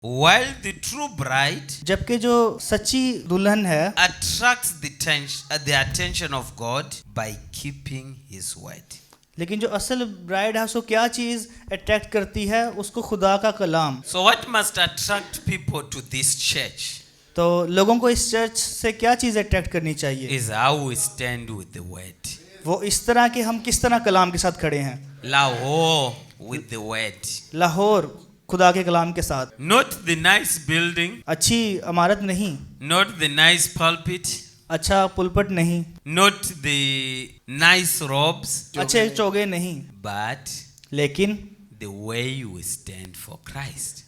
while the true bride जबकि जो सच्ची दुल्हन है attracts the attention of God by keeping His word. लेकिन जो असल ब्राइड है उसको क्या चीज अट्रैक्ट करती है, उसको खुदा का कलाम। So, what must attract people to this church तो लोगों को इस चर्च से क्या चीज अट्रैक्ट करनी चाहिए? is how we stand with the word. वो इस तरह के हम किस तरह कलाम के साथ खड़े हैं। Lahore with the word. Lahore खुदा के कलाम के साथ, Not the nice building, अच्छी इमारत नहीं, not the nice pulpit, अच्छा पुलपट नहीं, not the nice robes, अच्छे चोगे नहीं, but लेकिन the way we stand for Christ.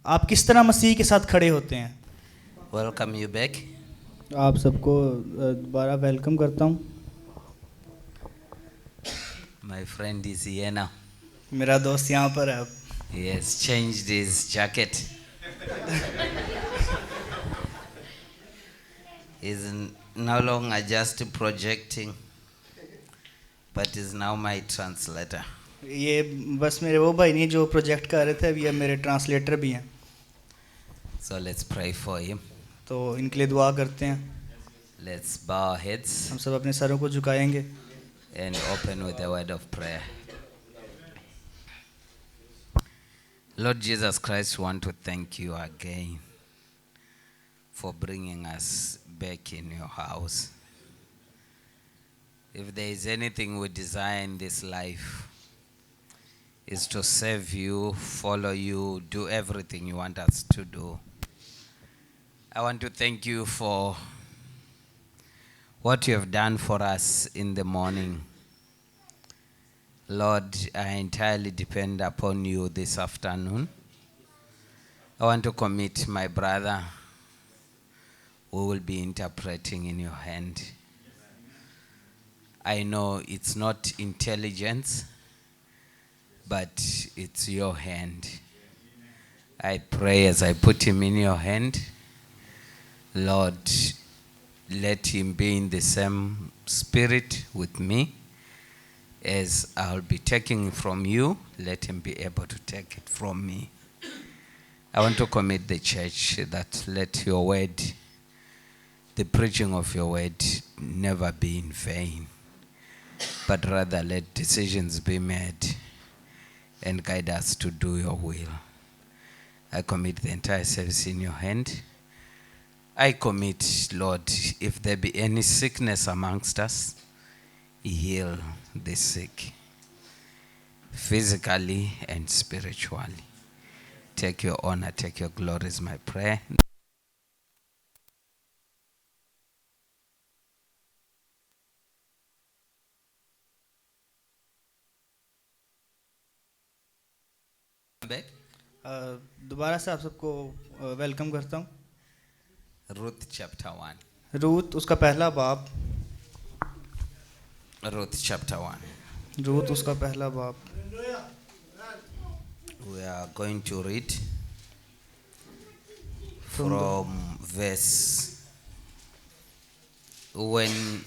आप किस तरह मसीह के साथ खड़े होते हैं। Welcome you back. आप सबको दोबारा वेलकम करता हूँ। My friend is here now. मेरा दोस्त यहाँ पर है। He has changed his jacket. He's no longer just projecting, but is now my translator. ये बस मेरे वो भाई नहीं जो प्रोजेक्ट कर रहे थे, ये मेरे ट्रांसलेटर भी हैं। So let's pray for him. तो इनके लिए दुआ करते हैं। Let's bow our heads हम सब अपने सरों को झुकाएंगे and open with a word of prayer. Lord Jesus Christ, we want to thank you again for bringing us back in your house. If there is anything we desire in this life, is to serve you, follow you, do everything you want us to do. I want to thank you for what you have done for us in the morning. Lord, I entirely depend upon you this afternoon. I want to commit my brother who will be interpreting in your hand. I know it's not intelligence, but it's your hand. I pray as I put him in your hand, Lord, let him be in the same spirit with me. As I'll be taking from you, let him be able to take it from me. I want to commit the church that let your word, the preaching of your word, never be in vain, but rather let decisions be made and guide us to do your will. I commit the entire service in your hand. I commit, Lord, if there be any sickness amongst us, heal the sick, physically and spiritually. Take your honor, take your glory is my prayer. दोबारा से आप सबको welcome करता हूँ। Ruth chapter 1. Ruth उसका पहला बाब, Ruth chapter 1. Ruth उसका पहला बाब। We are going to read from verse when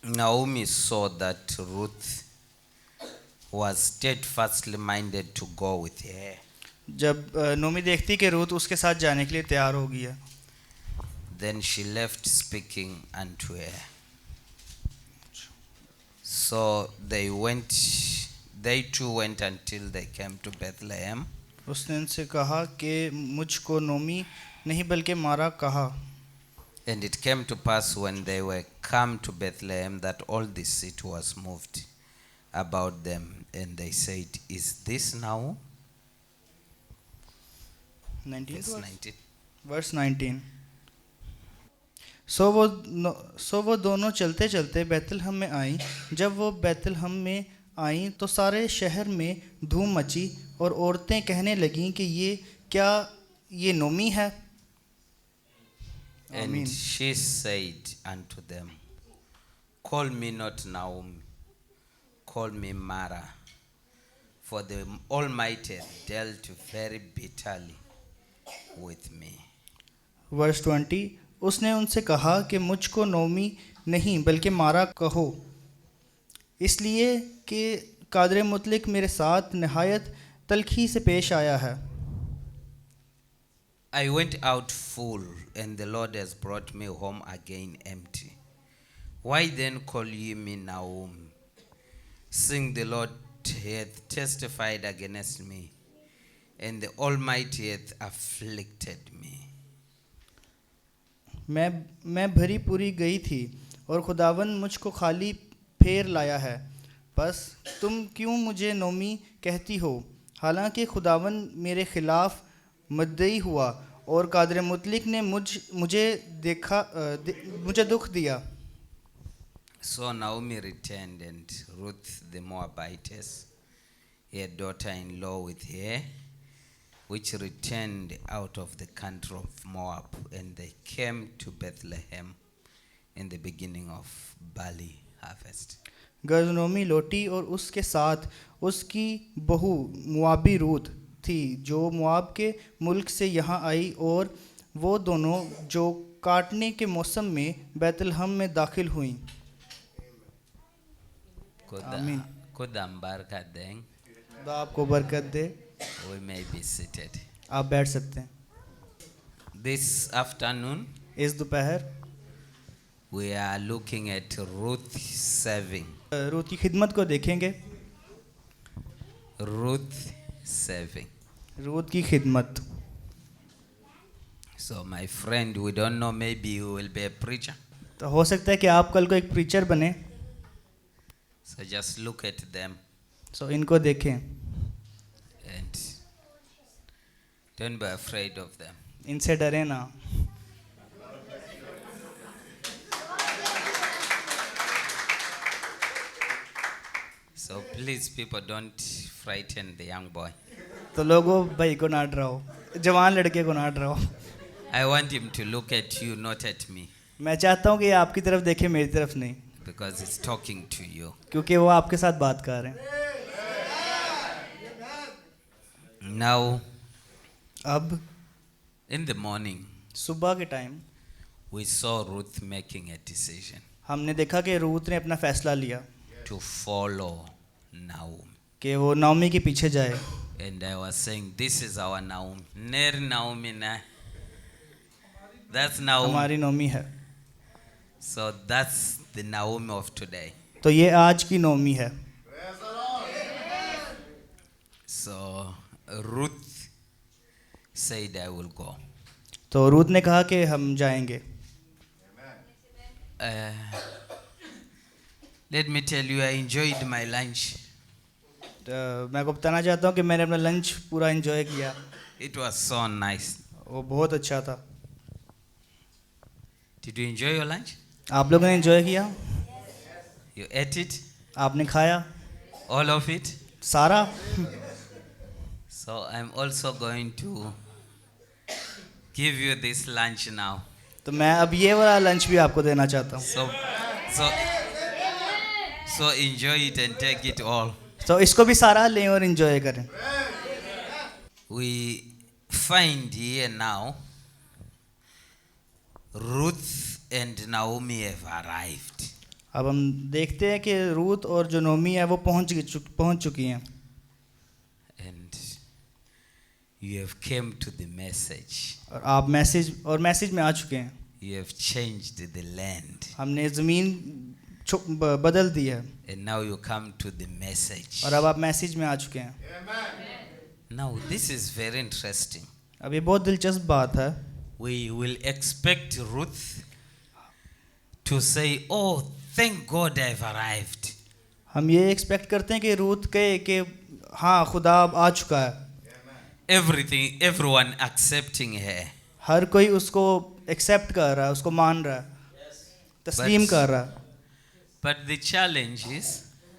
Naomi saw that Ruth was steadfastly minded to go with her. जब नोमी देखती कि रूत उसके साथ जाने के लिए तैयार हो गई है, Then she left speaking unto her. So they two went until they came to Bethlehem. उसने उनसे कहा कि मुझको नोमी नहीं बल्कि मारा कहा। And it came to pass when they were come to Bethlehem that all the city was moved about them, and they said, Is this now? 19 Verse 19. Verse 19। सो वो दोनों चलते चलते बैतलहम में आईं। जब वो बैतलहम में आईं तो सारे शहर में धूम मची और औरतें कहने लगीं कि ये क्या ये नोमी है। And she said unto them, Call me not Naomi, call me Mara, for the Almighty dealt very bitterly with me. Verse 20। उसने उनसे कहा कि मुझको नोमी नहीं बल्कि मारा कहो, इसलिए कि कादर मुतलिक मेरे साथ नहायत तलखी से पेश आया है। I went out full, and the Lord has brought me home again empty. Why then call ye me Naomi, seeing the Lord hath testified against me, and the Almighty hath afflicted me? मैं भरी पूरी गई थी और खुदावन मुझको खाली फेर लाया है। बस तुम क्यों मुझे नोमी कहती हो, हालांकि खुदावन मेरे खिलाफ मुद्दई हुआ और कादर मुतलिक ने मुझे दुख दिया। So Naomi returned, and Ruth the Moabitess, her daughter-in-law with her, which returned out of the country of Moab, and they came to Bethlehem in the beginning of barley harvest. Nomi लौटी और उसके साथ उसकी बहू मुआबी रूत थी, जो मुआब के मुल्क से यहाँ आई, और वो दोनों जो काटने के मौसम में बैतलहम में दाखिल हुईं। आमीन। खुदा बरकत दें। खुदा आपको बरकत दे। We may be seated. आप बैठ सकते हैं। This afternoon, इस दोपहर we are looking at Ruth serving. Ruth की खिदमत को देखेंगे। Ruth serving. रूत की खिदमत। So my friend, we don't know, maybe you will be a preacher. तो हो सकता है कि आप कल को एक प्रीचर बने। So just look at them सो इनको देखें, and don't be afraid of them. इनसे डरे ना। So please, people, don't frighten the young boy. तो लोगों भाई को ना डराओ, जवान लड़के को ना डराओ। I want him to look at you, not at me, मैं चाहता हूँ कि ये आपकी तरफ देखे, मेरी तरफ नहीं, because he's talking to you. क्योंकि वो आपके साथ बात कर रहे हैं। Now, अब in the morning, सुबह के time we saw Ruth making a decision हमने देखा कि रूत ने अपना फैसला लिया to follow Naomi. कि वो नाओमी के पीछे जाए। And I was saying, this is our Naomi. Ner Naomi na. That's Naomi. हमारी नोमी है, So that's the Naomi of today. तो ये आज की नोमी है। So Ruth said, I will go. तो रूत ने कहा कि हम जाएंगे। Let me tell you, I enjoyed my lunch. तो मैं आपको बताना चाहता हूँ कि मैंने अपना लंच पूरा एंजॉय किया। It was so nice. वो बहुत अच्छा था। Did you enjoy your lunch? आप लोगों ने एंजॉय किया? You ate it? आपने खाया All of it? सारा? So I'm also going to give you this lunch now. तो मैं अब ये वाला लंच भी आपको देना चाहता हूँ। So enjoy it and take it all. तो इसको भी सारा लें और एंजॉय करें। We find here now Ruth and Naomi have arrived. अब हम देखते हैं कि रूत और जो नोमी है वो पहुंच चुकी हैं। And you have came to the message. और आप मैसेज में आ चुके हैं। You have changed the land. हमने ज़मीन बदल दी है And now you come to the message. और अब आप मैसेज में आ चुके हैं। Now this is very interesting. अब ये बहुत दिलचस्प बात है। We will expect Ruth to say, oh, thank God I've arrived. हम ये एक्सपेक्ट करते हैं कि रूत कहे कि हाँ खुदा अब आ चुका है। Everyone accepting her. हर कोई उसको एक्सेप्ट कर रहा है, उसको मान रहा है, तस्लीम कर रहा है। But the challenge is,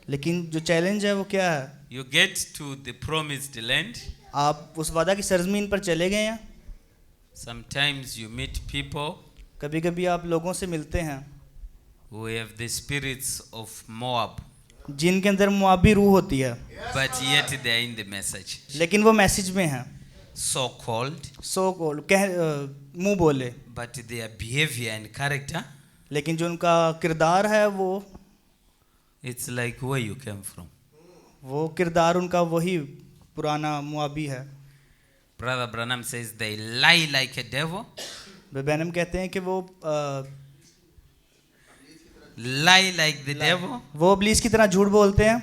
लेकिन जो चैलेंज है वो क्या है? you get to the promised land. आप उस वादा की सरजमीन पर चले गए हैं। Sometimes you meet people कभी कभी आप लोगों से मिलते हैं who have the spirits of Moab, जिनके अंदर मुआबी रूह होती है, but yet they are in the message. लेकिन वो मैसेज में हैं। So called, मुंह बोले, but their behavior and character, लेकिन जो उनका किरदार है it's like where you came from. वो किरदार उनका वही पुराना मुआबी है। Brother Branham says they lie like a devil, Branham कहते हैं कि lie like the devil, वो इब्लीस की तरह झूठ बोलते हैं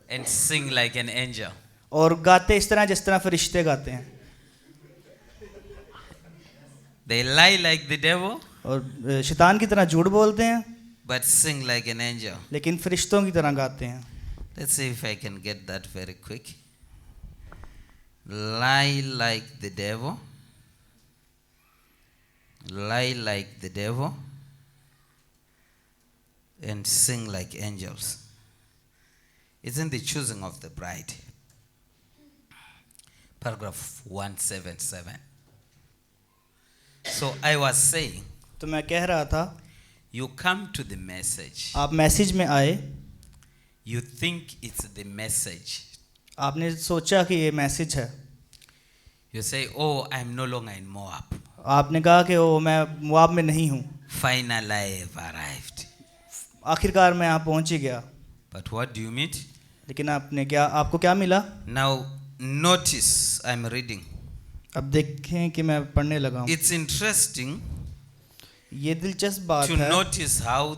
and sing like an angel. और गाते इस तरह जिस तरह फरिश्ते गाते हैं. They lie like the devil, और शैतान की तरह झूठ बोलते हैं but sing like an angel. लेकिन फरिश्तों की तरह गाते हैं. Let's see if I can get that very quick. Lie like the devil. Lie like the devil. And sing like angels. It's in the choosing of the bride. Paragraph 177. So I was saying, तो मैं कह रहा था you come to the message. आप message में आए, You think it's the message. आपने सोचा कि ये मैसेज है. You say, oh, I'm no longer in Moab. आपने कहा कि ओ मैं मुआब में नहीं हूँ, Finally, I have arrived. आखिरकार मैं यहाँ पहुँच ही गया. But what do you mean? लेकिन आपको क्या मिला? Now, notice I'm reading. अब देखें कि मैं पढ़ने लगा हूँ. It's interesting ये दिलचस्प बात to है notice how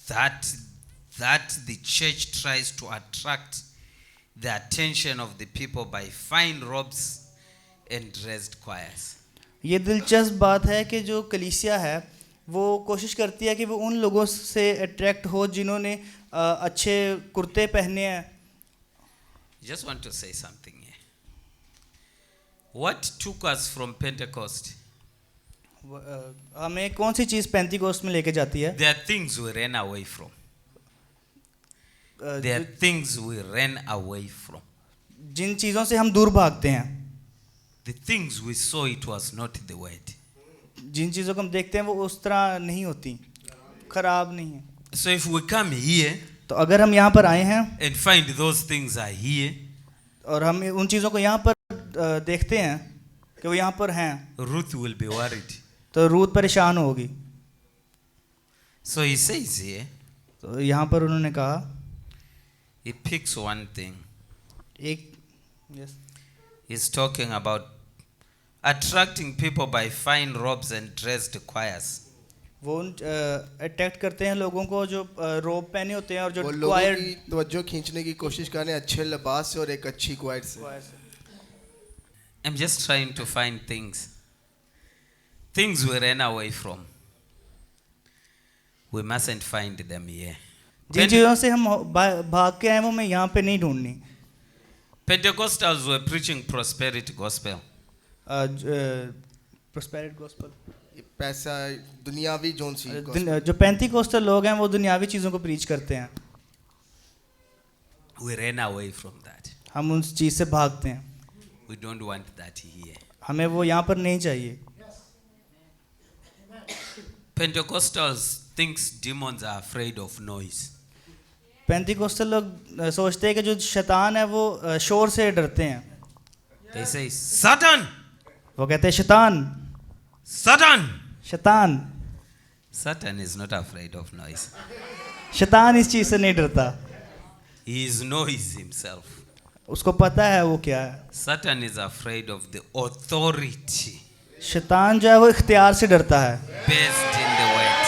that the church tries to attract the attention of the people by fine robes and dressed choirs. ये दिलचस्प बात है कि जो कलीसिया है वो कोशिश करती है कि वो उन लोगों से अट्रैक्ट हो जिन्होंने अच्छे कुर्ते पहने हैं. Just want to say something here. What took us from Pentecost? हमें कौन सी चीज़ पेंतीकोस्त में लेके जाती है? There are things we ran away from. There are things we ran away from. जिन चीज़ों से हम दूर भागते हैं, The things we saw, it was not the word. जिन चीज़ों को हम देखते हैं वो उस तरह नहीं होती, खराब नहीं है. So if we come here तो अगर हम यहाँ पर आए हैं and find those things are here, और हम उन चीज़ों को यहाँ पर देखते हैं कि वो यहाँ पर हैं, Ruth will be worried. तो रूथ परेशान होगी. So he says here, तो यहाँ पर उन्होंने कहा he picks one thing. एक yes. He's talking about attracting people by fine robes and dressed choirs. वो अट्रैक्ट करते हैं लोगों को जो रोब पहने होते हैं और जो वो लोगों क्वायर की तवज्जो खींचने की कोशिश करने अच्छे लिबास से और एक अच्छी क्वाइट से. I'm just trying to find things we ran away from. We mustn't find them here. जिन चीज़ों से हम भाग के आए वो मैं यहाँ पे नहीं ढूंढनी. Pentecostals were preaching prosperity gospel. Prosperity gospel. पैसा दुनियावी जोन सी जो पेंतीकोस्टल लोग हैं वो दुनियावी चीज़ों को प्रीच करते हैं. We ran away from that. हम उस चीज़ से भागते हैं. We don't want that here. हमें वो यहाँ पर नहीं चाहिए. Pentecostals thinks demons are afraid of noise. पेंतीकोस्टल लोग सोचते हैं कि जो शैतान है वो शोर से डरते हैं. They say, Satan! वो कहते हैं शैतान, Satan! शैतान. Satan is not afraid of noise. शैतान इस चीज़ से नहीं डरता, He is noise himself. उसको पता है वो क्या है. Satan is afraid of the authority शैतान जो है वो इख्तियार से डरता है based in the word.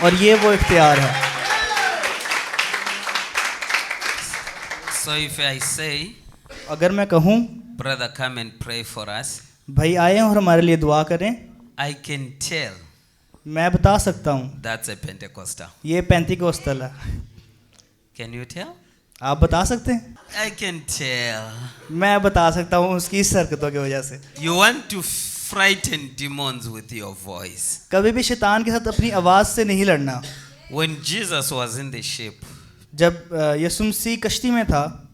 और ये वो इख्तियार है. So if I say, अगर मैं कहूँ brother, come and pray for us, भाई आए और हमारे लिए दुआ करें, I can tell मैं बता सकता हूँ that's a Pentecostal. ये पेंतीकोस्टल है. Can you tell? आप बता सकते हैं? I can tell. मैं बता सकता हूँ उसकी इस हरकतों की वजह से. You want to frighten demons with your voice. कभी भी शैतान के साथ अपनी आवाज़ से नहीं लड़ना. When Jesus was in the ship, जब यीशु मसीह कश्ती में था,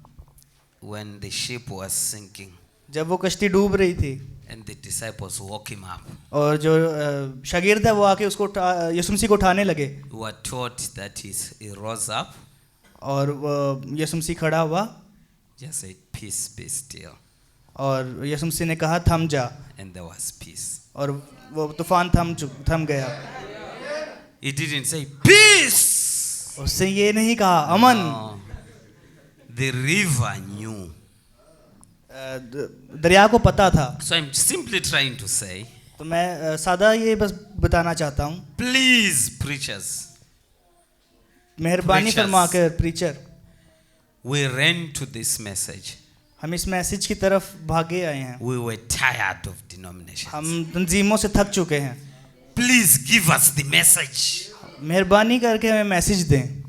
when the ship was sinking जब वो कश्ती डूब रही थी and the disciples woke him up, और जो शागिर्द है वो आके उसको यीशु मसीह को उठाने लगे, we were taught that he rose up, और यीशु मसीह खड़ा हुआ just said, peace, be still, और यीशु मसीह ने कहा थम जा, and there was peace. और वो तूफान थम गया. He didn't say peace. उससे ये नहीं कहा अमन. No. The river knew. दरिया को पता था। So I'm simply trying to say, तो मैं सादा ये बस बताना चाहता हूँ, please, preachers, मेहरबानी Preachers. फरमा कर preacher, we ran to this message. हम इस मैसेज की तरफ भागे आए हैं। We were tired of denominations. हम तंजीमों से थक चुके हैं। Please give us the message. मेहरबानी करके हमें मैसेज दें,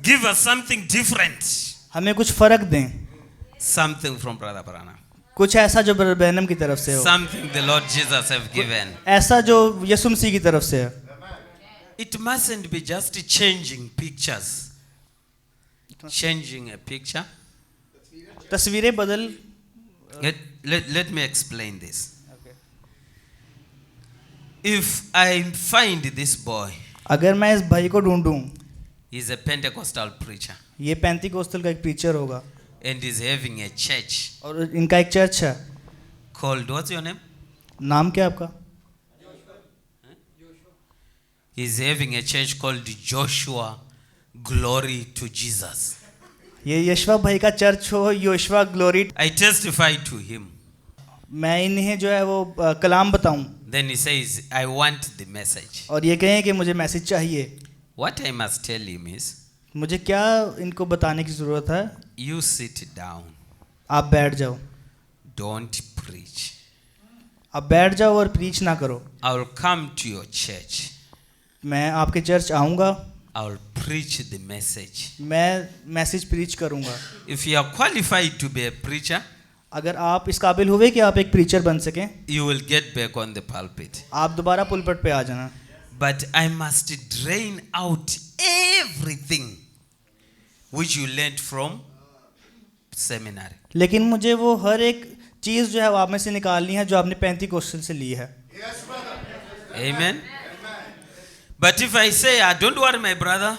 Give us something different. हमें कुछ फ़र्क दें, Something from Brother Parana. कुछ ऐसा जो ब्रदर बैनम की तरफ से हो, Something the Lord Jesus have given. ऐसा जो यीशु मसीह की तरफ से है। It mustn't be just changing pictures. Changing a picture. तस्वीरें बदल Let me explain this. If I find this boy, अगर मैं इस भाई को ढूंढूं, he's a Pentecostal preacher ये पेंतीकोस्टल का एक प्रीचर होगा and he's having a church और इनका एक चर्च है। called, what's your name? नाम क्या है आपका? He's having a church called Joshua Glory to Jesus. ये यशवा भाई का चर्च हो, यशवा glory. I testify to him. मैं इन्हें जो है वो कलाम बताऊं Then he says, I want the message. और ये कहें कि मुझे मैसेज चाहिए। What I must tell him is, मुझे क्या इनको बताने की ज़रूरत है? you sit down, आप बैठ जाओ, don't preach. आप बैठ जाओ और प्रीच ना करो। I'll come to your church. मैं आपके चर्च आऊँगा, I'll preach the message. मैं मैसेज प्रीच करूँगा। If you are qualified to be a preacher, अगर आप इस काबिल हुए कि आप एक प्रीचर बन सकें, you will get back on the pulpit. आप दोबारा पुलपट पे आ जाना। But I must drain out everything which you learned from seminary. लेकिन मुझे वो हर एक चीज़ जो है वो आप में से निकालनी है जो आपने 35 क्वेश्चन से ली है। Amen. But if I say, don't worry, my brother,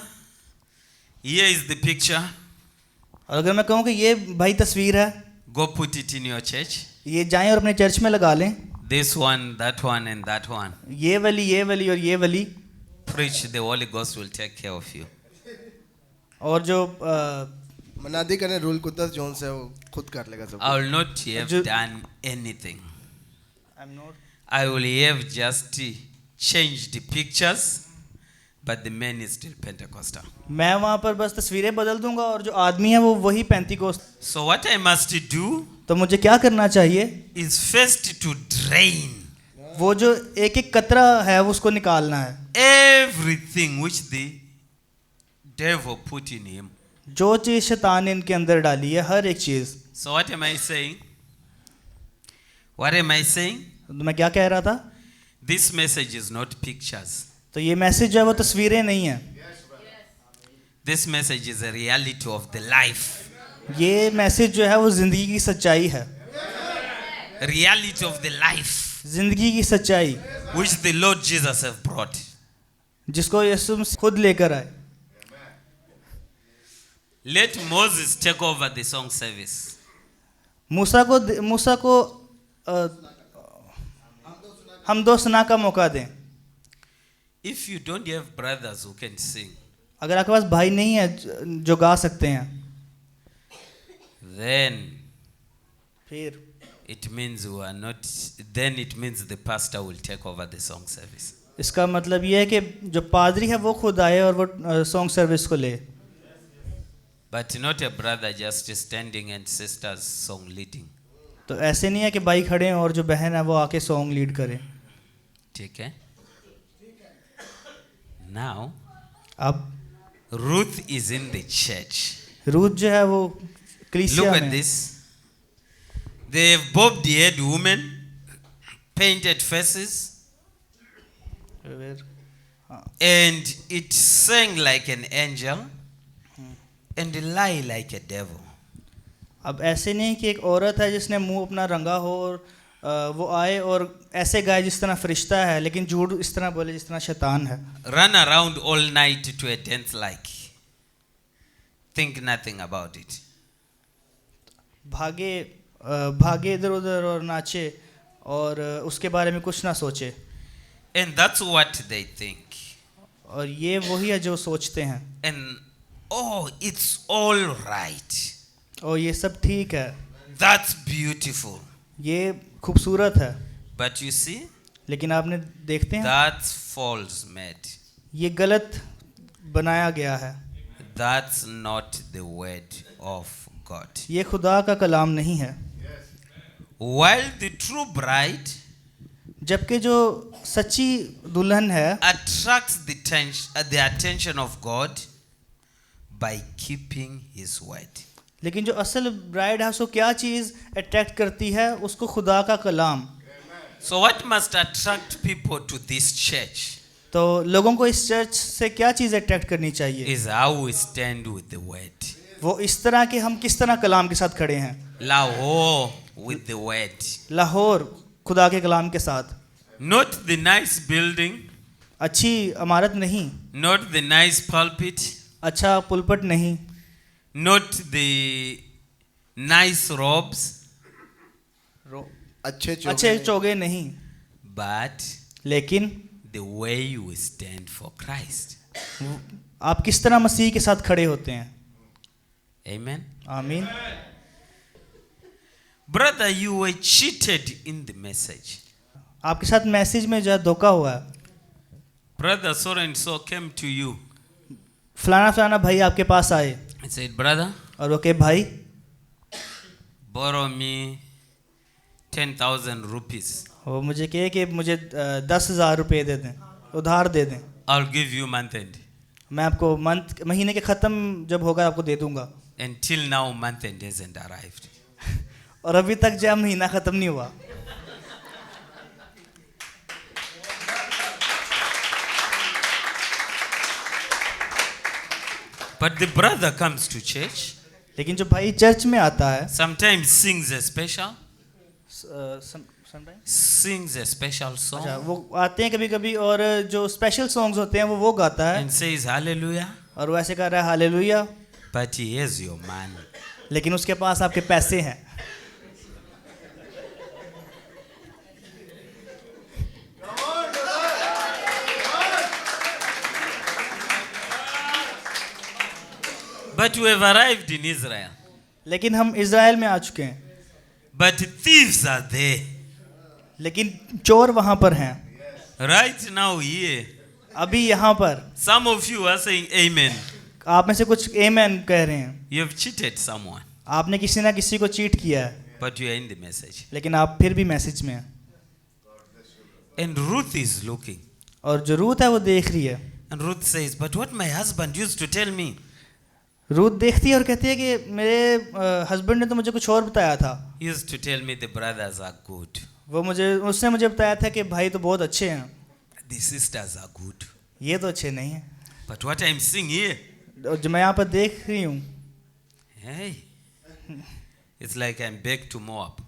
here is the picture, और अगर मैं कहूँ कि ये भाई तस्वीर है, go put it in your church. ये जाएं और अपने चर्च में लगा लें, This one, that one, and that one. ये वाली और ये वाली, Preach, the Holy Ghost will take care of you. और जो मनादी करने रूल कुदस जोन से वो खुद कर लेगा सब। I will not have Ju- done anything. I will have just changed the pictures, but the man is still Pentecostal. मैं वहाँ पर बस तस्वीरें बदल दूंगा और जो आदमी है वो वही 35। So what I must do तो मुझे क्या करना चाहिए? is first to drain वो जो एक एक कतरा है वो उसको निकालना है, everything which the devil put in him. जो चीज़ शैतान ने इनके अंदर डाली है, हर एक चीज़। So what am I saying? What am I saying? तो मैं क्या कह रहा था? This message is not pictures. तो ये मैसेज जो है वो तस्वीरें नहीं है, This message is a reality of the life. ये मैसेज जो है वो जिंदगी की सच्चाई है, Reality of the life जिंदगी की सच्चाई which the Lord Jesus have brought. जिसको यीशु मसीह खुद लेकर आए। Let Moses take over the song service. मूसा को हम दो सुना का मौका दें। If you don't have brothers who can sing, अगर आपके पास भाई नहीं है जो गा सकते हैं, then फिर it means we are not. Then it means the pastor will take over the song service. इसका मतलब ये है कि जो पादरी है वो खुद आए और वो सॉन्ग सर्विस को ले, But not a brother just standing and sisters song leading. तो ऐसे नहीं है कि भाई खड़े हैं और जो बहन है वो आके सॉन्ग लीड करे। ठीक है? Now, अब Ruth is in the church. Ruth जो है वो Look कलीसिया at में, this. They have bobbed the head women, painted faces, and it sang like an angel and lie like a devil. अब ऐसे नहीं कि एक औरत है जिसने मुंह अपना रंगा हो और वो आए और ऐसे गाए जिस तरह फरिश्ता है, लेकिन झूठ इस तरह बोले जिस तरह शैतान है। Run around all night to a dance like. Think nothing about it. भागे इधर उधर और नाचे और उसके बारे में कुछ ना सोचे, And that's what they think. और ये वही है जो सोचते हैं, And oh, it's all right. और ये सब ठीक है। That's beautiful. ये खूबसूरत है, But you see, लेकिन आपने देखते हैं that's false made. ये गलत बनाया गया है, That's not the word of God. ये खुदा का कलाम नहीं है। While the true bride जबकि जो सच्ची दुल्हन है attracts the attention of God by keeping His word. लेकिन जो असल ब्राइड है उसको क्या चीज़ अट्रैक्ट करती है? उसको खुदा का कलाम। So what must attract people to this church तो लोगों को इस चर्च से क्या चीज़ अट्रैक्ट करनी चाहिए? is how we stand with the word. वो इस तरह के हम किस तरह कलाम के साथ खड़े हैं। Lahore with the word. Lahore खुदा के कलाम के साथ, Not the nice building, अच्छी इमारत नहीं, not the nice pulpit, अच्छा पुलपट नहीं, not the nice robes, अच्छे अच्छे चोगे चोगे नहीं, but लेकिन the way you stand for Christ. आप किस तरह मसीह के साथ खड़े होते हैं। Amen. आमीन। Brother, you were cheated in the message. आपके साथ मैसेज में जो है धोखा हुआ है। Brother so and so came to you. फलाना फलाना भाई आपके पास आए I said, brother, और वो कहे भाई borrow me 10,000 rupees. वो मुझे कहे कि मुझे 10,000 रुपये दे दें, उधार दे दें, I'll give you month end. मैं आपको महीने के ख़त्म जब होगा आपको दे दूंगा। Until now, month end hasn't arrived. और अभी तक जब महीना ख़त्म नहीं हुआ। But the brother comes to church, लेकिन जो भाई चर्च में आता है sometimes sings a special, sometimes sings a special song, अच्छा वो आते हैं कभी कभी और जो स्पेशल सॉन्ग्स होते हैं वो गाता है and says hallelujah, और वो ऐसे कर रहा है hallelujah, but he has your money. लेकिन उसके पास आपके पैसे हैं। But we have arrived in Israel. लेकिन हम इज़राइल में आ चुके हैं, But thieves are there. लेकिन चोर वहाँ पर हैं। Right now here, अभी यहाँ पर some of you are saying amen. आप में से कुछ आमेन कह रहे हैं। You have cheated someone, आपने किसी ना किसी को चीट किया है, but you are in the message. लेकिन आप फिर भी मैसेज में हैं। And Ruth is looking. और जो रूथ है वो देख रही है। And Ruth says, but what my husband used to tell me. Ruth देखती है और कहती है कि मेरे हस्बैंड ने तो मुझे कुछ और बताया था। He used to tell me the brothers are good. उसने मुझे बताया था कि भाई तो बहुत अच्छे हैं, The sisters are good. ये तो अच्छे नहीं हैं। But what I'm seeing here, और जो मैं यहाँ पर देख रही हूँ, hey, it's like I'm back to Moab.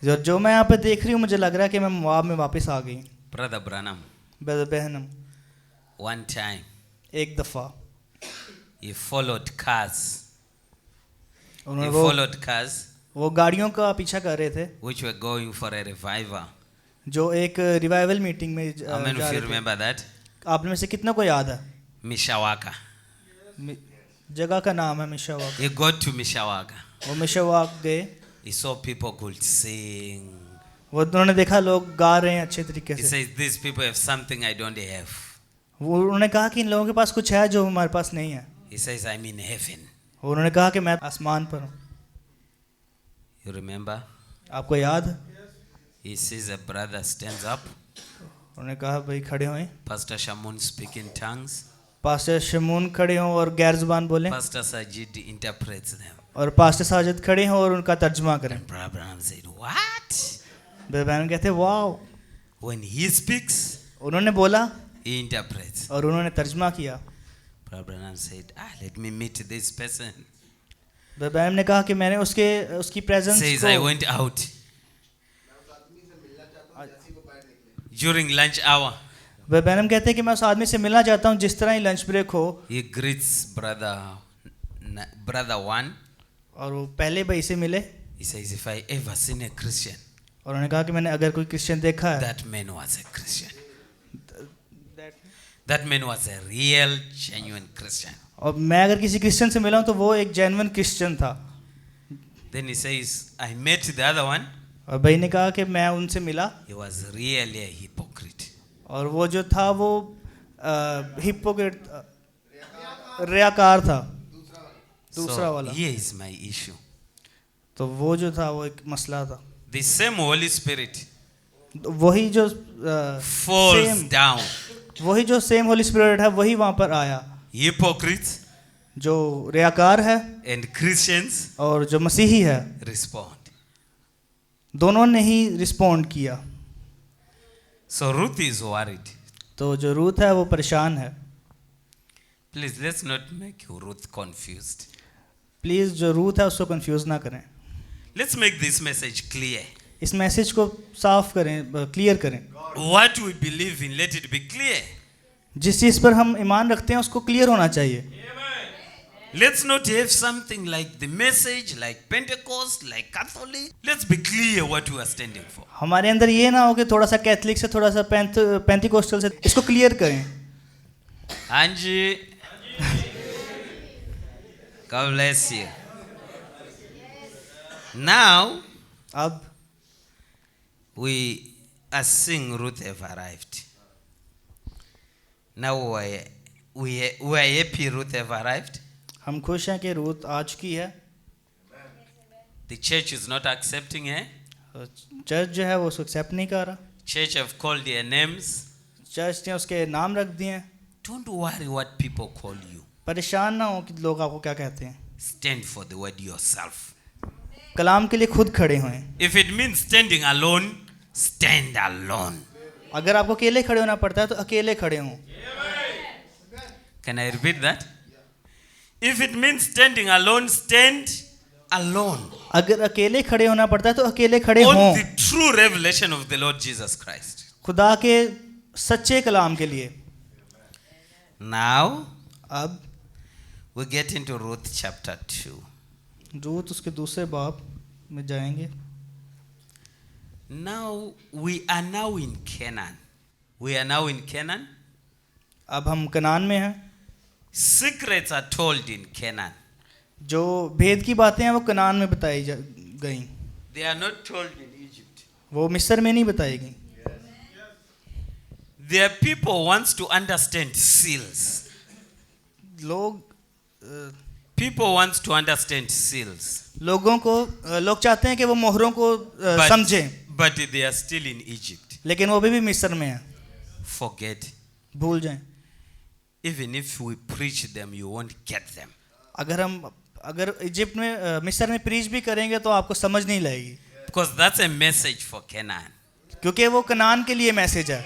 जो मैं यहाँ पर देख रही हूँ मुझे लग रहा है कि मैं मोआब में वापस आ गई। Brother Branham, बहनम one time, एक दफ़ा he followed cars. He उन्होंने followed cars वो गाड़ियों का पीछा कर रहे थे which were going for a revival. जो एक रिवाइवल मीटिंग में How many जा of you रहे थे। remember that? आप में से कितना को याद है? Mishawaka. जगह का नाम है मिशावाक। He got to Mishawaka. वो मिशावाक गए, He saw people could sing. वो उन्होंने देखा लोग गा रहे हैं अच्छे तरीके He से। says, these people have something I don't have. वो उन्होंने कहा कि इन लोगों के पास कुछ है जो हमारे पास नहीं है। He says, I'm in heaven. उन्होंने कहा कि मैं आसमान पर हूँ। You remember? आपको याद है? He sees a brother stands up. उन्होंने कहा भाई खड़े हों। Pastor Shamun speak in tongues. Pastor Shamoon खड़े हों और गैर जुबान बोलें, Pastor Sajid interprets them. और पास्टर साजिद खड़े हों और उनका तर्जमा करें। And Brother Branham said, what? बहन कहते हैं वाओ, When he speaks, उन्होंने बोला he interprets. और उन्होंने तर्जमा किया। Brother Branham said, let me meet this person. बहन ने कहा कि मैंने उसकी presence Says, I went out during lunch hour. बहन कहते हैं कि मैं उस आदमी से मिलना चाहता हूँ जिस तरह ही लंच ब्रेक हो। He greets brother one. और वो पहले भाई से मिले He says, if I ever seen a Christian, और उन्होंने कहा कि मैंने अगर कोई क्रिश्चियन देखा है, that man was a Christian. That man was a real, genuine Christian. और मैं अगर किसी क्रिश्चियन से मिला हूँ तो वो एक जेन्युइन क्रिश्चियन था। Then he says, I met the other one. और भाई ने कहा कि मैं उनसे मिला He was really a hypocrite. और वो जो था वो हिपोक्रेट रियाकार था, दूसरा So वाला। here is my issue. तो वो जो था वो एक मसला था। The same Holy Spirit वही जो falls सेम down. वही जो सेम होली स्पिरिट है वही वहाँ पर आया। Hypocrites जो रियाकार है and Christians और जो मसीही है, respond. दोनों ने ही रिस्पॉन्ड किया। So Ruth is worried. तो जो रूथ है वो परेशान है। Please, let's not make Ruth confused. Please जो रूथ है उसको कंफ्यूज ना करें। Let's make this message clear. इस मैसेज को साफ करें, क्लियर करें। What we believe in, let it be clear. जिस चीज़ पर हम ईमान रखते हैं उसको क्लियर होना चाहिए। Let's not have something like the message, like Pentecost, like Catholic. Let's be clear what we are standing for. हमारे अंदर ये ना हो कि थोड़ा सा कैथलिक से, थोड़ा सा पेंटिकोस्टल से, इसको क्लियर करें। Angie, God bless you. Now अब we are seeing Ruth have arrived. Now we are happy Ruth have arrived. हम खुश हैं कि रूथ आ चुकी है। The church is not accepting her. Church जो है वो उसको एक्सेप्ट नहीं कर रहा। Church have called their names. Church ने उसके नाम रख दिए हैं। Don't worry what people call you. परेशान ना हो कि लोग आपको क्या कहते हैं। Stand for the word yourself. कलाम के लिए खुद खड़े हों। If it means standing alone, stand alone. अगर आपको अकेले खड़े होना पड़ता है तो अकेले खड़े हों। Can I repeat that? If it means standing alone, stand alone. अगर अकेले खड़े होना पड़ता है तो अकेले खड़े हों। On the true revelation of the Lord Jesus Christ. खुदा के सच्चे कलाम के लिए। Now अब we get into Ruth chapter 2. Ruth उसके दूसरे बाब में जाएंगे। Now we are now in Canaan. We are now in Canaan. अब हम कनान में हैं। Secrets are told in Canaan. जो भेद की बातें हैं वो कनान में बताई गई, They are not told in Egypt. वो मिस्र में नहीं बताई गई। There are people wants to understand seals. People wants to understand seals. लोग चाहते हैं कि वो मोहरों को समझें, But they are still in Egypt. लेकिन वो भी मिस्र में हैं। Forget. भूल जाएं। Even if we preach them, you won't get them. अगर इजिप्ट में मिस्र में प्रीच भी करेंगे तो आपको समझ नहीं लगेगी, Because that's a message for Canaan. क्योंकि वो कनान के लिए मैसेज है।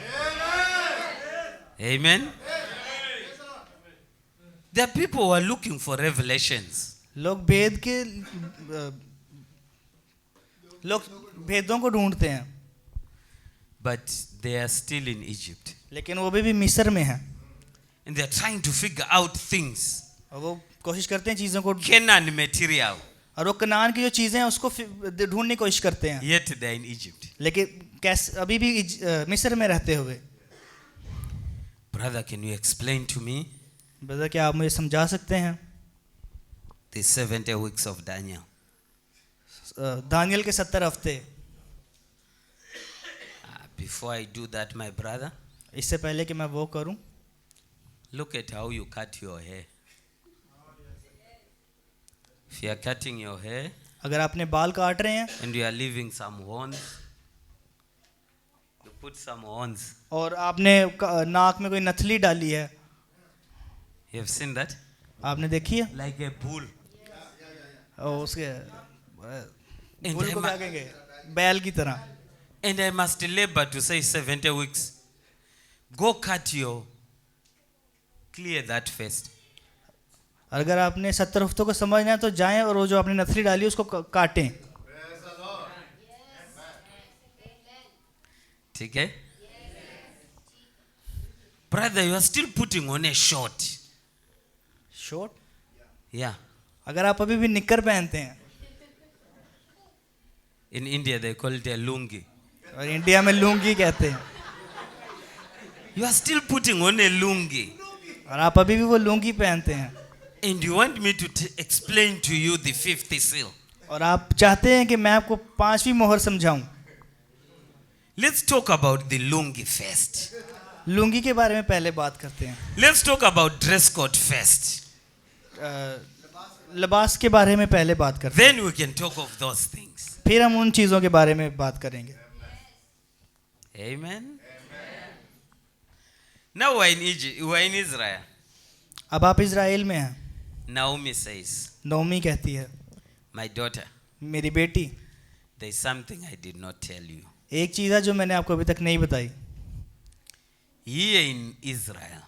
Amen. There are people who are looking for revelations. लोग भेदों को ढूंढते हैं, But they are still in Egypt. लेकिन वो भी मिस्र में हैं And they are trying to figure out things. और वो कोशिश करते हैं चीज़ों को, Canaan material. और वो कनान की जो चीज़ें हैं उसको ढूंढने की कोशिश करते हैं, Yet they are in Egypt. लेकिन कैसे अभी भी मिस्र में रहते हुए। Brother, can you explain to me brother, क्या आप मुझे समझा सकते हैं the 70 weeks of Daniel? Daniel के 70 हफ्ते? Before I do that, my brother, इससे पहले कि मैं वो करूं, look at how you cut your hair. If you are cutting your hair अगर आपने बाल काट रहे हैं and you are leaving some horns, you put some horns. और आपने नाक में कोई नथली डाली है, You have seen that? आपने देखी है? Like a bull. और उसके And बुल को क्या कहेंगे, बैल की तरह। And I must labor to say 70 weeks. Go cut your, clear that first. अगर आपने 70 हफ्तों को समझना है तो जाएं और वो जो आपने नथली डाली उसको काटें। ठीक है? Brother, you are still putting on a short. Short? Yeah. अगर आप अभी भी निक्कर पहनते हैं, In India they call it a lungi. और इंडिया में लुंगी कहते हैं, You are still putting on a lungi. और आप अभी भी वो लुंगी पहनते हैं, And you want me to explain to you the fifth seal. और आप चाहते हैं कि मैं आपको पांचवी मोहर समझाऊं। Let's talk about the lungi first. Lungi के बारे में पहले बात करते हैं। Let's talk about dress code first. लिबास के बारे में पहले बात करते Then we can talk of those things. हैं, फिर हम उन चीज़ों के बारे में बात करेंगे। Amen. Now we're in Egypt, we're in Israel. अब आप इज़राइल में हैं। Naomi says, नोमी कहती है, my daughter, मेरी बेटी, there's something I did not tell you. एक चीज़ है जो मैंने आपको अभी तक नहीं बताई। Here in Israel,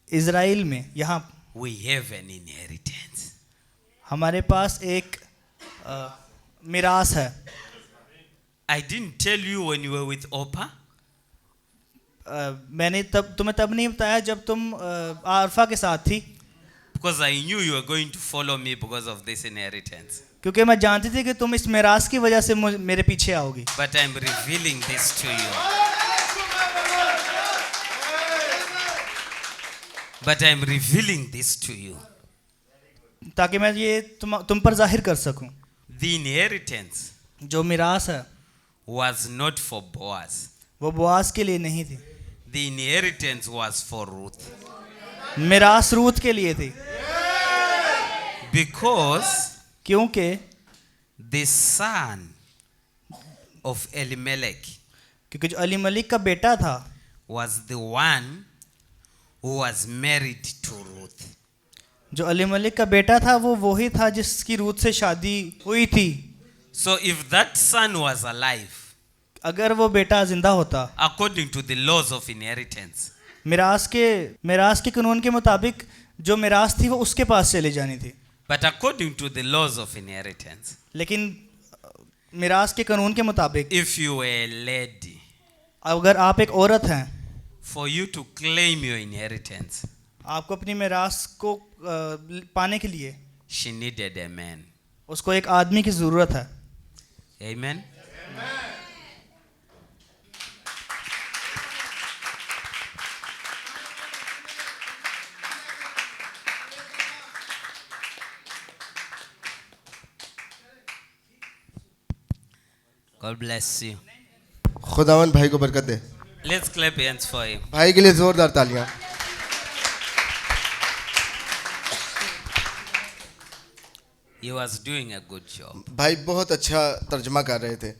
इज़राइल में यहाँ we have an inheritance. हमारे पास एक मिरास है। I didn't tell you when you were with Oprah. मैंने तुम्हें तब नहीं बताया जब तुम आरफा के साथ थी, Because I knew you were going to follow me because of this inheritance. क्योंकि मैं जानती थी कि तुम इस मिरास की वजह से मेरे पीछे आओगी। But I'm revealing this to you. But I'm revealing this to you. ताकि मैं ये तुम पर जाहिर कर सकूं। The inheritance जो मिरास है was not for Boaz. वो बोआज के लिए नहीं थी, The inheritance was for Ruth. मिरास Ruth के लिए थी। Because क्योंकि the son of Elimelech क्योंकि जो अली मलिक का बेटा था was the one who was married to Ruth. जो अली मलिक का बेटा था वो वही था जिसकी रूत से शादी हुई थी। So if that son was alive, अगर वो बेटा जिंदा होता, according to the laws of inheritance, मिरास के कानून के मुताबिक जो मिरास थी वो उसके पास चली जानी थी। but according to the laws of inheritance, लेकिन मिरास के कानून के मुताबिक if you were a lady, अगर आप एक औरत हैं, for you to claim your inheritance, आपको अपनी मिरास को पाने के लिए she needed a man. उसको एक आदमी की ज़रूरत है। Amen. God bless you. खुदावन भाई को बरकत दे। Let's clap hands for him. भाई के लिए जोरदार तालियां। He was doing a good job. भाई बहुत अच्छा तर्जमा कर रहे थे,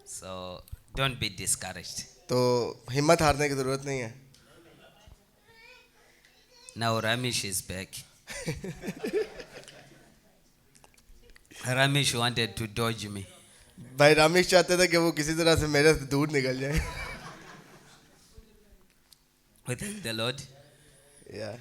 So don't be discouraged. तो हिम्मत हारने की ज़रूरत नहीं है। Now Ramesh is back. Ramesh wanted to dodge me. भाई रामेश चाहते थे कि वो किसी तरह से मेरे से दूर निकल जाए। We thank the Lord. Yeah.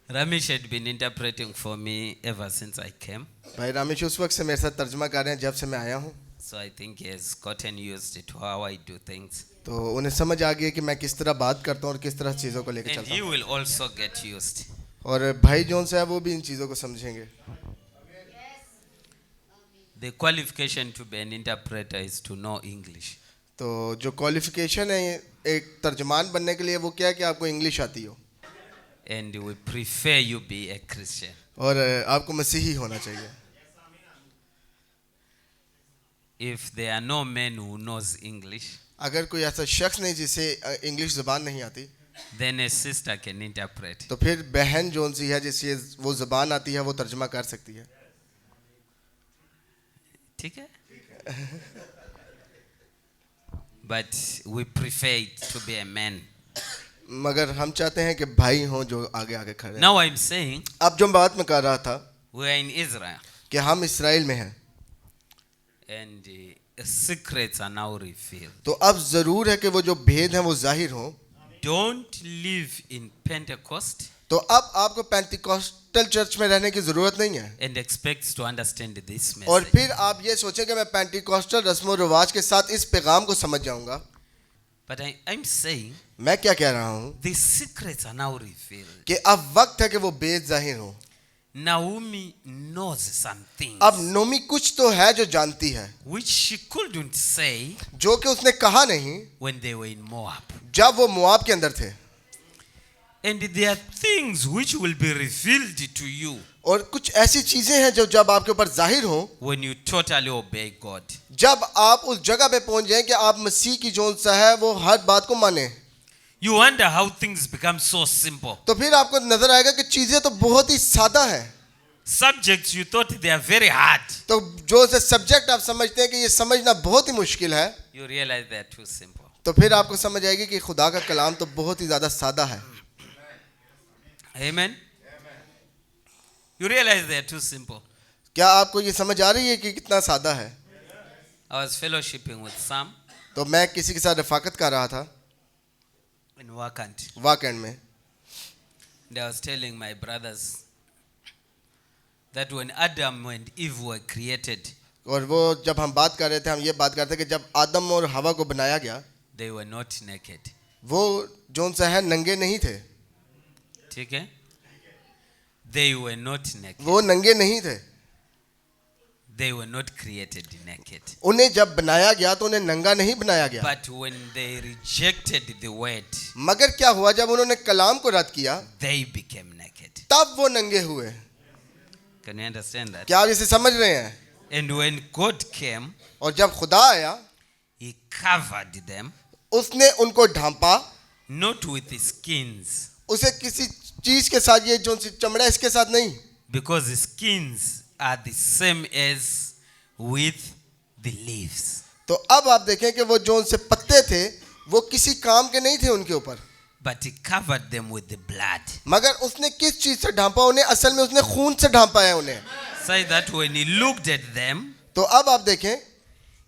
Ramesh had been interpreting for me ever since I came. भाई रामेश उस वक्त से मेरे साथ तर्जमा कर रहे हैं जब से मैं आया हूँ, So I think he has gotten used to how I do things. तो उन्हें समझ आ गई कि मैं किस तरह बात करता हूँ और किस तरह चीज़ों को लेकर And चलता he हूँ। will also get used. और भाई जोन से है वो भी इन चीज़ों को समझेंगे। The qualification to be an interpreter is to know English. तो जो क्वालिफिकेशन है एक तर्जमान बनने के लिए वो क्या है कि आपको इंग्लिश आती हो And we prefer you be a Christian. और आपको मसीही होना चाहिए। If there are no men who knows English, अगर कोई ऐसा शख्स नहीं जिसे इंग्लिश ज़बान नहीं आती, then a sister can interpret. तो फिर बहन जोन सी है जिसे वो ज़बान आती है वो तर्जमा कर सकती है। ठीक है? But we prefer it to be a man. मगर हम चाहते हैं कि भाई हों जो आगे आगे खड़े हैं। Now I'm saying अब जो बात मैं कर रहा था we are in Israel कि हम इसराइल में हैं, and secrets are now revealed. तो अब ज़रूर है कि वो जो भेद हैं वो जाहिर हों। Don't live in Pentecost तो अब आपको पेंटिकॉस्टल चर्च में रहने की ज़रूरत नहीं है and expect to understand this और message. फिर आप ये सोचें कि मैं पेंटिकॉस्टल रस्म रिवाज के साथ इस पैगाम को समझ जाऊंगा। But I'm saying मैं क्या कह रहा हूँ the secrets are now revealed. कि अब वक्त है कि वो भेद जाहिर हो। Naomi knows some things अब नोमी कुछ तो है जो जानती है which she couldn't say जो कि उसने कहा नहीं when they were in Moab. जब वो मोआब के अंदर थे। And there are things which will be revealed to you और कुछ ऐसी चीजें हैं जो जब आपके ऊपर जाहिर हो, when you totally obey God. जब आप उस जगह पे पहुंच जाएं कि आप मसीह की जोन सा है वो हर बात को माने, You wonder how things become so simple. तो फिर आपको नजर आएगा कि चीजें तो बहुत ही सादा है। Subjects you thought they are very hard, तो जो से सब्जेक्ट आप समझते हैं कि ये समझना बहुत ही मुश्किल है, you realize they are too simple. तो फिर आपको समझ आएगी कि खुदा का कलाम तो बहुत ही ज्यादा सादा है। Amen. You realize they are too simple. क्या आपको ये समझ आ रही है कि कितना सादा है? I was fellowshipping with Sam तो मैं किसी के साथ रफाकत कर रहा था in Wakant. वाकैंड में, And I was telling my brothers that when Adam and Eve were created, और वो जब हम बात कर रहे थे, हम ये बात करते कि जब आदम और हवा को बनाया गया, they were not naked. वो जोन सा है नंगे नहीं थे, ठीक है? They were not naked. वो नंगे नहीं थे। They were not created naked. उन्हें जब बनाया गया तो उन्हें नंगा नहीं बनाया गया, But when they rejected the word, मगर क्या हुआ जब उन्होंने कलाम को रद्द किया they became naked. तब वो नंगे हुए। Can you understand that? क्या आप इसे समझ रहे हैं? And when God came, और जब खुदा आया He covered them, उसने उनको ढांपा, not with skins, उसे किसी चीज के साथ, ये जो चमड़ा इसके साथ नहीं, because the skins are the same as with the leaves. तो अब आप देखें कि वो जो उनसे पत्ते थे वो किसी काम के नहीं थे उनके ऊपर, But He covered them with the blood. मगर उसने किस चीज से ढांपा उन्हें? असल में उसने खून से ढांपा है उन्हें। So that when He looked at them, तो अब आप देखें,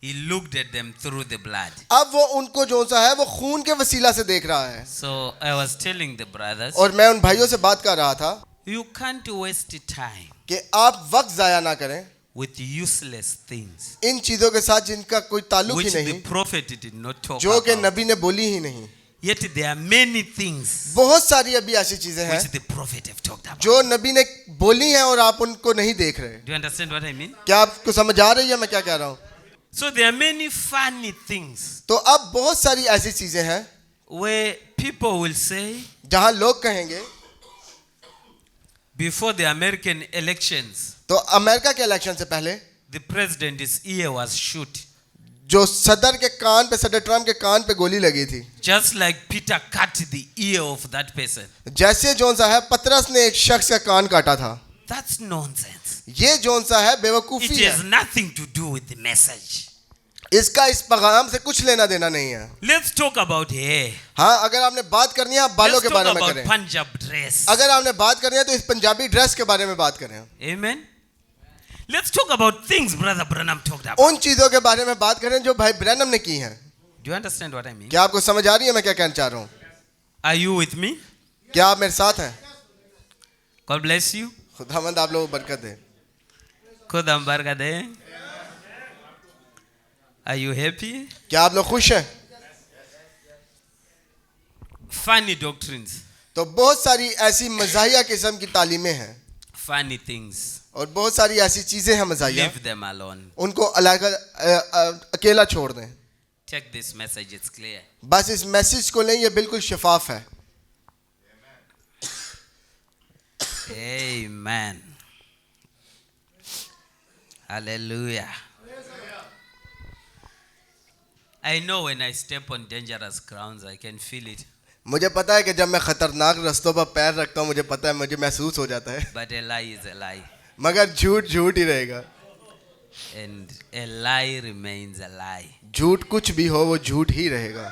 He looked at them through the blood. अब वो उनको जो सा है वो खून के वसीला से देख रहा है। So I was telling the brothers, और मैं उन भाइयों से बात कर रहा था you can't waste time कि आप वक्त जाया ना करें with useless things इन चीजों के साथ जिनका कोई ताल्लुक ही which the नहीं, prophet did not talk जो कि about. नबी ने बोली ही नहीं। Yet there are many things बहुत सारी अभी ऐसी चीजें हैं which the prophet have talked about. जो नबी ने बोली हैं और आप उनको नहीं देख रहे। Do you understand what I mean? क्या आपको समझ आ रही है मैं क्या कह रहा हूँ? So there are many funny things तो अब बहुत सारी ऐसी चीजें हैं where people will say जहां लोग कहेंगे, before the American elections, तो अमेरिका के इलेक्शन से पहले the president's ear was shot, जो सदर के कान पे, सदर ट्रम्प के कान पे गोली लगी थी, just like Peter cut the ear of that person. जैसे जोन सा है पतरस ने एक शख्स का कान काटा था। That's nonsense. ये जोन सा है It बेवकूफी has है, nothing to do with the message. इसका इस पैगाम से कुछ लेना देना नहीं है। Let's talk about hair. हाँ, अगर आपने बात करनी है आप बालों Let's के talk बारे में about करें, Punjab dress. अगर आपने बात करनी है तो इस पंजाबी ड्रेस के बारे में बात करें, Amen. Let's talk about things Brother Branham talked about. उन चीजों के बारे में बात करें जो भाई ब्रैनम ने की हैं। Do you understand what I mean? क्या आपको समझ आ रही है मैं क्या कहना चाह रहा हूँ? Are you with me? क्या आप मेरे साथ हैं? God bless you. खुदावंद आप लोगों को बरकत दे। खुदा बरकत दे. Are you happy? क्या आप लोग खुश हैं? Funny doctrines, तो बहुत सारी ऐसी मज़ाहिया किस्म की तालीमें हैं funny things. और बहुत सारी ऐसी चीजें हैं मज़ाहिया, Leave them alone. उनको अलग अकेला छोड़ दें। Take this message, it's clear. बस इस मैसेज को लें, ये बिल्कुल शफाफ है। Amen. Hallelujah. I know when I step on dangerous grounds, I can feel it. मुझे पता है कि जब मैं खतरनाक रास्तों पर पैर रखता हूँ मुझे पता है, मुझे महसूस हो जाता है, But a lie is a lie. मगर झूठ झूठ ही रहेगा। And a lie remains a lie. झूठ कुछ भी हो वो झूठ ही रहेगा।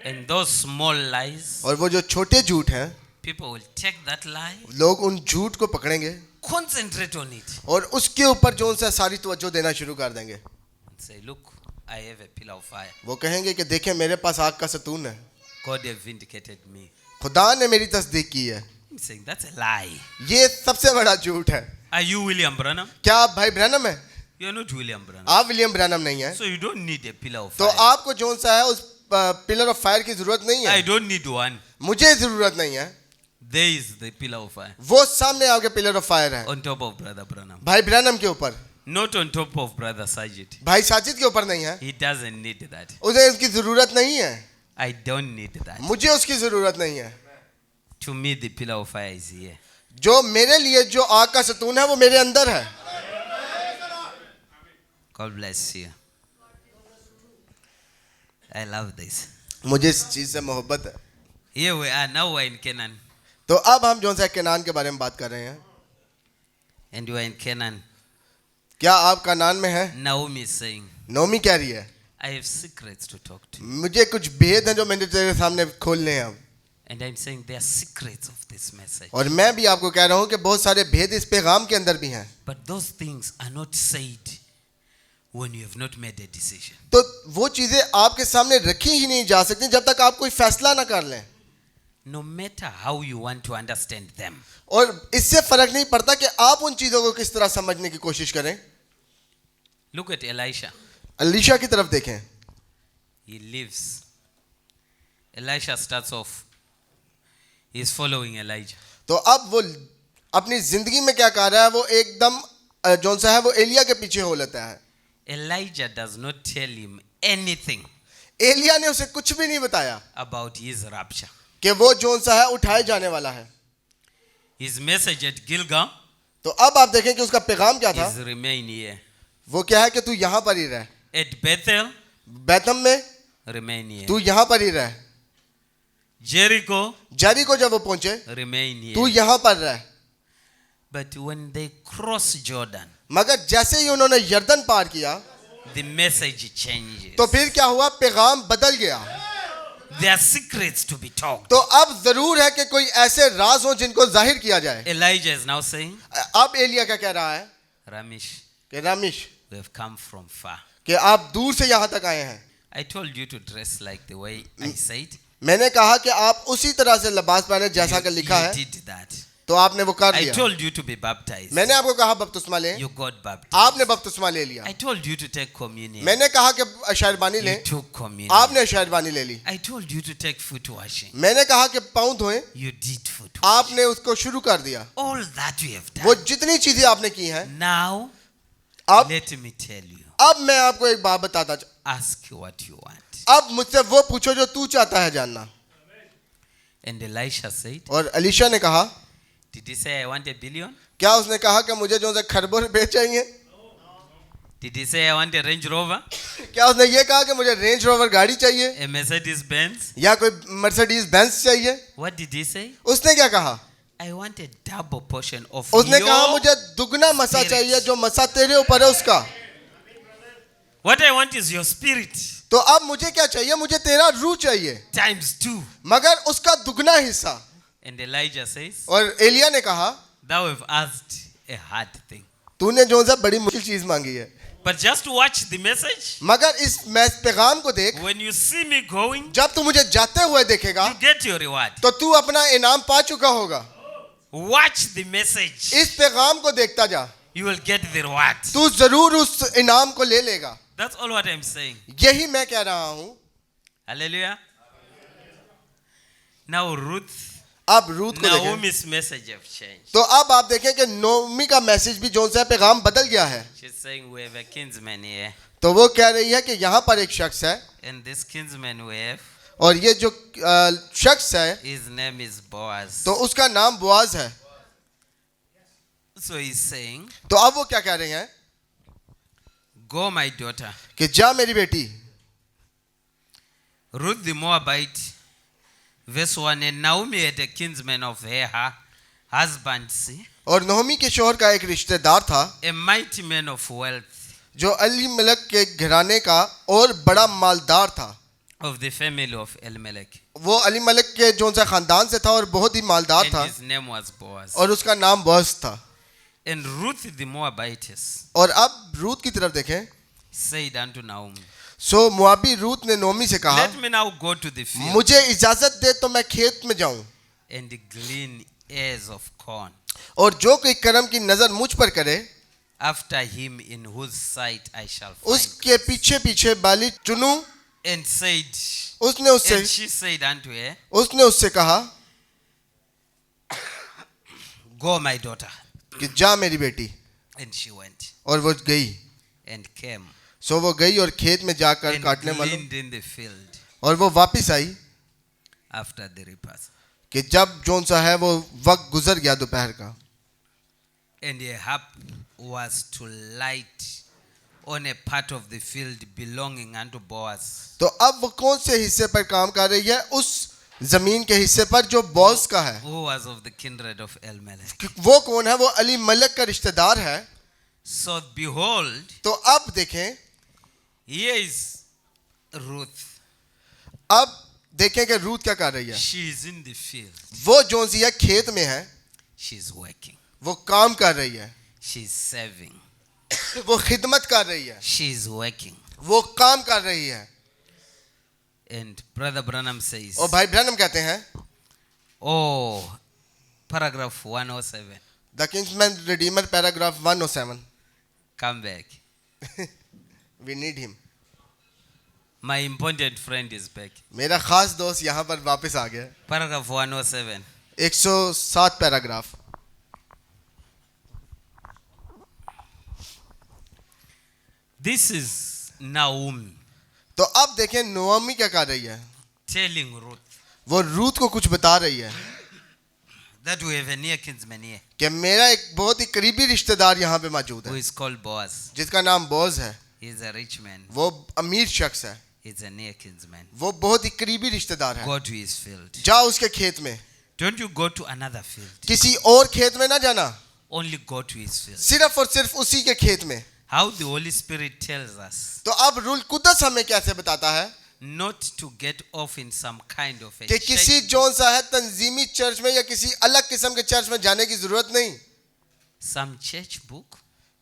And those small lies, और वो जो छोटे झूठ हैं, people will take that lie, लोग उन झूठ को पकड़ेंगे concentrate on it, और उसके ऊपर जो सा सारी तवज्जो देना शुरू कर देंगे। and say, look, I have a pillar of fire. वो कहेंगे कि देखें मेरे पास आग का सतून है, God have vindicated me. खुदा ने मेरी तस्दीक की है। I'm saying that's a lie. ये सबसे बड़ा झूठ है। Are you William Branham? क्या आप भाई ब्रैनम हैं? You are not William Branham. आप विलियम ब्रैनम नहीं हैं, So you don't need a pillar of तो fire. आपको जोन सा है उस पिलर ऑफ फायर की जरूरत नहीं I है। don't need one. मुझे जरूरत नहीं है, There is the pillar of fire वो सामने आपके पिलर ऑफ फायर है, on top of Brother Branham. भाई ब्रैनम के ऊपर, Not on top of Brother Sajid. भाई साजिद के ऊपर नहीं है। He doesn't need that. उसे उसकी जरूरत नहीं है, I don't need that. मुझे उसकी जरूरत नहीं है। To me, the pillar of fire is here. जो मेरे लिए जो आग का सतून है वो मेरे अंदर है. God bless you. I love this. मुझे इस चीज से मोहब्बत है. Here we are, now we're in Canaan. तो अब हम जो सा केनान के बारे में बात कर रहे हैं. And you are in Canaan. क्या आप कनान में हैं? Naomi is saying, नोमी कह रही है, I have secrets to talk to you. मुझे कुछ भेद हैं जो मैंने तेरे सामने खोलने हैं अब. And I'm saying there are secrets of this message. और मैं भी आपको कह रहा हूँ कि बहुत सारे भेद इस पैगाम के अंदर भी हैं. But those things are not said when you have not made a decision. तो वो चीजें आपके सामने रखी ही नहीं जा सकती जब तक आप कोई फैसला ना कर लें. No matter how you want to understand them. और इससे फर्क नहीं पड़ता कि आप उन चीजों को किस तरह समझने की कोशिश करें. Look at Elisha. अलीशा की तरफ देखें. He lives. Elisha starts off. He is following Elijah. तो अब वो अपनी जिंदगी में क्या कर रहा है, वो एकदम जो सा है वो एलिया के पीछे हो लेता है. Elijah does not tell him anything Elia ने उसे कुछ भी नहीं बताया about his rapture. कि वो जो सा है उठाए जाने वाला है. His message at Gilgal तो अब आप देखें कि उसका पैगाम क्या था. is remain here. वो क्या है कि तू यहाँ पर ही रह. At Bethel, बैतम में remain here. तू यहाँ पर ही रह. Jericho, जरीको जब वो पहुंचे, remain here. तू यहाँ पर रह. But when they cross Jordan, मगर जैसे ही उन्होंने यर्दन पार किया, the message changes. तो फिर क्या हुआ, पैगाम बदल गया. There are secrets to be talked. तो अब जरूर है कि कोई ऐसे राज हो जिनको जाहिर किया जाए. Elijah is now saying, अब एलिया क्या कह रहा है Ramesh, कि Ramish, we have come from far. कि आप दूर से यहाँ तक आए हैं. I told you to dress like the way I said. मैंने कहा कि आप उसी तरह से लिबास पहने जैसा कि लिखा You है, did that. तो आपने वो कर I लिया. told you to be baptized. मैंने आपको कहा बपतिस्मा लें, You got baptized. आपने बपतिस्मा ले लिया. I told you to take communion. मैंने कहा कि शायरबानी You लें, took communion. आपने शायरबानी ले ली. I told you to take foot washing. मैंने कहा कि पाँव धोएं, You did foot washing. आपने उसको शुरू कर दिया. All that you have वो done. जितनी चीजें आपने की हैं, Now, अब let me tell you. अब मैं आपको एक बात बताता. Ask what you want. अब मुझसे वो पूछो जो तू चाहता है जानना. And Elisha said, और अलीशा ने कहा, did he say I want a billion? क्या उसने कहा कि मुझे जो है खरबों रुपए चाहिए? Did he say I want a Range Rover? क्या उसने ये कहा कि मुझे रेंज रोवर गाड़ी चाहिए A Mercedes Benz? या कोई मर्सिडीज बेंज चाहिए? What did he say? उसने क्या कहा? I want a double portion of उसने कहा your... मुझे दुगना मसा spirit. चाहिए जो मसा तेरे ऊपर है उसका. What I want is your spirit. तो अब मुझे क्या चाहिए? मुझे तेरा रूह चाहिए, Times 2. मगर उसका दुगना हिस्सा. And Elijah says, और एलिया ने कहा, thou have asked a hard thing. तूने जो है बड़ी मुश्किल चीज मांगी है, But just watch the message. मगर इस पैगाम को देख. When you see me going, जब तू मुझे जाते हुए देखेगा you get your reward. तो तू अपना इनाम पा चुका होगा. Watch the message. इस पैगाम को देखता जा, You will get the reward. तू जरूर उस इनाम को ले लेगा. That's all what I'm saying. यही मैं कह रहा हूं. Hallelujah. Now Ruth, अब रूथ को देखें. Naomi's message have changed. तो अब आप देखें कि नोमी का मैसेज भी जो सा पैगाम बदल गया है. She's saying we have a kinsman here. तो वो कह रही है कि यहाँ पर एक शख्स है, And this kinsman we have, और ये जो शख्स है his name is Boaz. तो उसका नाम बुआज है. So he's saying, तो अब वो क्या कह रही हैं go my daughter. कि जा मेरी बेटी. Ruth the Moabite, verse 1, and Naomi had a kinsman of her husband, see, और नोमी के शोहर का एक रिश्तेदार था a mighty man of wealth, जो अली मलक के घराने का और बड़ा मालदार था. of the family of Elimelech. वो अली मलक के जो सा खानदान से था और बहुत ही मालदार And था, his name was Boaz. और उसका नाम बोअज था. And Ruth the Moabitess और अब रूथ की तरफ देखें. said unto Naomi, सो मुआबी रूथ ने नोमी से कहा, let me now go to the field मुझे इजाजत दे तो मैं खेत में जाऊं, and glean ears of corn और जो कोई कर्म की नजर मुझ पर करे after him in whose sight I shall find. उसके पीछे पीछे बाली चुनूं. And said, उसने उससे and she said unto her, उसने उससे कहा go my daughter. कि जा मेरी बेटी. And she went और वो गई. and came सो वो गई और खेत में जाकर and काटने वालों, gleaned in the field और वो वापस आई after the repast. कि जब जोन सा है वो वक्त गुजर गया दोपहर का, and Ahab was to light on a part of the field belonging unto Boaz. तो अब वो कौन से हिस्से पर काम कर रही है? उस जमीन के हिस्से पर जो बोस का है। Who was of the kindred of Elimelech. वो कौन है? वो अली मलक का रिश्तेदार है। So behold, तो अब देखें, here is Ruth. अब देखें कि रूथ क्या कर रही है। She is in the field. वो जोन सी है खेत में है, She is working. वो काम कर रही है, She is serving. वो खिदमत कर रही है, She is working. वो काम कर रही है। And Brother Branham says, और भाई ब्रैनम कहते हैं, oh, paragraph 107. The kinsman redeemer paragraph 107, Come back. We need him. My important friend is back. मेरा खास दोस्त यहाँ पर वापस आ गया। Paragraph 107. 107 paragraph. This is Naomi तो अब देखें नोआमी क्या कर रही है। telling Ruth वो रूथ को कुछ बता रही है that we have a near kinsman here कि मेरा एक बहुत ही करीबी रिश्तेदार यहाँ पे मौजूद who है is called Boaz. जिसका नाम बोज है। He is a rich man. वो अमीर शख्स है, He is a near kinsman. वो बहुत ही करीबी रिश्तेदार है। Go to his field. जा उसके खेत में, Don't you go to another field. किसी और खेत में ना जाना, Only go to his field. सिर्फ और सिर्फ उसी के खेत में। How the Holy Spirit tells us तो अब रूल कुदस हमें कैसे बताता है not to get off in some kind of a कि किसी church, जोन सा है तंजीमी चर्च में या किसी अलग किस्म के चर्च में जाने की जरूरत नहीं। some church book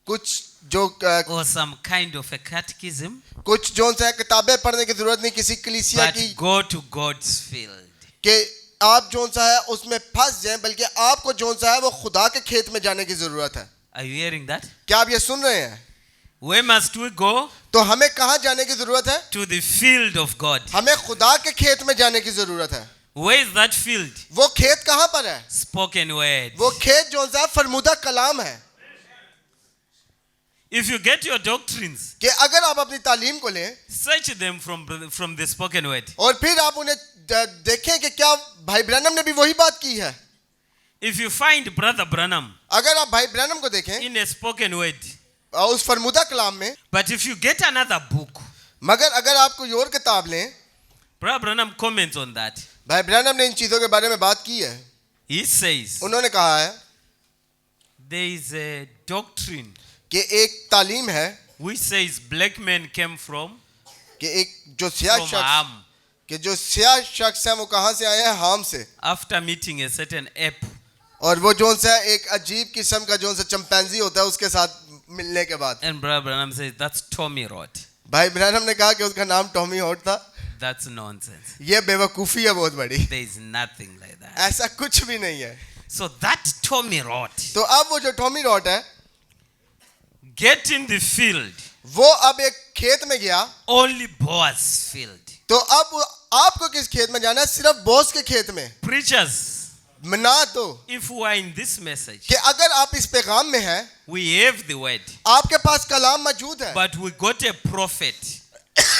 कुछ जो or some kind of a catechism, कुछ जोन सा है किताबें पढ़ने की जरूरत नहीं किसी कलीसिया but की go to God's field. कि आप जोन सा है उसमें फंस जाएं, बल्कि आपको जोन सा है वो खुदा के खेत में जाने की जरूरत है। Are you hearing that? क्या आप ये सुन रहे हैं? Where must we go? तो हमें कहाँ जाने की जरूरत है? To the field of God. हमें खुदा के खेत में जाने की जरूरत है। Where is that field? वो खेत कहाँ पर है? Spoken word. वो खेत जोन सा फरमुदा कलाम है। If you get your doctrines, कि अगर आप अपनी तालीम को लें search them from the spoken word. और फिर आप उन्हें देखें कि क्या भाई ब्रैनम ने भी वही बात की है। If you find Brother Branham अगर आप भाई ब्रैनम को देखें in a spoken word, उस फरमुदा कलाम में, but if you get another book, मगर अगर आप कोई और किताब लें, Brother Branham comments on that. भाई ब्रैनम ने इन चीजों के बारे में बात की है। He says उन्होंने कहा है there is a doctrine कि एक तालीम है which says black men came from कि एक जो सियाह शख्स Ham कि जो सियाह शख्स है वो कहाँ से आए हैं? हाम से। after meeting a certain ape. और वो जोन सा एक अजीब किस्म का जोन सा चिंपैंजी होता है उसके साथ मिलने के बाद। And Brother Branham says that's Tommy Roth. भाई ब्रैनम ने कहा कि उसका नाम टॉमी हॉट था। That's nonsense. ये बेवकूफ़ी है बहुत बड़ी, There is nothing like that. ऐसा कुछ भी नहीं है। So that Tommy Roth तो अब वो जो टॉमी रॉट है get in the field, वो अब एक खेत में गया। only Boaz field. तो अब आपको किस खेत में जाना है? सिर्फ बॉस के खेत में। Preachers, मना तो if we are in this message, कि अगर आप इस पैगाम में हैं, we have the word, आपके पास कलाम मौजूद है, but we got a prophet,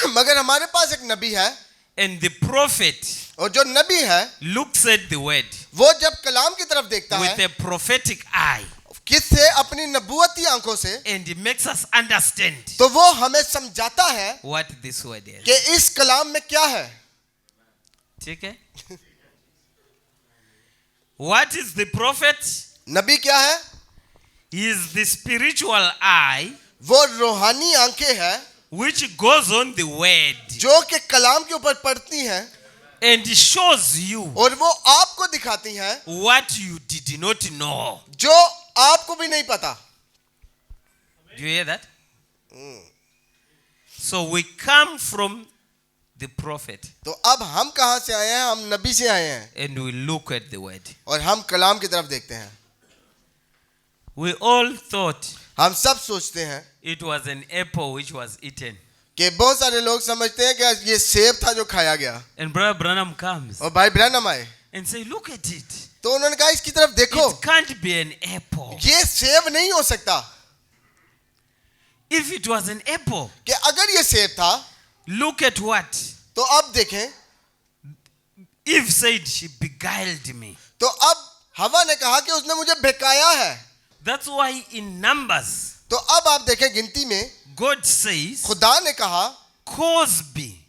मगर हमारे पास एक नबी है, and the prophet और जो नबी है looks at the word वो जब कलाम की तरफ देखता with है a prophetic eye, किससे? अपनी नबूवती आंखों से, and it makes us understand तो वो हमें समझाता है what this word is. कि इस कलाम में क्या है। ठीक है? What is the prophet? नबी क्या है? He is the spiritual eye वो रूहानी आंखें हैं which goes on the word जो कि कलाम के ऊपर पड़ती हैं and shows you और वो आपको दिखाती हैं what you did not know. जो आपको भी नहीं पता। Do you hear that? So we come from the prophet तो अब हम कहाँ से आए हैं? हम नबी से आए हैं and we look at the word. और हम कलाम की तरफ देखते हैं। We all thought हम सब सोचते हैं it was an apple which was eaten. कि बहुत सारे लोग समझते हैं कि ये सेब था जो खाया गया, And Brother Branham comes और भाई ब्रैनम आए and say, look at it. तो उन्होंने कहा इसकी तरफ देखो, It can't be an apple. ये सेब नहीं हो सकता। If it was an apple, कि अगर ये सेब था look at what? तो अब देखें Eve said she beguiled me. तो अब हवा ने कहा कि उसने मुझे बहकाया है. That's why in Numbers, तो अब आप देखें गिनती में God says, खुदा ने कहा Cosby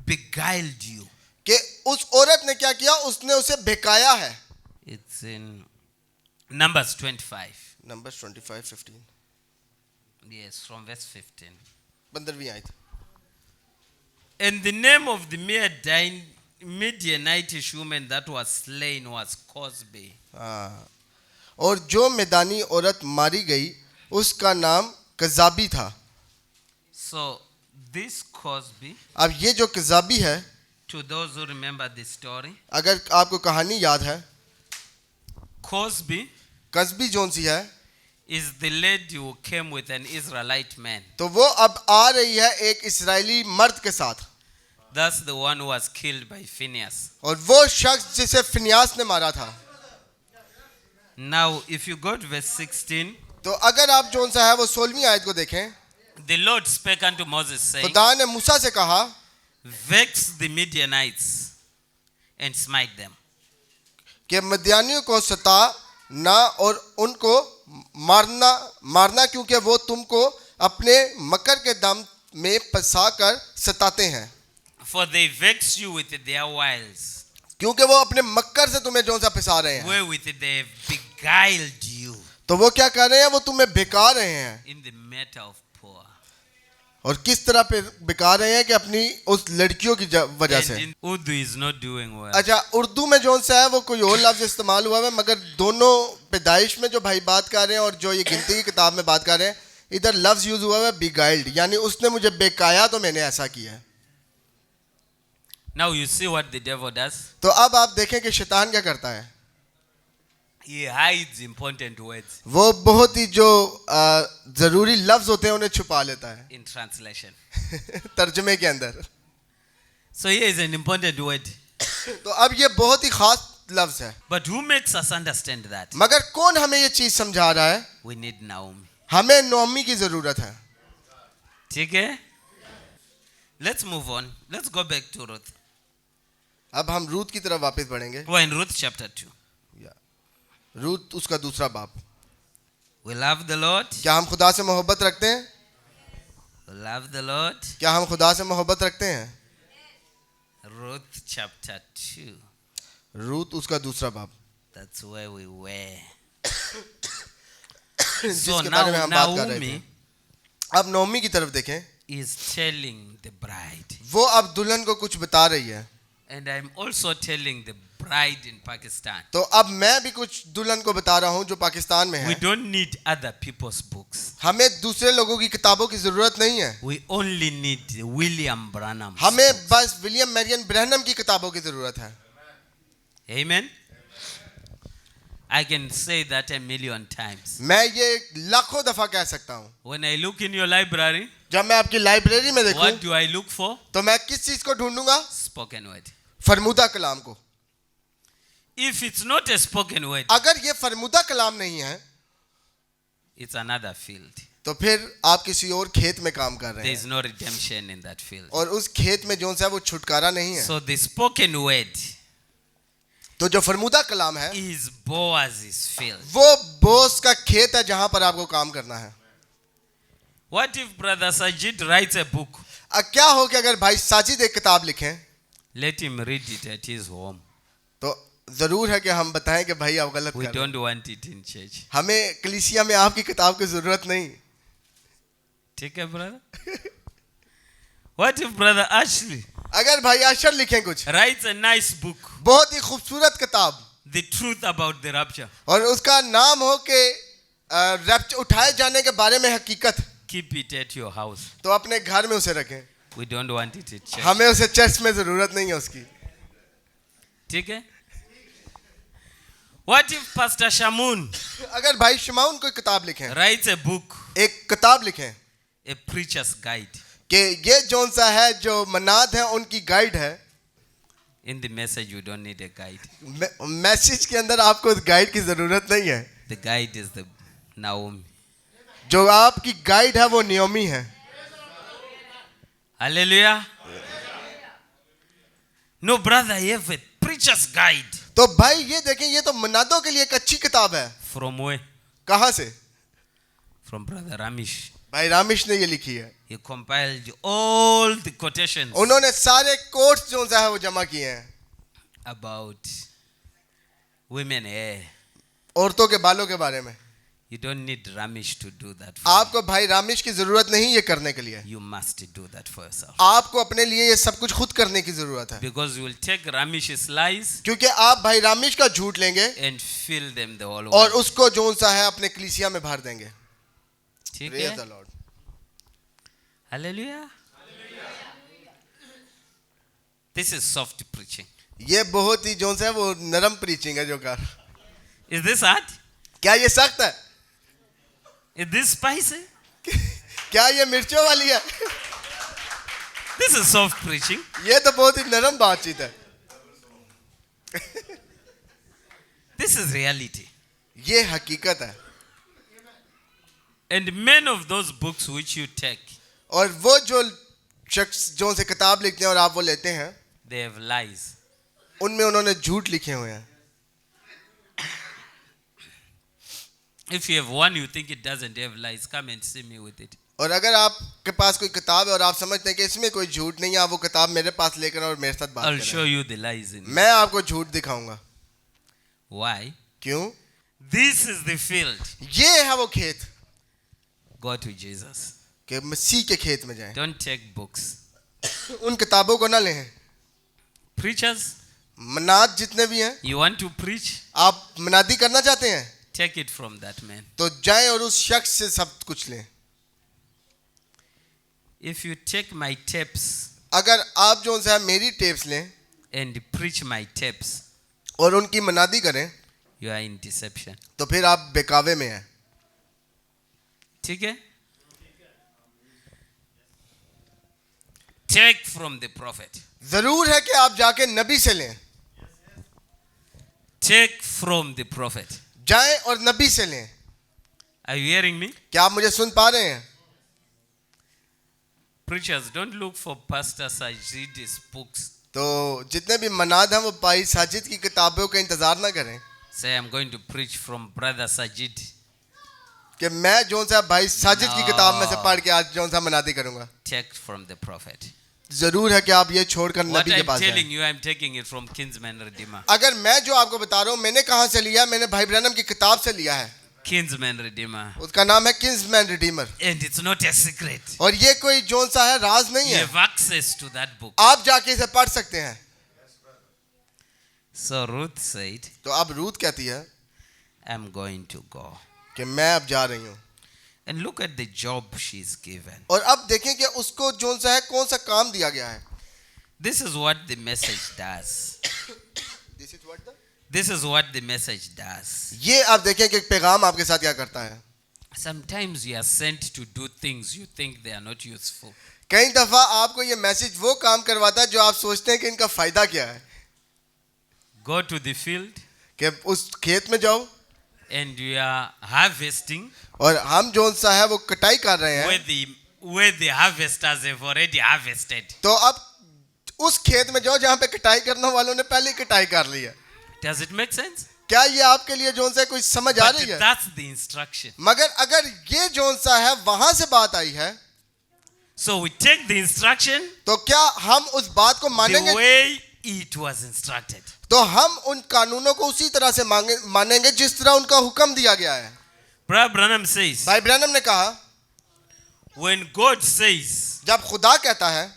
beguiled you. कि उस औरत ने क्या किया, उसने उसे बहकाया है. It's in Numbers 25. Numbers 25:15. Yes, from verse 15. 15वीं आयत. And the name of the Midianitish woman that was slain was Cosby. हाँ. और जो मैदानी औरत मारी गई उसका नाम कजाबी था. So this Cosby, अब ये जो कजाबी है, to those who remember the story, अगर आपको कहानी याद है, Cosby कस्बी जोन सी है, is the lady who came with an Israelite man. तो वो अब आ रही है एक इस्राएली मर्द के साथ. That's the one who was killed by Phineas. और वो शख्स जिसे फिनियास ने मारा था. Now, if you go to verse 16, तो अगर आप जोन सा है वो 16वीं आयत को देखें, the Lord spake unto Moses, saying, खुदा ने मूसा से कहा, vex the Midianites and smite them. कि मदियानियों को सता ना और उनको मारना क्योंकि वो तुमको अपने मकर के दम में फंसाकर सताते हैं. For they vex you with their wiles, क्योंकि वो अपने मक्कर से तुम्हें जोन सा फंसा रहे हैं. wherewith they have beguiled you तो वो क्या कर रहे हैं, वो तुम्हें बेका रहे हैं. in the matter of poor. और किस तरह पे बेका रहे हैं कि अपनी उस लड़कियों की वजह And से. in Urdu is not doing well. अच्छा, उर्दू में जोन सा है वो कोई और लफ्ज इस्तेमाल हुआ है, मगर दोनों पैदाइश में जो भाई बात कर रहे हैं और जो ये गिनती की किताब में बात कर रहे हैं, इधर लफ्ज यूज हुआ है बिगाइल्ड, यानी उसने मुझे बेकाया तो मैंने ऐसा किया है. Now you see what the devil does. तो अब आप देखें कि शैतान क्या करता है. He hides important words वो बहुत ही जो जरूरी लफ्ज होते हैं उन्हें छुपा लेता है in translation. तर्जमे के अंदर. So here is an important word. तो अब ये बहुत ही खास लफ्ज है, But who makes us understand that? मगर कौन हमें ये चीज समझा रहा है. We need Naomi. हमें नोमी की जरूरत है. ठीक है? Let's move on. Let's go back to Ruth. अब हम रूत की तरफ वापस बढ़ेंगे. We're in Ruth chapter 2. Ruth उसका दूसरा बाप. We love the Lord. क्या हम खुदा से मोहब्बत रखते हैं? We love the Lord. क्या हम खुदा से मोहब्बत रखते हैं? Ruth chapter 2. रूत उसका दूसरा बाप. That's where we were. So जिसके now बारे में हम बात कर रहे थे. Naomi अब नोमी की तरफ देखें. is telling the bride. वो अब दुल्हन को कुछ बता रही है. And I'm also telling the bride in Pakistan. तो अब मैं भी कुछ दुल्हन को बता रहा हूँ जो पाकिस्तान में We है. don't need other people's books. हमें दूसरे लोगों की किताबों की जरूरत नहीं है. We only need William Branham. हमें बस विलियम मैरियन ब्रैनम की किताबों की जरूरत है. Amen. I can say that a million times. मैं ये लाखों दफा कह सकता हूँ. When I look in your library, जब मैं आपकी लाइब्रेरी में देखूं, what do I look for? तो मैं किस चीज को ढूंढूंगा? Spoken word. फरमूदा कलाम को. If it's not a spoken word, अगर ये फरमूदा कलाम नहीं है, it's another field. तो फिर आप किसी और खेत में काम कर रहे There is हैं. no redemption in that field. और उस खेत में जो सा वो छुटकारा नहीं है. So the spoken word तो जो फरमूदा कलाम है is Boaz's field. वो बोस का खेत है जहां पर आपको काम करना है. What if Brother Sajid writes a book? क्या हो कि अगर भाई साजिद एक किताब लिखें, Let him read it at his home. तो जरूर है कि हम बताएं कि भाई आप गलत We कर रहे हैं. don't want it in church. हमें कलीसिया में आपकी किताब की जरूरत नहीं. ठीक है brother? What if Brother Ashley अगर भाई अशर लिखें कुछ writes a nice book, बहुत ही खूबसूरत किताब, The Truth About the Rapture? और उसका नाम हो कि उठाए जाने के बारे में हकीकत, Keep it at your house. तो अपने घर में उसे रखें. We don't want it in church. हमें उसे चर्च में जरूरत नहीं है उसकी. ठीक है? What if Pastor Shamun अगर भाई शमाउन कोई किताब लिखें, writes a book, एक किताब लिखें A Preacher's Guide? कि ये जौन सा है जो मनाद है उनकी गाइड है. In the message, you don't need a guide. Message के अंदर आपको उस गाइड की जरूरत नहीं है. The guide is the Naomi. जो आपकी गाइड है वो नियोमी है. Hallelujah. No, brother, I have a preacher's guide. तो भाई ये देखें, ये तो मनादों के लिए एक अच्छी किताब है. From where? कहाँ से? From Brother Ramesh. भाई रामेश ने ये लिखी है. He compiled all the quotations उन्होंने सारे कोट्स जो है वो जमा किए हैं about women hair. औरतों के बालों के बारे में. You don't need Ramesh to do that for आपको भाई रामेश की जरूरत नहीं ये करने के लिए. you. You must do that for yourself. आपको अपने लिए ये सब कुछ खुद करने की जरूरत है. Because you will take Ramesh's lies क्योंकि आप भाई रामेश का झूठ लेंगे and fill them the whole और world. उसको जो सा है अपने कलीसिया में भर देंगे. ठीक Praise है? the Lord. Hallelujah. This is soft preaching. ये बहुत ही जो सा है वो नरम प्रीचिंग है जो कर. Is this hard? क्या ये सख्त है? Is this spicy? क्या ये मिर्चों वाली है? This is soft preaching. ये तो बहुत ही नरम बातचीत है. This is reality. ये हकीकत है. And many of those books which you take, और वो जो शख्स जो से किताब लिखते हैं और आप वो लेते हैं, they have lies. उनमें उन्होंने झूठ लिखे हुए हैं. If you have one you think it doesn't have lies, come and see me with it. और अगर आपके पास कोई किताब है और आप समझते हैं कि इसमें कोई झूठ नहीं है, आप वो किताब मेरे पास लेकर और मेरे साथ बात I'll करें. show you the lies in it. मैं आपको झूठ दिखाऊंगा. Why? क्यों? This is the field. ये है वो खेत. Go to Jesus. कि मसीह के खेत में जाएं. Don't take books. उन किताबों को ना लें. Preachers, मनाद जितने भी हैं, you want to preach? आप मनादी करना चाहते हैं Take it from that man. तो जाएं और उस शख्स से सब कुछ लें. If you take my tapes अगर आप जो है मेरी टेप्स लें and preach my tapes, और उनकी मनादी करें you are in deception. तो फिर आप बेकावे में हैं. ठीक है? Take from the prophet. जरूर है कि आप जाके नबी से लें. Take from the prophet. जाएं और नबी से लें. Are you hearing me? क्या आप मुझे सुन पा रहे हैं? Preachers, don't look for Pastor Sajid's books. तो जितने भी मनाद हैं वो भाई साजिद की किताबों का इंतजार ना करें Say, I'm going to preach from Brother Sajid. कि मैं जो सा भाई साजिद की No. किताब में से पढ़ के आज जो सा मनादी करूंगा. Take from the prophet. जरूर है कि आप ये छोड़कर What नबी के I'm पास telling जाएं. you, I'm taking it from Kinsman Redeemer. अगर मैं जो आपको बता रहा हूँ मैंने कहाँ से लिया, मैंने भाई ब्रैनम की किताब से लिया है. Kinsman Redeemer. उसका नाम है Kingsman Redeemer. And it's not a secret. और ये कोई जोन सा है राज नहीं You है. have access to that book. आप जाके इसे पढ़ सकते हैं. So Ruth said, तो अब रूथ कहती है I'm going to go. कि मैं अब जा रही हूँ. And look at the job she's given. और अब देखें कि उसको जोन सा है कौन सा काम दिया गया है. This is what the message does. This is what the message does. ये आप देखें कि पैगाम आपके साथ क्या करता है. Sometimes you are sent to do things you think they are not useful. कई दफा आपको ये मैसेज वो काम करवाता है जो आप सोचते हैं कि इनका फायदा क्या है. Go to the field कि उस खेत में जाओ and you are harvesting और हम जोन सा है वो कटाई कर रहे हैं. where the harvesters have already harvested. तो अब उस खेत में जाओ जहाँ पे कटाई करने वालों ने पहले ही कटाई कर ली है. Does it make sense? क्या ये आपके लिए जोन सा कुछ समझ आ But रही है? that's the instruction. मगर अगर ये जोन सा है वहां से बात आई है So we take the instruction तो क्या हम उस बात को the मानेंगे? way it was instructed. तो हम उन कानूनों को उसी तरह से मानेंगे जिस तरह उनका हुक्म दिया गया है. Brother Branham says, भाई ब्रैनम ने कहा when God says, जब खुदा कहता है,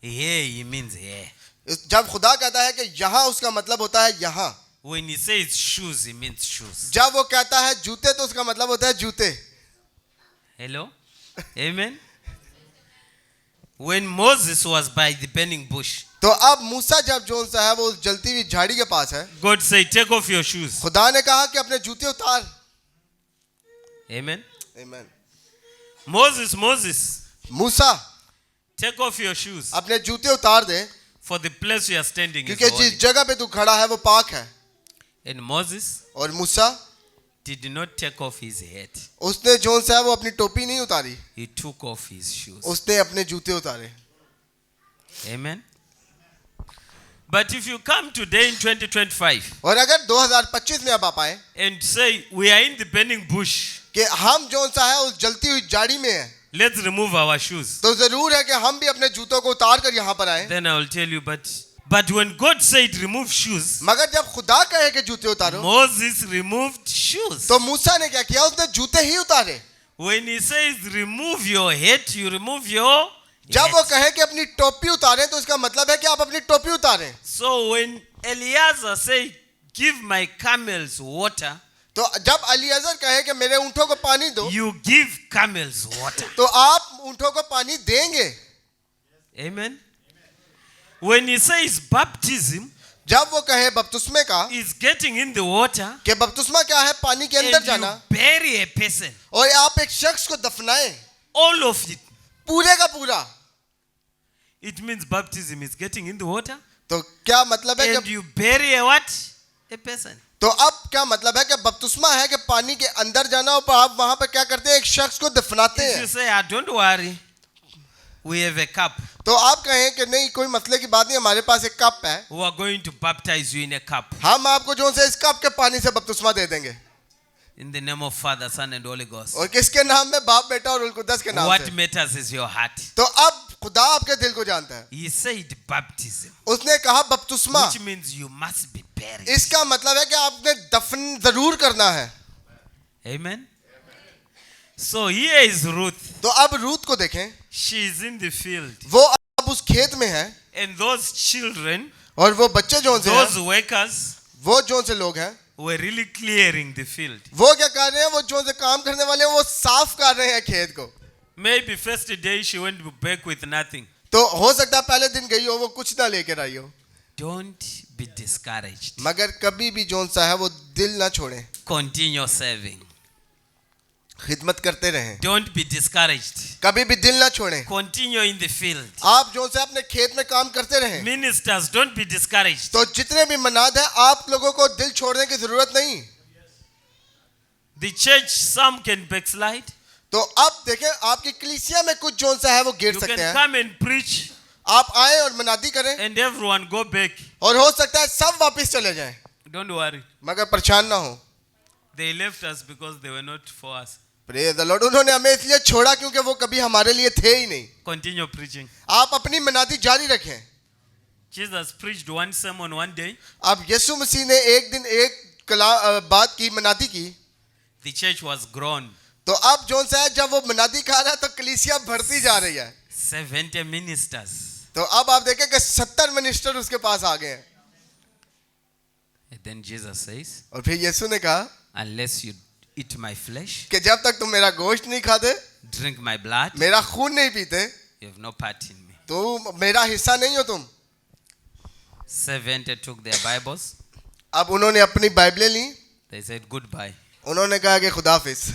here, he means here. जब खुदा कहता है कि यहाँ उसका मतलब होता है यहाँ. When he says shoes, he means shoes. जब वो कहता है जूते तो उसका मतलब होता है जूते. Hello? Amen? When Moses was by the burning bush, तो अब मूसा जब जोन सा है वो उस जलती हुई झाड़ी के पास है, God said, take off your shoes. खुदा ने कहा कि अपने जूते उतार. Amen? Amen. Moses, Musa take off your shoes. अपने जूते उतार दे For the place you are standing is क्योंकि holy. जिस जगह पे तू खड़ा है वो पाक है. And Moses और मूसा did not take off his hat. उसने जोन सा है वो अपनी टोपी नहीं उतारी, He took off his shoes. उसने अपने जूते उतारे. Amen? But if you come today in 2025 और अगर 2025 में अब आप आए and say we are in the burning bush, कि हम जो सा है उस जलती हुई जाड़ी में है, let's remove our shoes. तो जरूर है कि हम भी अपने जूतों को उतार कर यहाँ पर आए. Then I will tell you, but when God said remove shoes, मगर जब खुदा कहे कि जूते उतारो, Moses removed shoes. तो मूसा ने क्या किया, उसने जूते ही उतारे. When he says remove your hat, you remove your जब वो hat. कहे कि अपनी टोपी उतारें, तो इसका मतलब है कि आप अपनी टोपी उतारें. So when Eliezer said give my camels water, तो जब अलीअज़र कहे कि मेरे ऊँटों को पानी दो, you give camels water. तो आप ऊँटों को पानी देंगे. Amen. When he says baptism जब वो कहे बपतिस्मे का, is getting in the water कि बपतिस्मा क्या है, पानी के and अंदर you जाना, bury a person, और आप एक शख्स को दफनाएं, all of it, पूरे का पूरा, it means baptism is getting in the water तो क्या मतलब है and कि, you bury a what? A person. तो अब क्या मतलब है कि बपतिस्मा है कि पानी के अंदर जाना, और आप वहां पर क्या करते हैं, एक शख्स को दफनाते If you हैं. say, don't worry, we have a cup, तो आप कहें कि नहीं, कोई मसले की बात नहीं, हमारे पास एक कप है, we are going to baptize you in a cup. हम आपको जो से इस कप के पानी से बपतिस्मा दे देंगे. In the name of Father, Son and Holy Ghost. और किसके नाम में, बाप बेटा और उलकुदस के नाम What से. matters is your heart. तो अब खुदा आपके दिल को जानता है. He said baptism, उसने कहा बपतिस्मा, which means you must be buried. इसका मतलब है कि आपने दफन जरूर करना है. Amen. So here is Ruth. तो अब रूत को देखें, She is in the field. वो अब उस खेत में है, And those children, और वो बच्चे जो से those हैं, workers वो जो से लोग हैं, were really clearing the field. वो क्या कर रहे हैं, वो जो से काम करने वाले हैं, वो साफ कर रहे हैं खेत को. Maybe first day she went back with nothing. तो हो सकता है पहले दिन गई हो, वो कुछ ना लेकर आई हो. Don't be discouraged. मगर कभी भी जो सा है वो दिल ना छोड़ें, Continue serving. खिदमत करते रहें. Don't be discouraged. कभी भी दिल ना छोड़ें. Continue in the field. आप जो से अपने खेत में काम करते रहें. Ministers, don't be discouraged. तो जितने भी मनाद हैं, आप लोगों को दिल छोड़ने की जरूरत नहीं. The church, some can backslide. तो अब देखें, आपकी कलीसिया में कुछ जो सा है वो गिर You सकते can हैं. come and preach आप आए और मनादी करें, and everyone go back. और हो सकता है सब वापस चले जाएं, Don't worry. मगर परेशान ना हो. They left us because they were not for us. Praise the Lord. उन्होंने हमें इसलिए छोड़ा क्योंकि वो कभी हमारे लिए थे ही नहीं. Continue preaching. आप अपनी मनादी जारी रखें. Jesus preached one sermon one day. अब यीशु मसीह ने एक दिन एक बात की, मनादी की. The church was grown. तो अब जो सा है, जब वो मनादी खा रहा है, तो कलीसिया बढ़ती जा रही है. 70 ministers. तो अब आप देखें कि 70 मिनिस्टर उसके पास आ गए हैं. And then Jesus says, और फिर यीशु ने कहा unless you eat my flesh, कि जब तक तुम मेरा गोश्त नहीं खाते, drink my blood, मेरा खून नहीं पीते, you have no part in me. तो मेरा हिस्सा नहीं हो तुम. 70 took their Bibles. अब उन्होंने अपनी बाइबलें ली. They said goodbye. उन्होंने कहा कि खुदाफिज,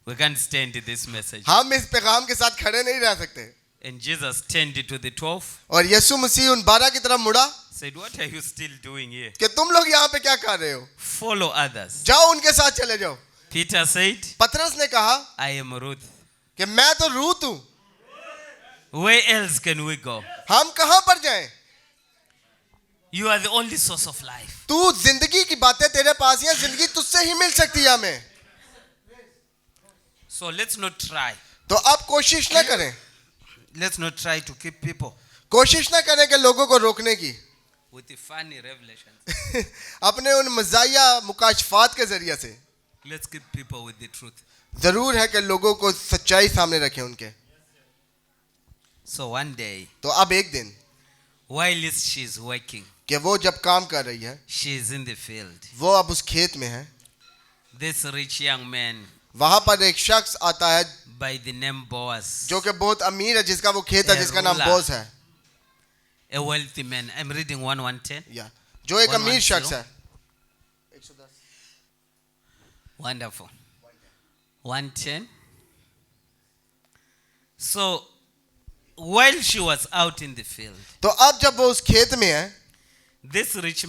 We can't stand this message. हम इस पैगाम के साथ खड़े नहीं रह सकते. And Jesus turned to the 12, और यीशु मसीह उन 12 की तरफ मुड़ा said, what are you still doing here? कि तुम लोग यहाँ पे क्या कर रहे हो, Follow others. जाओ उनके साथ चले जाओ. Peter said, पतरस ने कहा I am Ruth. कि मैं तो रूत हूँ, Where else can we go? हम कहाँ पर जाएं. You are the only source of life. तू जिंदगी की बातें तेरे पास ही हैं, जिंदगी तुझसे ही मिल सकती है हमें. So let's not try. तो अब कोशिश ना करें, Let's not try to keep people कोशिश ना करें कि लोगों को रोकने की. with the funny revelations. अपने उन मज़ाहिया मुकाशफात के जरिए से. Let's keep people with the truth. जरूर है कि लोगों को सच्चाई सामने रखें उनके. So one day, तो अब एक दिन, while she's working, कि वो जब काम कर रही है, she is in the field. वो अब उस खेत में है. This rich young man वहां पर एक शख्स आता है by the name Boaz, जो कि बहुत अमीर है, जिसका वो खेत है, जिसका नाम बोस है, a wealthy man. I'm reading 1:10. या जो एक अमीर 110. शख्स है. Wonderful. 1:10. So while she was out in the field, तो अब जब वो उस खेत में है, this rich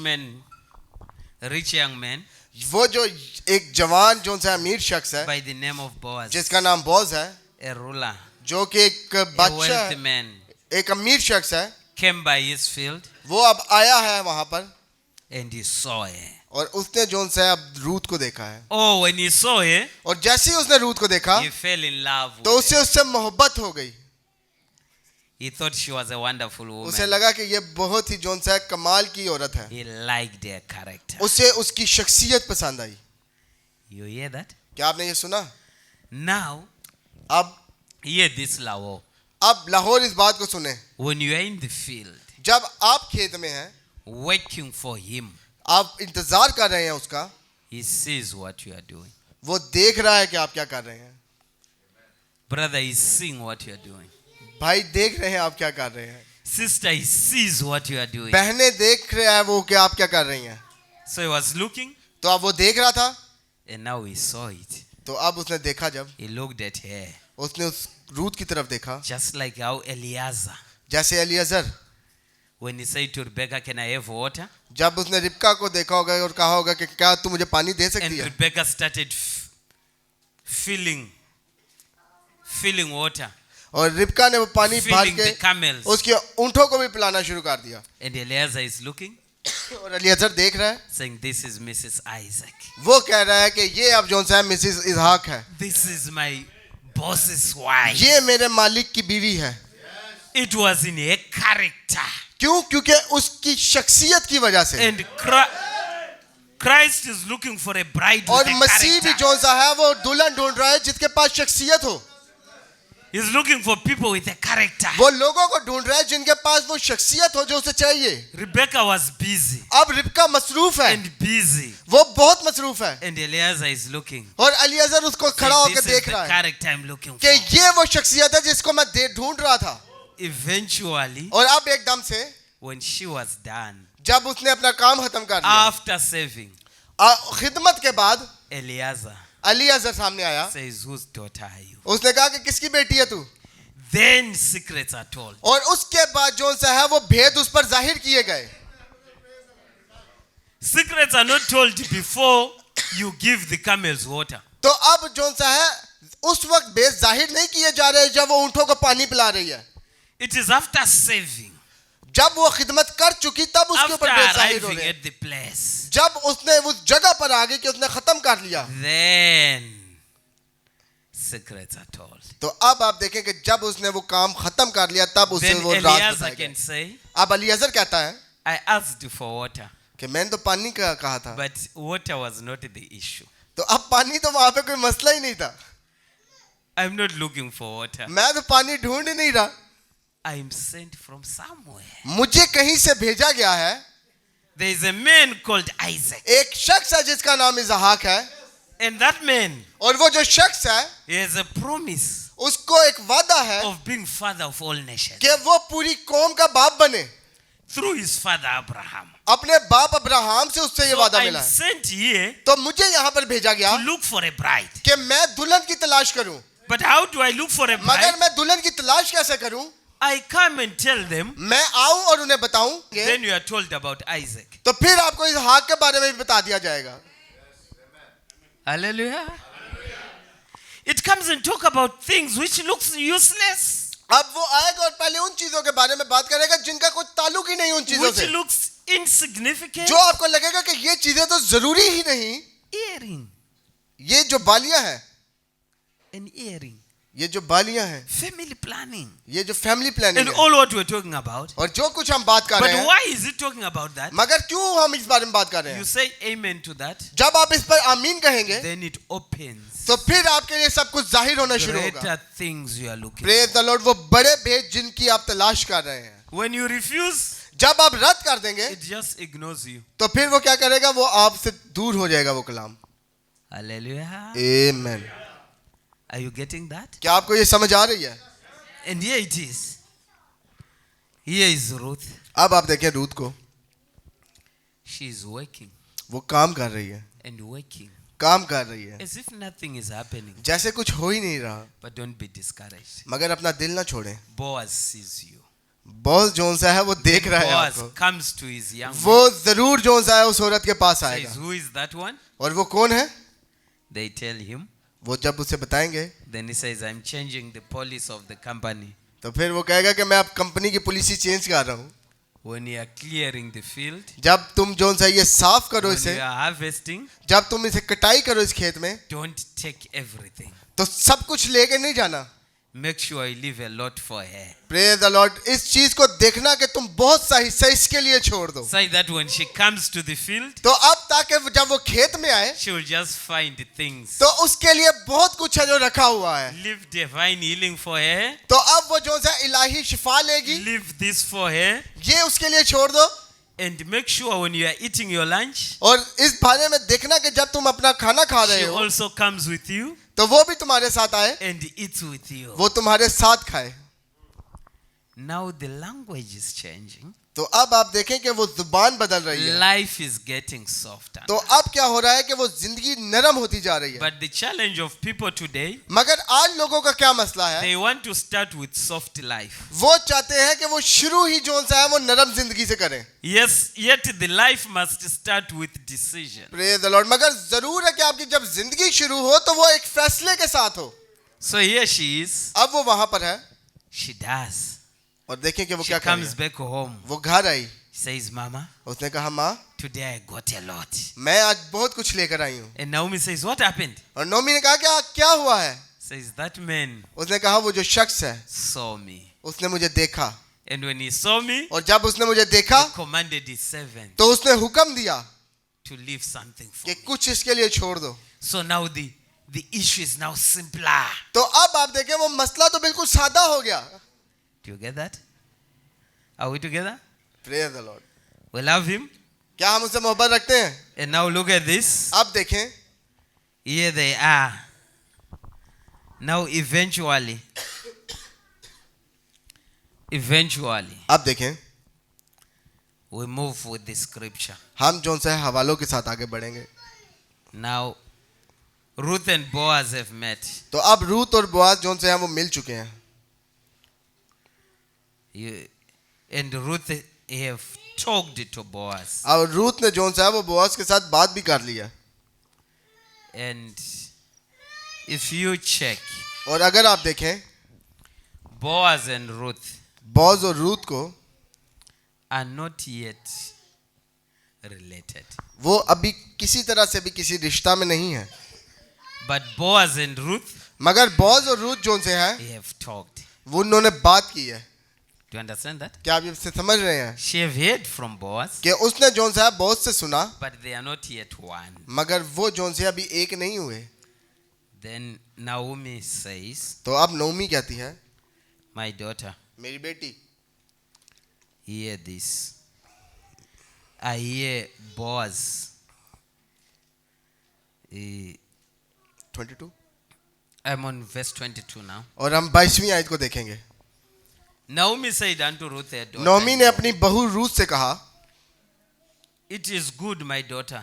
young man वो जो एक जवान जो सा अमीर शख्स है, by the name of Boaz, जिसका नाम बोस है, a ruler, जो कि एक a बादशाह wealthy है, man, एक अमीर शख्स है, came by his field वो अब आया है वहां पर and he saw her. और उसने जोन सा है अब रूथ को देखा है Oh, when he saw her, और जैसे ही उसने रूथ को देखा he fell in love with तो उसे her. उससे मोहब्बत हो गई He thought she was a wonderful उसे woman. लगा कि ये बहुत ही जोन सा है कमाल की औरत है He liked her character. उसे उसकी शख्सियत पसंद आई You hear that? क्या आपने ये सुना Now, अब hear this, Lao. लाहौर इस बात को सुने When you are in the field, जब आप खेत में हैं working for him, आप इंतजार कर रहे हैं उसका he sees what you are doing. वो देख रहा है कि आप क्या कर रहे हैं Brother, he seeing what you are doing. भाई देख रहे हैं आप क्या कर रहे हैं Sister, he sees what you are doing. बहनें देख रहे हैं वो कि आप क्या कर रही हैं So he was looking, तो अब वो देख रहा था and now he saw it. तो अब उसने देखा जब He looked at her, उसने उस रूथ की तरफ देखा just like how Eliezer, जैसे Eliezer when he said to Rebecca, "Can I have water?" जब उसने रिबका को देखा होगा और कहा होगा कि क्या तू मुझे पानी दे And सकती है Rebecca started filling water, और रिबका ने वो पानी भर filling the के camels. उसके ऊंटों को भी पिलाना शुरू कर दिया And Eliezer is looking, और एलियाजर देख रहा है saying, "This is Mrs. Isaac. वो कह रहा है कि ये अब जोन सा है मिसिस इसहाक है This is my boss's wife." ये मेरे मालिक की बीवी है It was in her character. क्यों क्योंकि उसकी शख्सियत की वजह से And Christ is looking for a bride with और a मसीह भी character. जोन सा है वो दुल्हन ढूंढ रहा है जिसके पास शख्सियत हो He's looking for people with a character. वो लोगों को ढूंढ रहा है जिनके पास वो शख्सियत हो जो उसे चाहिए Rebecca was busy अब रिबका मसरूफ है and busy. वो बहुत मसरूफ है And Eliezer is looking. और एलियाजर उसको खड़ा Saying, होकर "This is देख the रहा है character I'm looking कि for." ये वो शख्सियत है जिसको मैं ढूंढ रहा था Eventually, और अब एकदम से when she was done, जब उसने अपना काम खत्म कर लिया after serving, खिदमत के बाद Eliezer एलियाजर सामने आया says, "Whose daughter are you?" उसने कहा कि किसकी बेटी है तू Then secrets are told. और उसके बाद जो सा है वो भेद उस पर जाहिर किए गए Secrets are not told before you give the camels water. तो अब जो सा है उस वक्त भेद जाहिर नहीं किए जा रहे जब वो ऊंटों को पानी पिला रही है It is after serving, जब वो खिदमत कर चुकी तब उसके after ऊपर भेद जाहिर हो arriving रहे at the place, जब उसने उस जगह पर आ गई कि उसने खत्म कर लिया then secrets are told. तो अब आप देखें कि जब उसने वो काम खत्म कर लिया तब उसे Then वो राज Eliezer बताया can गया। say, अब एलियाजर कहता है "I asked you for water, कि मैंने तो पानी का कहा था but water was not the issue. तो अब पानी तो वहां पे कोई मसला ही नहीं था I'm not looking for water. मैं तो पानी ढूंढ ही नहीं रहा I am sent from somewhere." मुझे कहीं से भेजा गया है There is a man called Isaac, एक शख्स है जिसका नाम इसहाक है and that man, और वो जो शख्स है he has a promise उसको एक वादा है of being father of all nations कि वो पूरी कौम का बाप बने through his father Abraham. अपने बाप अब्राहम से उससे ये So वादा I'm मिला है sent here तो मुझे यहाँ पर भेजा गया to look for a bride. कि मैं दुल्हन की तलाश करूं But how do I look for a bride? मगर मैं दुल्हन की तलाश कैसे करूं I come and tell them. मैं आऊं और उन्हें बताऊं Then you are told about Isaac. तो फिर आपको इसहाक के बारे में भी बता दिया जाएगा Hallelujah. It comes and talk about things which looks useless, अब वो आएगा और पहले उन चीजों के बारे में बात करेगा जिनका कोई ताल्लुक ही नहीं उन चीजों which से looks insignificant. जो आपको लगेगा कि ये चीजें तो जरूरी ही नहीं Earring, ये जो बालियां हैं an earring, ये जो बालियां हैं family planning, ये जो फैमिली प्लानिंग and है all what we're talking about. और जो कुछ हम बात कर But रहे हैं why is it talking about that? मगर क्यों हम इस बारे में बात कर रहे You हैं say amen to that, जब आप इस पर आमीन कहेंगे then it opens तो फिर आपके लिए सब कुछ जाहिर होना शुरू होगा greater things you are looking. Praise the Lord वो बड़े भेद जिनकी आप तलाश कर रहे हैं When you refuse, जब आप रद्द कर देंगे it just ignores you. तो फिर वो क्या करेगा वो आपसे दूर हो जाएगा वो कलाम Hallelujah. Amen Are you getting that? क्या आपको ये समझ आ रही है And here it is. Here is Ruth. अब आप देखें रूथ को She is working वो काम कर रही है and working काम कर रही है as if nothing is happening. जैसे कुछ हो ही नहीं रहा But don't be discouraged. मगर अपना दिल ना छोड़े Boaz sees you. Boss zone सा है वो देख रहा है Boaz आपको comes to his young man, वो जरूर जोन सा है उस औरत के पास says, आएगा "Who is that one?" और वो कौन है They tell him. वो जब उसे बताएंगे Then he says, "I'm changing the policy of the company." तो फिर वो कहेगा कि मैं अब कंपनी की पॉलिसी चेंज कर रहा हूँ when you are clearing the field, जब तुम जो सा ये साफ करो when इसे, you are harvesting, जब तुम इसे कटाई करो इस खेत में, don't take everything. तो सब कुछ लेके नहीं जाना. Make sure you leave a lot for her. Praise the Lord. इस चीज को देखना कि तुम बहुत सा हिस्सा इसके लिए छोड़ दो. So that when she comes to the field, तो अब ताकि जब वो खेत में आए, she will just find things. तो उसके लिए बहुत कुछ है जो रखा हुआ है. Leave divine healing for her. तो अब वो जो सा इलाही शिफा लेगी, Leave this for her. ये उसके लिए छोड़ दो. And make sure when you are eating your lunch, और इस बारे में देखना कि जब तुम अपना खाना खा रहे she हो, also comes with you तो वो भी तुम्हारे साथ आए, and eats with you. वो तुम्हारे साथ खाए. Now the language is changing. तो अब आप देखें कि वो जुबान बदल रही है. Life is getting softer. तो अब क्या हो रहा है कि वो जिंदगी नरम होती जा रही है. But the challenge of people today, मगर आज लोगों का क्या मसला है? they want to start with soft life. वो चाहते हैं कि वो शुरू ही जो सा है वो नरम जिंदगी से करें. Yes, yet the life must start with decision. Praise the Lord. मगर जरूर है कि आपकी जब जिंदगी शुरू हो तो वो एक फैसले के साथ हो. So here she is. अब वो वहां पर है She does. और देखें कि वो She क्या कर रही comes है. back home. वो घर आई, Says, Mama, उसने कहा माँ today I got a lot. मैं आज बहुत कुछ लेकर आई हूँ. And Naomi says, what happened? और नोमी ने कहा क्या हुआ है? Says, that man उसने कहा वो जो शख्स है saw me. उसने मुझे देखा, And when he saw me, और जब उसने मुझे देखा he commanded his servant तो उसने हुक्म दिया to leave something for कि me. कुछ इसके लिए छोड़ दो. So now the issue is now simpler. तो अब आप देखें वो मसला तो बिल्कुल सादा हो गया. Do you get that? Are we together? Praise the Lord. We love him. क्या हम उससे मोहब्बत रखते हैं? And now look at this. अब देखें Here they are. Now eventually, अब देखें we move with the scripture. हम जो सा है हवालों के साथ आगे बढ़ेंगे. Now Ruth and Boaz have met. तो अब रूत और बोआज जो से हैं वो मिल चुके हैं. And Ruth have talked to Boaz. अब रूत ने जो सा है वो बोआज के साथ बात भी कर लिया. And if you check, और अगर आप देखें Boaz and Ruth बोआज और रूत को are not yet related. वो अभी किसी तरह से भी किसी रिश्ता में नहीं है. But Boaz and Ruth, मगर बोआज और रूत जो से हैं they have talked. वो उन्होंने बात की है. Do you understand that? क्या आप इससे समझ रहे हैं She have heard from Boaz, कि उसने जो सा है बोआज से सुना, but they are not yet one. मगर वो जो से अभी एक नहीं हुए. Then Naomi says, तो अब नोमी कहती है my daughter, मेरी बेटी hear this. I hear Boaz. 22 I'm on verse 22 now. और हम 22वीं आयत को देखेंगे. Naomi said unto Ruth, her daughter, Nomi ने अपनी बहू रूत से कहा it is good, my daughter,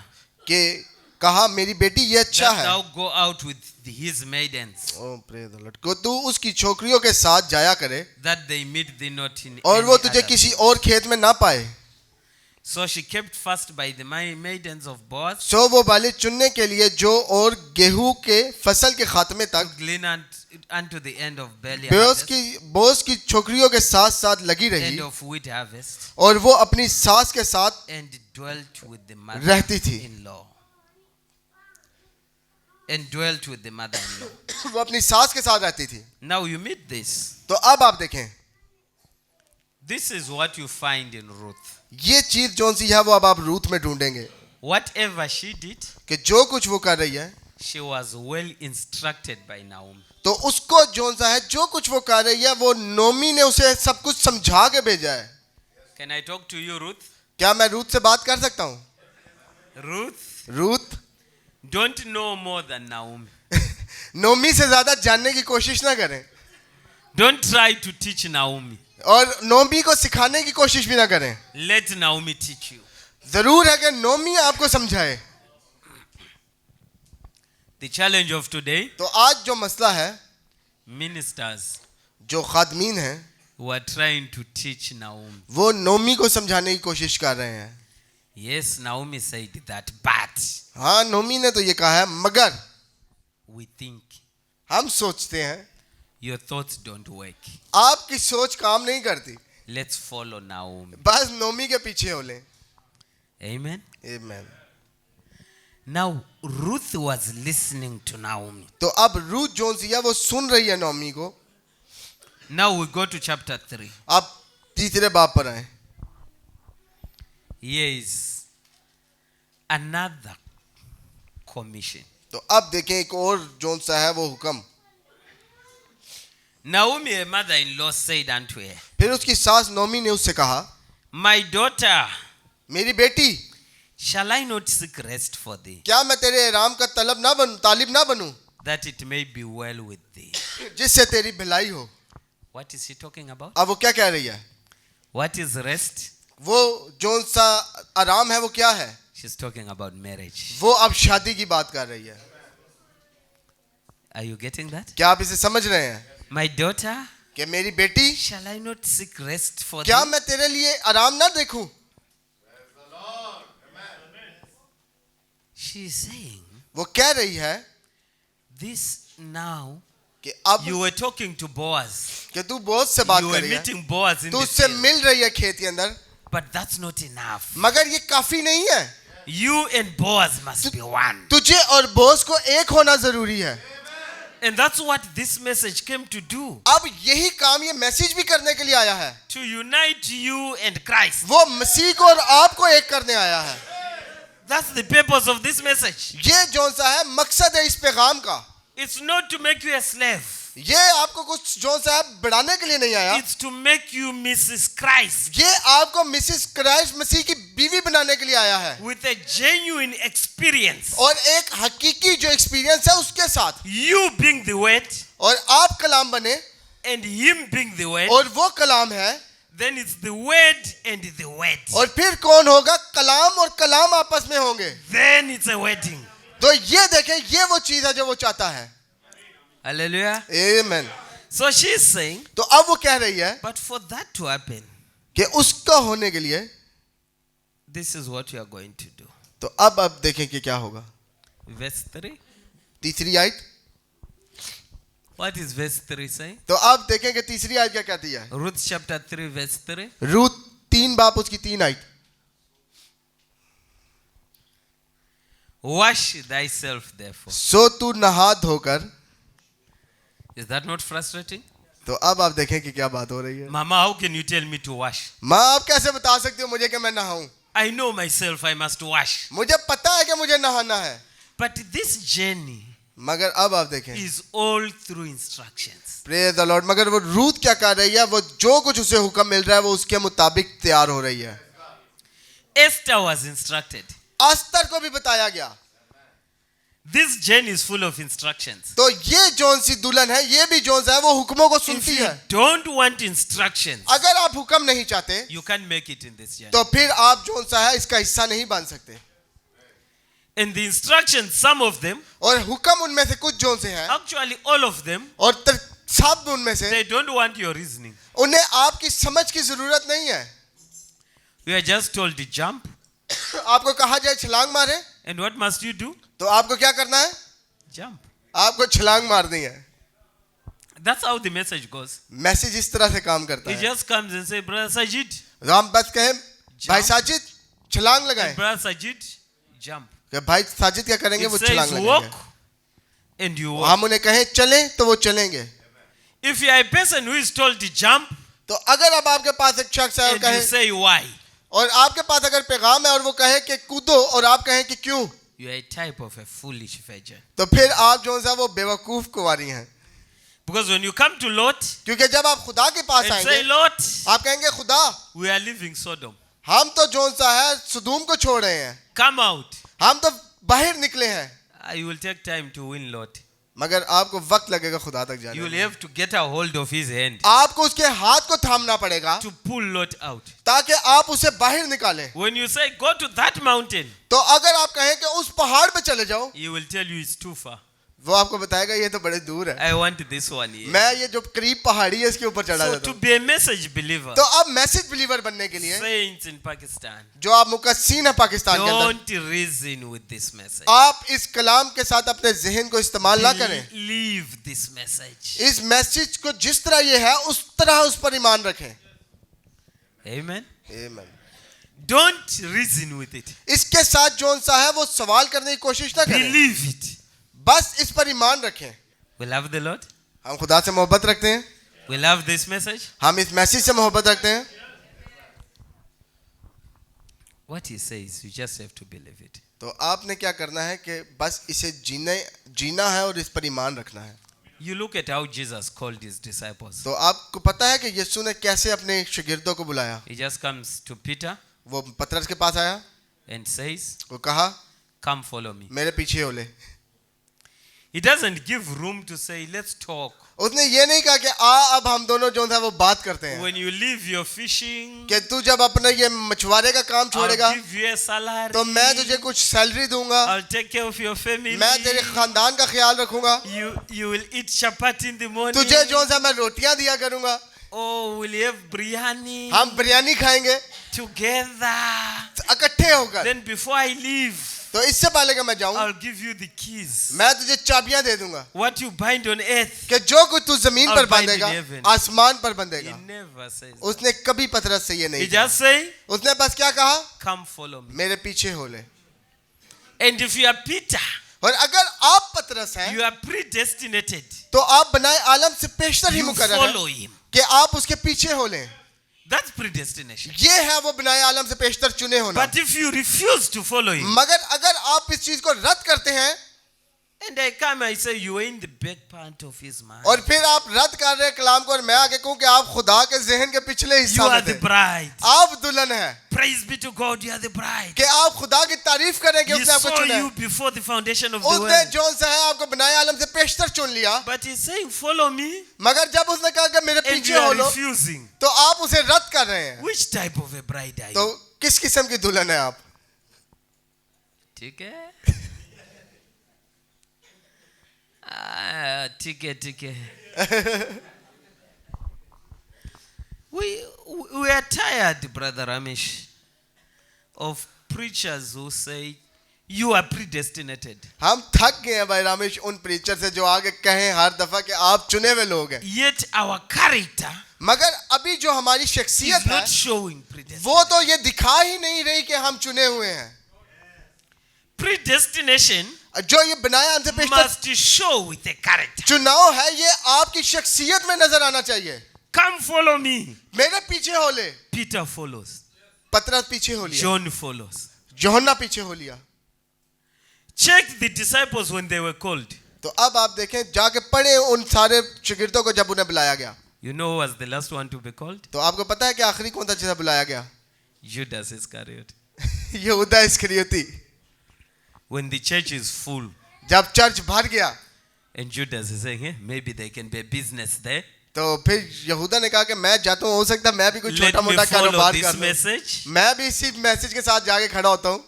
कि कहा मेरी बेटी ये अच्छा that है. thou go out with his maidens, O praise the Lord. को तू उसकी छोकरियों के साथ जाया करे that they meet thee not in और any वो तुझे other किसी place. और खेत में ना पाए. So she kept fast by the maidens of Boaz, सो वो बाले चुनने के लिए जो और गेहूं के फसल के खात्मे तक glean unto the end of barley Bose harvest, की छोकरियों के साथ साथ लगी end रही of wheat harvest, और वो अपनी सास के साथ and dwelt with the रहती थी. mother-in-law. And dwelt with the mother-in-law. वो अपनी सास के साथ रहती थी. Now you meet this. तो अब आप देखें This is what you find in Ruth. ये चीज जो सी है वो अब आप रूत में ढूंढेंगे Whatever she did, कि जो कुछ वो कर रही है she was well instructed by Naomi. तो उसको जो सा है जो कुछ वो कर रही है वो नोमी ने उसे सब कुछ समझा के भेजा है. Can I talk to you, Ruth? क्या मैं रूत से बात कर सकता हूँ? Ruth Don't know more than Naomi. Nomi से ज्यादा जानने की कोशिश ना करें Don't try to teach Naomi. और नोमी को सिखाने की कोशिश भी ना करें. Let Naomi teach you. जरूर है कि नोमी आपको समझाए. The challenge of today, तो आज जो मसला है ministers जो खादमीन हैं who are trying to teach Naomi. वो नोमी को समझाने की कोशिश कर रहे हैं. Yes, Naomi said that, but हाँ नोमी ने तो ये कहा है मगर we think हम सोचते हैं your thoughts don't work. आपकी सोच काम नहीं करती. Let's follow Naomi. बस नोमी के पीछे हो लें। Amen. Amen. Now, Ruth was listening to Naomi. तो अब रूथ जोन सी है वो सुन रही है नोमी को। Now we go to chapter 3. अब तीसरे बाब पर आए। Here is another commission. तो अब देखें एक और जोन सा है वो हुक्म। Naomi, her mother-in-law, said unto her, फिर उसकी सास नोमी ने उससे कहा, My daughter, मेरी बेटी, shall I not seek rest for thee, क्या मैं तेरे आराम का तालिब ना बनूं, that it may be well with thee? जिससे तेरी भलाई हो। What is she talking about? अब वो क्या कह रही है? What is rest? वो जोन सा आराम है वो क्या है? She's talking about marriage. वो अब शादी की बात कर रही है। Are you getting that? क्या आप इसे समझ रहे हैं? My daughter, कि मेरी बेटी, shall I not seek rest for क्या thee? मैं तेरे लिए आराम ना देखूं? She is saying, वो कह रही है this now, कि अब you were talking to Boaz. कि तू बोझ से बात You कर were रही है, meeting Boaz in तू the उससे field. मिल रही है खेत के अंदर, But that's not enough. मगर ये काफी नहीं है। You and Boaz must be one. तुझे और बोझ को एक होना जरूरी है। And that's what this message came to do. अब यही काम ये मैसेज भी करने के लिए आया है। To unite you and Christ. वो मसीह को और आपको एक करने आया है। That's the purpose of this message. ये जोन सा है मकसद है इस पैगाम का। It's not to make you a slave. ये आपको कुछ जोन सा है बढ़ाने के लिए नहीं आया। It's to make you Mrs. Christ. ये आपको मिसेस क्राइस्ट मसीह की बीवी बनाने के लिए आया है। With a genuine experience. और एक हकीकी जो एक्सपीरियंस है उसके साथ। You being the word और आप कलाम बने and him being the word. और वो कलाम है। Then it's the word and the word. और फिर कौन होगा? कलाम और कलाम आपस में होंगे। Then it's a wedding. तो ये देखें, ये वो चीज है जो वो चाहता है। Hallelujah. आमीन। So she is saying, तो अब वो कह रही है but for that to happen, कि उसका होने के लिए this is what you are going to do. तो अब देखें कि क्या होगा। Verse 3. तीसरी आयत। What is verse 3 saying? तो अब देखें कि तीसरी आयत क्या कहती है। Ruth chapter 3 verse 3. रूत 3 बाप उसकी 3 आयत। Wash thyself therefore. सो तू नहा धोकर। Is that not frustrating? तो अब आप देखें कि क्या बात हो रही है। Mama, how can you tell me to wash? माँ आप कैसे बता सकते हो मुझे कि मैं नहाऊं? I know myself I must wash. मुझे पता है कि मुझे नहाना है। But this journey मगर अब आप देखें, is all through instructions. Praise the Lord, मगर वो रूत क्या कर रही है? वो जो कुछ उसे हुक्म मिल रहा है वो उसके मुताबिक तैयार हो रही है। Esther was instructed. अस्तर को भी बताया गया। This journey is full of instructions. तो ये जोन सी दुल्हन है, ये भी जोन सा है, वो हुक्मों को If सुनती you है। don't want instructions, अगर आप हुक्म नहीं चाहते you can't make it in this journey. तो फिर आप जोन सा है इसका हिस्सा नहीं बन सकते। And the instructions, some of them, और हुक्म उनमें से कुछ जोन से हैं actually all of them, और सब उनमें से they don't want your reasoning. उन्हें आपकी समझ की जरूरत नहीं है। You are just told to jump. आपको कहा जाए छलांग मारे, And what must you do? तो आपको क्या करना है? Jump. आपको छलांग मारनी है। That's how the message goes. Message इस तरह से काम करता He है। just comes and say, Brother Sajid, हम बस कहें भाई साजिद छलांग and लगाएं, Brother Sajid, jump. कि भाई साजिद क्या करेंगे? It वो says छलांग walk, लगाएंगे। and you walk. हम उन्हें कहें चलें तो वो चलेंगे। If you are a person who is told to jump, तो अगर अब आपके पास एक शख्स है और and you कहे, say why, और आपके पास अगर पैगाम है और वो कहे कि कूदो और आप कहें कि क्यों, you are a type of a foolish virgin. तो फिर आप जो है वो बेवकूफ कुंवारी हैं। Because when you come to Lot क्योंकि जब आप खुदा के पास and say, आएंगे Lot, आप कहेंगे खुदा we are leaving Sodom. हम तो जो सा है सदूम को छोड़ रहे हैं, Come out. हम तो बाहर निकले हैं। You will take time to win Lot. मगर आपको वक्त लगेगा खुदा तक जाने You will में। have to get a hold of his hand आपको उसके हाथ को थामना पड़ेगा to pull Lot out. ताकि आप उसे बाहर निकालें। When you say, go to that mountain, तो अगर आप कहें कि उस पहाड़ पे चले जाओ, he will tell you it's too far. वो आपको बताएगा ये तो बड़े दूर है, I want this one here. मैं ये जो करीब पहाड़ी है इसके ऊपर चढ़ा So जाता to हूँ। be a message believer, तो अब मैसेज बिलीवर बनने के लिए saints in Pakistan, जो आप मुकस्सीन है पाकिस्तान के अंदर, don't reason with this message. आप इस कलाम के साथ अपने जहन को इस्तेमाल ना करें। Believe this message. इस मैसेज को जिस तरह ये है उस तरह उस पर ईमान रखें। Amen. Amen. Don't reason with it. इसके साथ जोन सा है वो सवाल करने की कोशिश ना करें, Believe it. बस इस पर ईमान रखें। We love the Lord. हम खुदा से मोहब्बत रखते हैं, We love this message. हम इस मैसेज से मोहब्बत रखते हैं। What he says, you just have to believe it. तो आपने क्या करना है कि बस इसे जीना है और इस पर ईमान रखना है। You look at how Jesus called his disciples. तो आपको पता है कि यीशु ने कैसे अपने शागिर्दों को बुलाया। He just comes to Peter वो पतरस के पास आया, and says, वो कहा come follow me. मेरे पीछे हो ले। He doesn't give room to say, let's talk. उसने ये नहीं कहा कि आ अब हम दोनों जो है वो बात करते हैं, When you leave your fishing, कि तू जब अपने ये मछुआरे का काम छोड़ेगा I'll give you a salary. तो मैं तुझे कुछ सैलरी दूंगा, I'll take care of your family. मैं तेरे खानदान का ख्याल रखूंगा, You will eat chapati in the morning. तुझे जो है मैं रोटियां दिया करूंगा, Oh, we'll have biryani हम बिरयानी खाएंगे together. इकट्ठे होकर। Then before I leave, तो इससे पहले कि मैं जाऊं I'll give you the keys. मैं तुझे चाबियां दे दूंगा What you bind on earth, कि जो कुछ तू जमीन I'll पर bind बांधेगा in heaven. आसमान पर he बंधेगा। never says that. उसने कभी पतरस से ये He नहीं कहा, just say, उसने बस क्या कहा, come follow me. मेरे पीछे हो ले। And if you are Peter, और अगर आप पतरस हैं you are predestinated. तो आप बनाए आलम से पेशतर ही You मुकर्रर follow हैं him. कि आप उसके पीछे हो लें। That's predestination. ये है वो बनाए आलम से पेशतर चुने होना। But if you refuse to follow him, मगर अगर आप इस चीज को रद्द करते हैं and I come, I say, you are in the back part of his mind. और फिर आप रद्द कर रहे हैं कलाम को और मैं आगे कहूं कि आप खुदा के जहन के पिछले You हिस्सा are में the थे, bride. आप दुल्हन हैं, Praise be to God, you are the bride. कि आप खुदा की तारीफ करें कि He उसने आपको saw चुना you है। before the foundation of the उसने world. जो सा है आपको बनाए आलम से पेशतर चुन लिया, But he's saying, follow me, मगर जब उसने कहा कि मेरे and पीछे you हो are लो refusing. तो आप उसे रद्द कर रहे हैं। Which type of a bride are तो you? किस किस्म की दुल्हन है आप? ठीक है? ठीक है. We are tired, Brother Ramesh, of preachers who say, you are predestinated. हम थक गए हैं भाई रामेश उन प्रीचर से जो आगे कहें हर दफा कि आप चुने हुए लोग हैं, Yet our character मगर अभी जो हमारी शख्सियत is है not showing predestination. वो तो ये दिखा ही नहीं रही कि हम चुने हुए हैं। Predestination जो ये बनाया हमसे पेशतर must show with a character. चुनाव है, ये आपकी शख्सियत में नजर आना चाहिए। Come follow me. मेरे पीछे हो ले। Peter follows. पतरस पीछे हो लिया, John follows. यूहन्ना पीछे हो लिया। Check the disciples when they were called. तो अब आप देखें जाके पढ़े उन सारे शागिर्दों को जब उन्हें बुलाया गया, You know who was the last one to be called? तो आपको पता है कि आखिरी कौन था जिसे बुलाया गया? Judas Iscariot. यहूदा इस्करियोती। When the church is full जब चर्च भर गया and Judas is saying, maybe there can be a business there. तो फिर यहूदा ने कहा कि मैं जाता हूँ, हो सकता है मैं भी कुछ Let छोटा me मोटा follow कारोबार this कर लूं, message. मैं भी इसी मैसेज के साथ जाके खड़ा होता हूँ।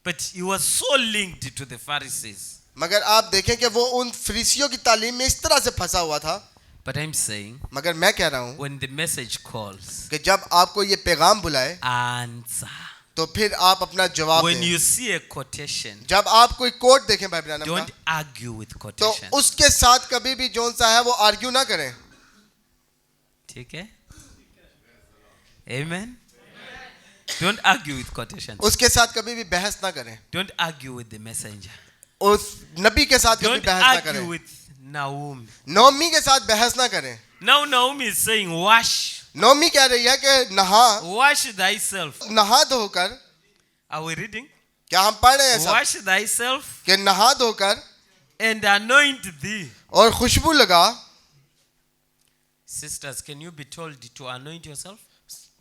But he was so linked to the Pharisees. मगर आप देखें कि वो उन फरीसियों की तालीम में इस तरह से फंसा हुआ था। But I'm saying, मगर मैं कह रहा हूँ when the message calls, कि जब आपको ये पैगाम बुलाए answer. तो फिर आप अपना जवाब When दें। you see a quotation, जब आप कोई कोट देखें भाई ब्रानम don't का, argue with तो quotation. उसके साथ कभी भी जोन सा है वो आर्ग्यू ना करें। ठीक है? Amen? Don't argue with quotations. उसके साथ कभी भी बहस ना करें, Don't argue with the messenger. उस नबी के साथ कभी Don't बहस ना argue करें, with Naomi. नोमी के साथ बहस ना करें। Now Naomi is saying, wash. Nomi कह रही है कि नहा Wash thyself. नहा धोकर, Are we reading? क्या हम पढ़ रहे हैं सब Wash thyself कि नहा धोकर and anoint thee. और खुशबू लगा। Sisters, can you be told to anoint yourself?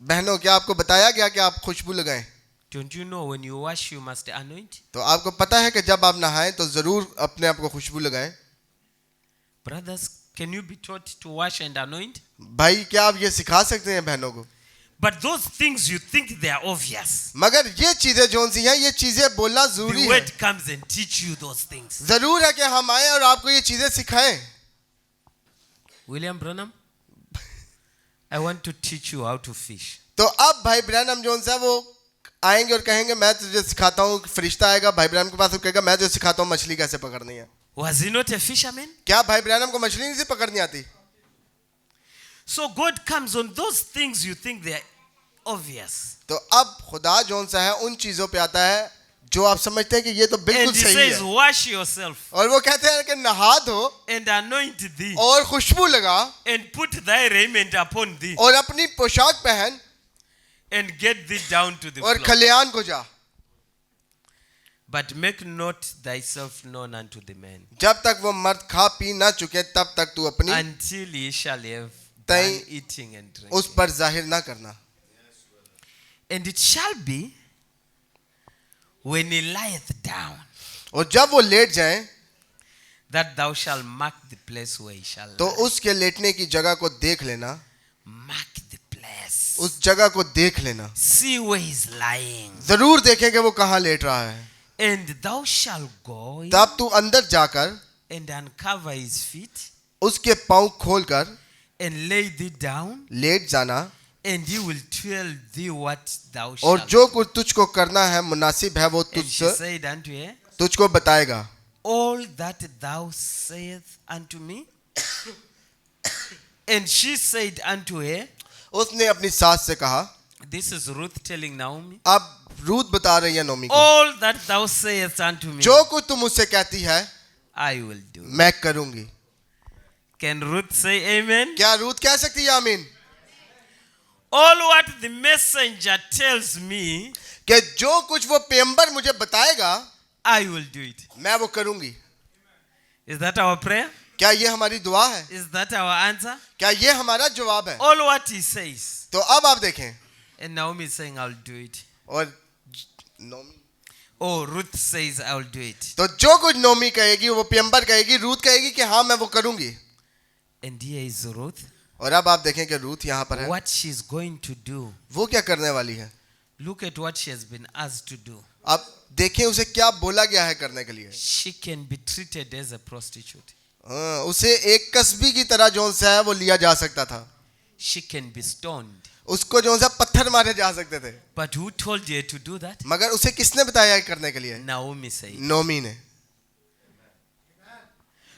बहनों क्या आपको बताया गया कि आप खुशबू लगाएं? Don't you know when you wash, you must anoint? तो आपको पता है कि जब आप नहाएं तो जरूर अपने आप को खुशबू लगाएं। Brothers, can you be taught to wash and anoint? भाई क्या आप ये सिखा सकते हैं बहनों को? But those things you think they are obvious. मगर ये चीजें जोन सी हैं, ये चीजें बोलना जरूरी The है। word comes and teach you those things. जरूर है कि हम आए और आपको ये चीजें सिखाएं। William Branham, I want to teach you how to fish. तो अब भाई ब्रैनम जोन सा वो आएंगे और कहेंगे मैं तुझे सिखाता हूँ, फरिश्ता आएगा भाई ब्रैनम के पास और कहेगा मैं तुझे सिखाता हूँ मछली कैसे पकड़नी है। Was he not a fisherman? क्या भाई ब्रैनम को मछली नहीं सी पकड़नी आती? So God comes on those things you think they are obvious. तो अब खुदा जोन सा है उन चीजों पे आता है जो आप समझते हैं कि ये तो बिल्कुल And he सही says, है, wash yourself और वो कहते हैं कि नहा दो and anoint thee और खुशबू लगा and put thy raiment upon thee और अपनी पोशाक पहन and get thee down to the और floor. खलियान को जा, But make not thyself known unto the man जब तक वो मर्द खा पी ना चुके तब तक तू अपनी until he shall have तई done eating and drinking. उस पर जाहिर ना करना. And it shall be when he lieth down और जब वो लेट जाए that thou shalt mark the place where he shall तो lie. उसके लेटने की जगह को देख लेना, Mark the place. उस जगह को देख लेना, See where he's lying. जरूर देखें कि वो कहाँ लेट रहा है. And thou shalt go in तब तू अंदर जाकर and uncover his feet उसके पाँव खोलकर and lay thee down, लेट जाना, and he will tell thee what thou और shalt. जो कुछ तुझको करना है मुनासिब है वो And she तुझसे said unto her, तुझको बताएगा. all that thou sayest unto me. And she said unto her, उसने अपनी सास से कहा, this is Ruth telling Naomi, अब रूत बता रही है नोमी को, all that thou sayest unto me, जो कुछ तुम मुझसे कहती है I will do. मैं करूंगी. Can Ruth say amen? क्या रूत कह सकती है आमीन? All what the messenger tells me, कि जो कुछ वो पैगंबर मुझे बताएगा I will do it. मैं वो करूंगी. Is that our prayer? क्या ये हमारी दुआ है? Is that our answer? क्या ये हमारा जवाब है? All what he says. तो अब आप देखें, And Naomi is saying, I'll do it. और Nomi, Oh, Ruth says, I'll do it. तो जो कुछ नोमी कहेगी वो पैगंबर कहेगी, रूत कहेगी कि हाँ मैं वो करूंगी. And here is Ruth. और अब आप देखें कि रूत यहाँ पर है, What she's going to do. वो क्या करने वाली है. Look at what she has been asked to do. आप देखें उसे क्या बोला गया है करने के लिए. She can be treated as a prostitute. हाँ, उसे एक कसबी की तरह जो सा है वो लिया जा सकता था. She can be stoned. उसको जो सा पत्थर मारे जा सकते थे. But who told her to do that? मगर उसे किसने बताया है करने के लिए? Naomi said. नोमी ने.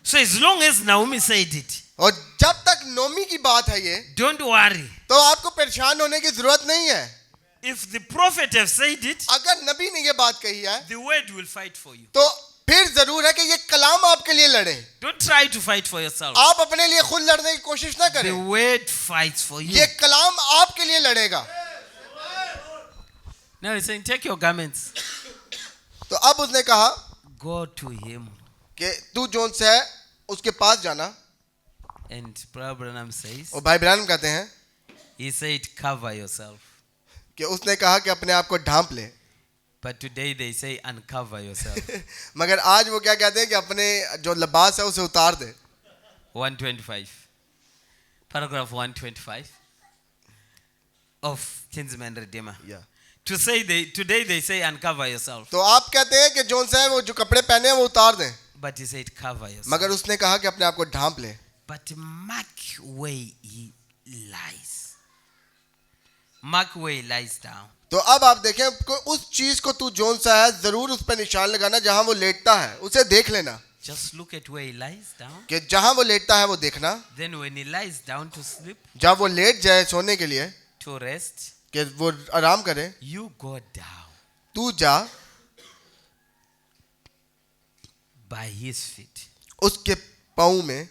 So as long as Naomi said it, और जब तक नोमी की बात है ये, don't worry. तो आपको परेशान होने की जरूरत नहीं है. If the prophet have said it, अगर नबी ने ये बात कही है the word will fight for you. तो फिर जरूर है कि ये कलाम आपके लिए लड़े. Don't try to fight for yourself. आप अपने लिए खुद लड़ने की कोशिश ना The करें. word fights for you. ये कलाम आपके लिए लड़ेगा. Now he's saying, take your garments, तो अब उसने कहा go to him. कि तू जोन से है उसके पास जाना. And Brother Branham says, और भाई ब्रानम कहते हैं he said, cover yourself. कि उसने कहा कि अपने आप को ढांप ले. But today they say, uncover yourself. मगर आज वो क्या कहते हैं कि अपने जो लिबास है उसे उतार दे. 125. Paragraph 125 of Kinsman Redeemer. Today they say, uncover yourself. तो आप कहते हैं कि जोन सा है वो जो कपड़े पहने हैं वो उतार दें. But he said, cover yourself. मगर उसने कहा कि अपने आप को ढांप ले. But mark where he lies. Mark where he lies down. तो अब आप देखें उस चीज को तू जोन सा है जरूर उस पर निशान लगाना जहां वो लेटता है, उसे देख लेना. Just look at where he lies down. कि जहां वो लेटता है वो देखना. Then when he lies down to sleep, जब वो लेट जाए सोने के लिए to rest, कि वो आराम करे, you go down तू जा by his feet. उसके पाँव में,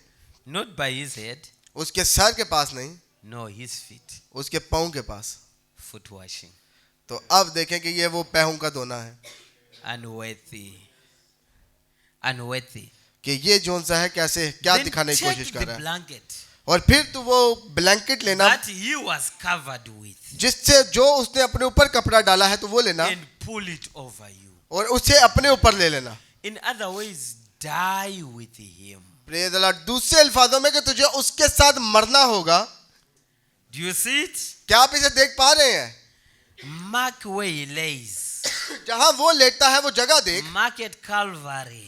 Not by his head, उसके सर के पास नहीं, no, his feet. उसके पाँव के पास. Foot washing. तो अब देखें कि ये वो पैरों का धोना है. Unworthy. Unworthy. कि ये जोन सा है कैसे क्या Then दिखाने की take कोशिश the कर रहा है. blanket और फिर तू वो ब्लैंकेट लेना that he was covered with जिससे जो उसने अपने ऊपर कपड़ा डाला है तो वो लेना and pull it over you. और उसे अपने ऊपर ले लेना. In other ways, die with him. Praise the Lord. दूसरे अल्फाजों में कि तुझे उसके साथ मरना होगा. Do you see it? क्या आप इसे देख पा रहे हैं? Mark where he lays. जहां वो लेटता है वो जगह देख. Mark at Calvary.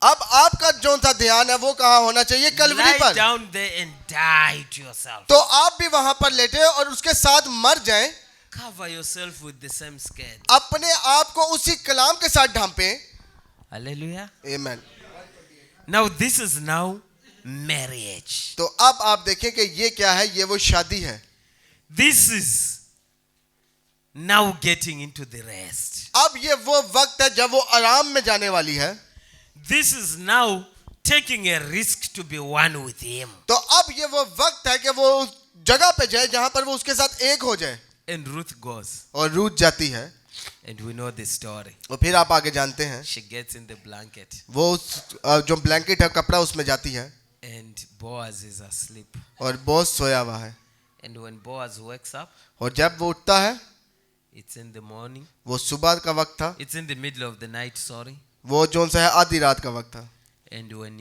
अब आपका जो सा ध्यान है वो कहाँ होना चाहिए? कलवरी Lie पर. down there and die to yourself. तो आप भी वहां पर लेटे और उसके साथ मर जाएं. Cover yourself with the same skirt. अपने आप को उसी कलाम के साथ ढांपें. Hallelujah. आमीन. Now this is now marriage. तो अब आप देखें कि ये क्या है? ये वो शादी है. This is now getting into the rest. अब ये वो वक्त है जब वो आराम में जाने वाली है. This is now taking a risk to be one with him. तो अब ये वो वक्त है कि वो उस जगह पे जाए जहां पर वो उसके साथ एक हो जाए. And Ruth goes. और रूथ जाती है. And we know the story. और फिर आप आगे जानते हैं. She gets in the blanket. वो उस जो ब्लैंकेट है कपड़ा उसमें जाती है. And Boaz is asleep. और बोझ सोया हुआ है. And when Boaz wakes up, और जब वो उठता है, it's in the morning. वो सुबह का वक्त था. It's in the middle of the night, sorry. वो जोन सा है आधी रात का वक्त था. And when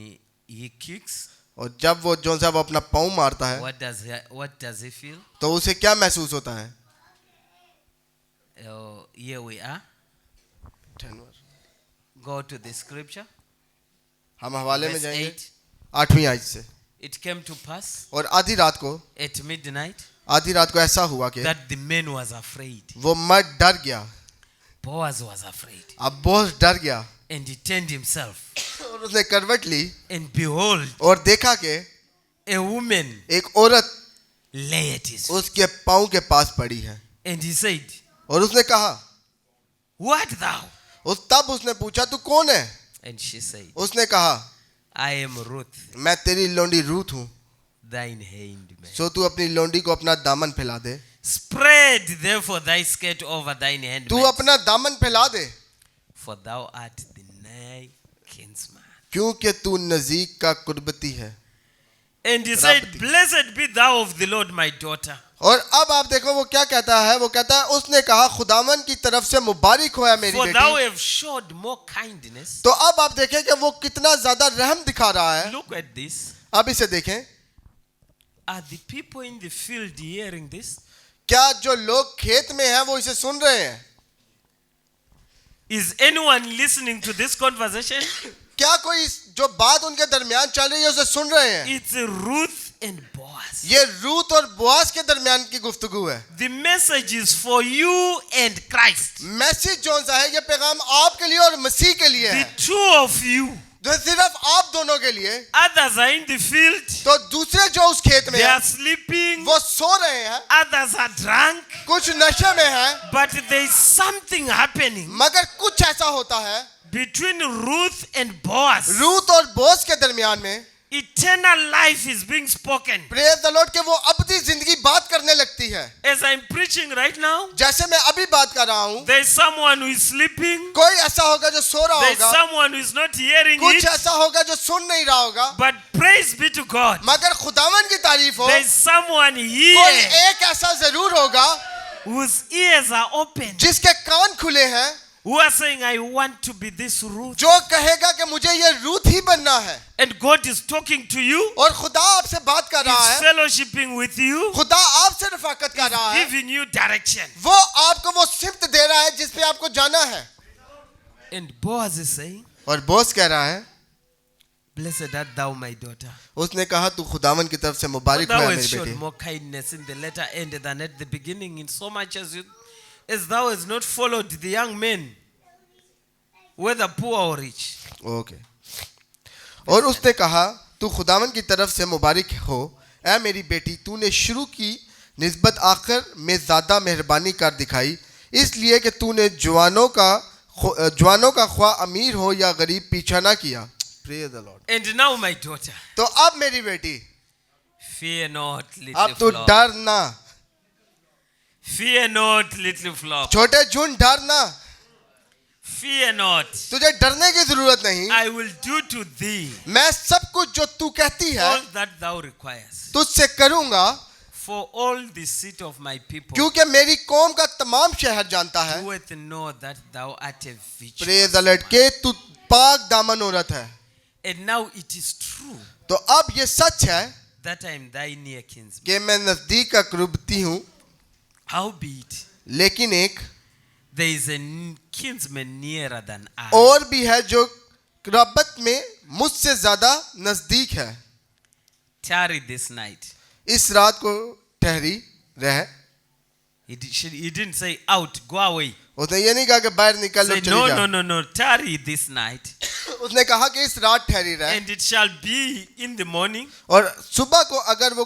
he kicks, और जब वो जोन सा वो अपना पाँव मारता है, what does he feel? तो उसे क्या महसूस होता है? Here we are. Go to the scripture. हम हवाले में Verse जाएंगे 8. 8वीं आयत से. It came to pass और आधी रात को ऐसा हुआ कि that the man was afraid. वो मर्द डर गया. Boaz was afraid. अब बोझ डर गया. And he turned himself. और उसने करवट ली. And behold, और देखा कि a woman एक औरत lay at his feet. उसके पाँव के पास पड़ी है. And he said, और उसने कहा, what thou? तब उसने पूछा तू कौन है? And she said, उसने कहा, I am Ruth, मैं तेरी लोंडी रूथ हूँ. thine handmaid. सो तू अपनी लोंडी को अपना दामन फैला दे. Spread therefore thy skirt over thine तू handmaid, अपना दामन फैला दे, for thou art the nigh kinsman. क्योंकि तू नजीक का कुर्बती है. And he said, Rabbi. blessed be thou of the Lord, my daughter. और अब आप देखो वो क्या कहता है. वो कहता है उसने कहा खुदावन की तरफ से मुबारक हो मेरी For thou बेटी. have showed more kindness. तो अब आप देखें कि वो कितना ज्यादा रहम दिखा रहा है. Look at this. अब इसे देखें. Are the people in the field hearing this? क्या जो लोग खेत में हैं वो इसे सुन रहे हैं? Is anyone listening to this conversation? क्या कोई जो बात उनके दरमियान चल रही है उसे सुन रहे हैं? It's Ruth and Boaz. ये रूथ और बोआज के दरमियान की गुफ्तगू है. The message is for you and Christ. Message जो सा है ये पैगाम आपके लिए और मसीह के लिए The है. two of you. जो सिर्फ आप दोनों के लिए. Others are in the field. तो दूसरे जो उस खेत में They हैं are sleeping. वो सो रहे हैं. Others are drunk. कुछ नशे में हैं. But there is something happening मगर कुछ ऐसा होता है between Ruth and Boaz. Ruth और बोझ के दरमियान में. Eternal life is being spoken. Praise the Lord के वो अपनी जिंदगी बात करने लगती है. As I'm preaching right now, जैसे मैं अभी बात कर रहा हूँ. there is someone who is sleeping. कोई ऐसा होगा जो सो रहा There is होगा. someone who is not hearing कुछ it. ऐसा होगा जो सुन नहीं रहा होगा. But praise be to God. मगर खुदावन की तारीफ हो. There is someone कोई here एक ऐसा जरूर होगा whose ears are open, जिसके कान खुले हैं, who are saying, I want to be this Ruth. जो कहेगा कि मुझे ये रूथ ही बनना है. And God is talking to you, और खुदा आपसे बात कर रहा He's है. fellowshipping with you, खुदा आपसे रफाकत कर रहा है. giving you direction. वो आपको वो सिफ्त दे रहा है जिस पे आपको जाना है. And Boaz is saying, और बोस कह रहा है, blessed art thou, my daughter. उसने कहा तू खुदावन की तरफ से For मुबारक thou हो hast मेरी shown बेटी. more kindness in the latter end than at the beginning, in so much as thou hast not followed the young men, whether poor or rich. Okay. और उसने कहा तू खुदावन की तरफ से मुबारक हो ऐ मेरी बेटी, तूने शुरू की निस्बत आखिर में ज़्यादा मेहरबानी कर दिखाई, इसलिए कि तूने जवानों का ख्वाह अमीर हो या गरीब पीछा ना किया. Praise the Lord. And now, my daughter, तो अब मेरी बेटी, fear not, little अब तू flock. डर ना. Fear not, little flock. छोटे झुंड डर ना. Fear not. तुझे डरने की जरूरत नहीं. I will do to thee मैं सब कुछ जो तू कहती है all that thou requires. तुझसे करूंगा, For all the seat of my people क्योंकि मेरी कौम का तमाम शहर जानता है. doeth know that thou art a virtuous praise the Lord के तू पाक दामन औरत है. And now it is true तो अब ये सच है that I am thy near kinsman. कि मैं नजदीक का कुर्बती हूँ. Howbeit, लेकिन एक there is a kinsman nearer than I. और भी है जो कुर्बत में मुझसे ज्यादा नजदीक है. Tarry this night. इस रात को ठहरी रह. He didn't say out, go away. उसने ये नहीं कहा कि बाहर निकल Say, और चली जा. no. Tarry this night. उसने कहा कि इस रात ठहरी रह. And it shall be in the morning और सुबह को अगर वो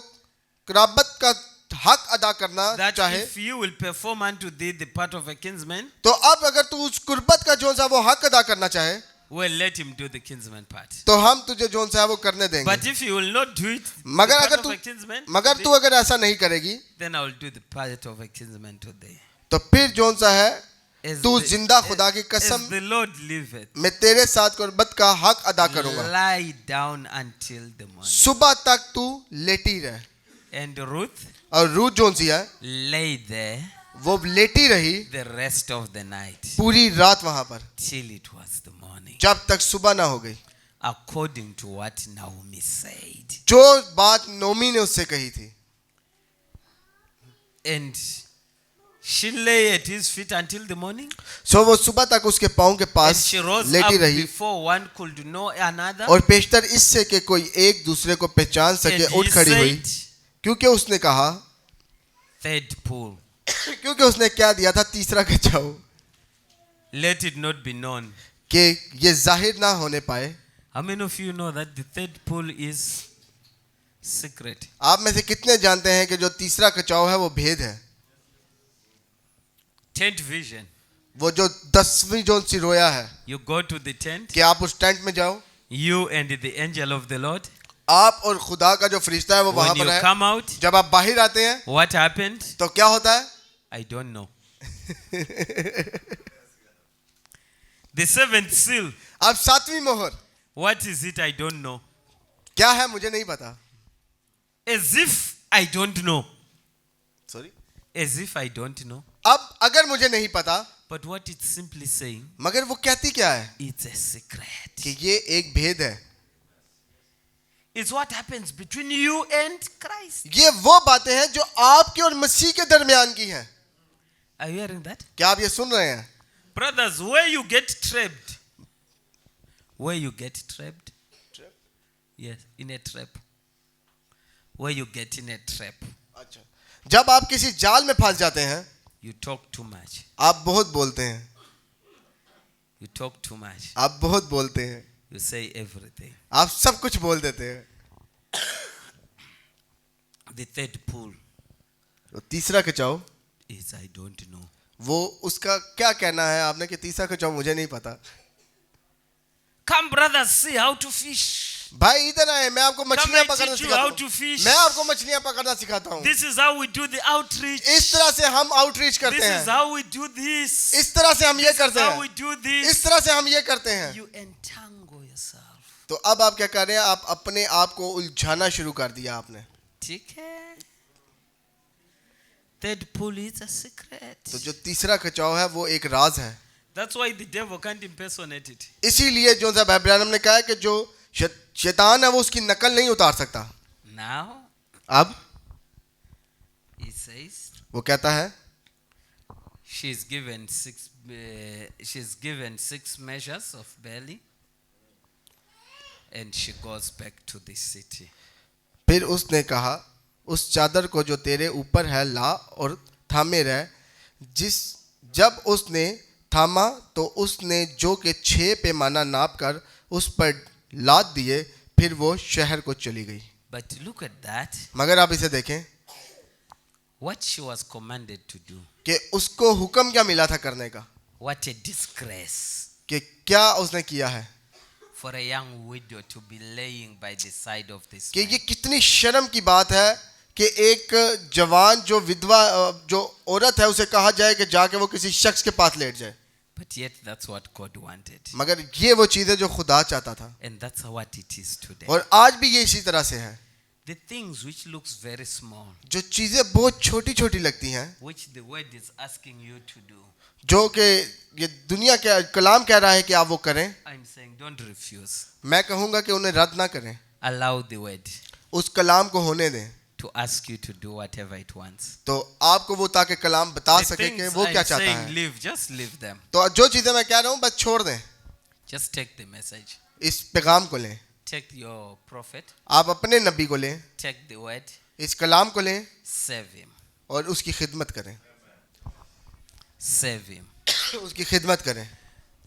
कुर्बत का हक अदा करना that चाहे, if you will perform unto thee the part of a kinsman, तो अब अगर तू उस कुर्बत का जोन सा वो हक अदा करना चाहे, well, let him do the kinsman part. तो हम तुझे जोन सा है वो करने देंगे. But if you will not do it, the मगर part अगर of तू a kinsman, मगर तू अगर ऐसा नहीं करेगी, then I will do the part of a kinsman today. तो फिर जोन सा है As तू the- जिंदा खुदा की as कसम, the Lord liveth, मैं तेरे साथ कुर्बत का हक अदा करूंगा. lie down until the morning. सुबह तक तू लेटी रहे. And Ruth और रूथ जोन सी है lay there वो लेटी रही the rest of the night पूरी रात वहां पर, till it was the morning, जब तक सुबह ना हो गई. according to what Naomi said. जो बात नोमी ने उससे कही थी. And she lay at his feet until the morning. सो वो सुबह तक उसके पाँव के And पास she rose लेटी up रही, before one could know another. और पेशतर इससे कि कोई एक दूसरे को पहचान सके And उठ he खड़ी हुई, said, क्योंकि उसने कहा, third pool, क्योंकि उसने क्या दिया था, तीसरा खचाओ, let it not be known. कि ये जाहिर ना होने पाए. How many of you know that the third pool is secret? आप में से कितने जानते हैं कि जो तीसरा खचाव है वो भेद है. Tent vision. वो जो 10वीं जोन सी रोया है You go to the tent, कि आप उस टेंट में जाओ, you and the angel of the Lord. आप और खुदा का जो फरिश्ता है वो वहां When you पर है. come out, जब आप बाहर आते हैं what happened? तो क्या होता है? I don't know. The seventh seal. अब 7वीं मोहर What is it? I don't know. क्या है मुझे नहीं पता. As if I don't know. Sorry. As if I don't know. अब अगर मुझे नहीं पता, But what it's simply saying, मगर वो कहती क्या है it's a secret. कि ये एक भेद है. It's what happens between you and Christ. ये वो बातें हैं जो आपके और मसीह के दरमियान की हैं. Are you hearing that? क्या आप ये सुन रहे हैं? Brothers, where you get trapped. Where you get trapped? Yes, in a trap. Where you get in a trap. अच्छा. जब आप किसी जाल में फंस जाते हैं, You talk too much. आप बहुत बोलते हैं. You talk too much. आप बहुत बोलते हैं. You say everything. आप सब कुछ बोल देते हैं. The third pool तो तीसरा खचाव, is I don't know. वो उसका क्या कहना है आपने कि तीसरा खचाव मुझे नहीं पता. Come brothers, see how to fish. भाई इधर आए, मैं आपको मछलियां I पकड़ना teach you सिखाता how हूँ. to fish. मैं आपको मछलियां पकड़ना सिखाता हूँ. This is how we do the outreach. इस तरह से हम आउटरीच This करते is हैं. how we do this. इस तरह से हम ये This is करते how हैं. we do इस this. तरह से हम ये करते हैं. You entangle yourself. तो अब आप क्या कर रहे हैं? आप अपने आप को उलझाना शुरू कर दिया आपने. ठीक है. Third pool is a secret. तो जो तीसरा खचाव है वो एक राज है. That's why the devil can't impersonate it. इसीलिए जो सा बैब्रानम ने कहा है कि जो शैतान है वो उसकी नकल नहीं उतार सकता. Now, अब he says, वो कहता है she's given six measures of barley, and she goes back to the city. फिर उसने कहा, उस चादर को जो तेरे ऊपर है ला और थामे रह. जब उसने थामा तो उसने जो के 6 पैमाना नाप कर उस पर लाद दिए, फिर वो शहर को चली गई. But look at that. मगर आप इसे देखें What she was commanded to do. कि उसको हुक्म क्या मिला था करने का, What a disgrace कि क्या उसने किया है, for a young widow to be laying by the side of this कि man. ये कितनी शर्म की बात है कि एक जवान जो विधवा जो औरत है उसे कहा जाए कि जाके वो किसी शख्स के पास लेट जाए. But yet that's what God wanted. मगर ये वो चीज़ है जो खुदा चाहता था. And that's what it is today. और आज भी ये इसी तरह से है. The things which looks very small, जो चीज़ें बहुत छोटी छोटी लगती हैं, which the word is asking you to do, जो कि ये दुनिया के कलाम कह रहा है कि आप वो करें, I'm saying don't refuse. मैं कहूँगा कि उन्हें रद्द ना करें. Allow the word उस कलाम को होने दें. to ask you to do whatever it wants. तो आपको वो ताकि कलाम बता The सके कि things वो क्या I'm चाहता saying है. leave, just leave them. तो जो चीज़ें मैं कह रहा हूँ बस छोड़ दें. Just take the message. इस पैगाम को लें. Take your prophet, आप अपने नबी को लें, take the word, इस कलाम को लें save him. और उसकी खिदमत करें. Save him. उसकी खिदमत करें.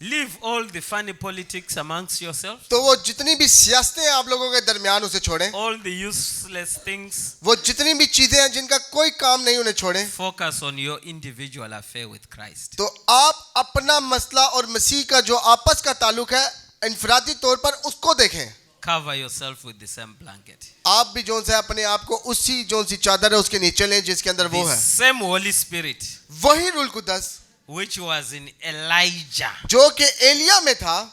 Leave all the funny politics amongst yourself, तो वो जितनी भी सियासतें हैं आप लोगों के दरमियान उसे छोड़ें, all the useless things. वो जितनी भी चीजें हैं जिनका कोई काम नहीं उन्हें छोड़ें। Focus on your individual affair with Christ. तो आप अपना मसला और मसीह का जो आपस का ताल्लुक है इनफरादी तौर पर उसको देखें। Cover yourself with the same blanket. आप भी जो है अपने आप को उसी जो सी चादर है उसके नीचे लें जिसके अंदर वो The है, same Holy Spirit वही rule Quddus which was in Elijah जो कि एलिया में था,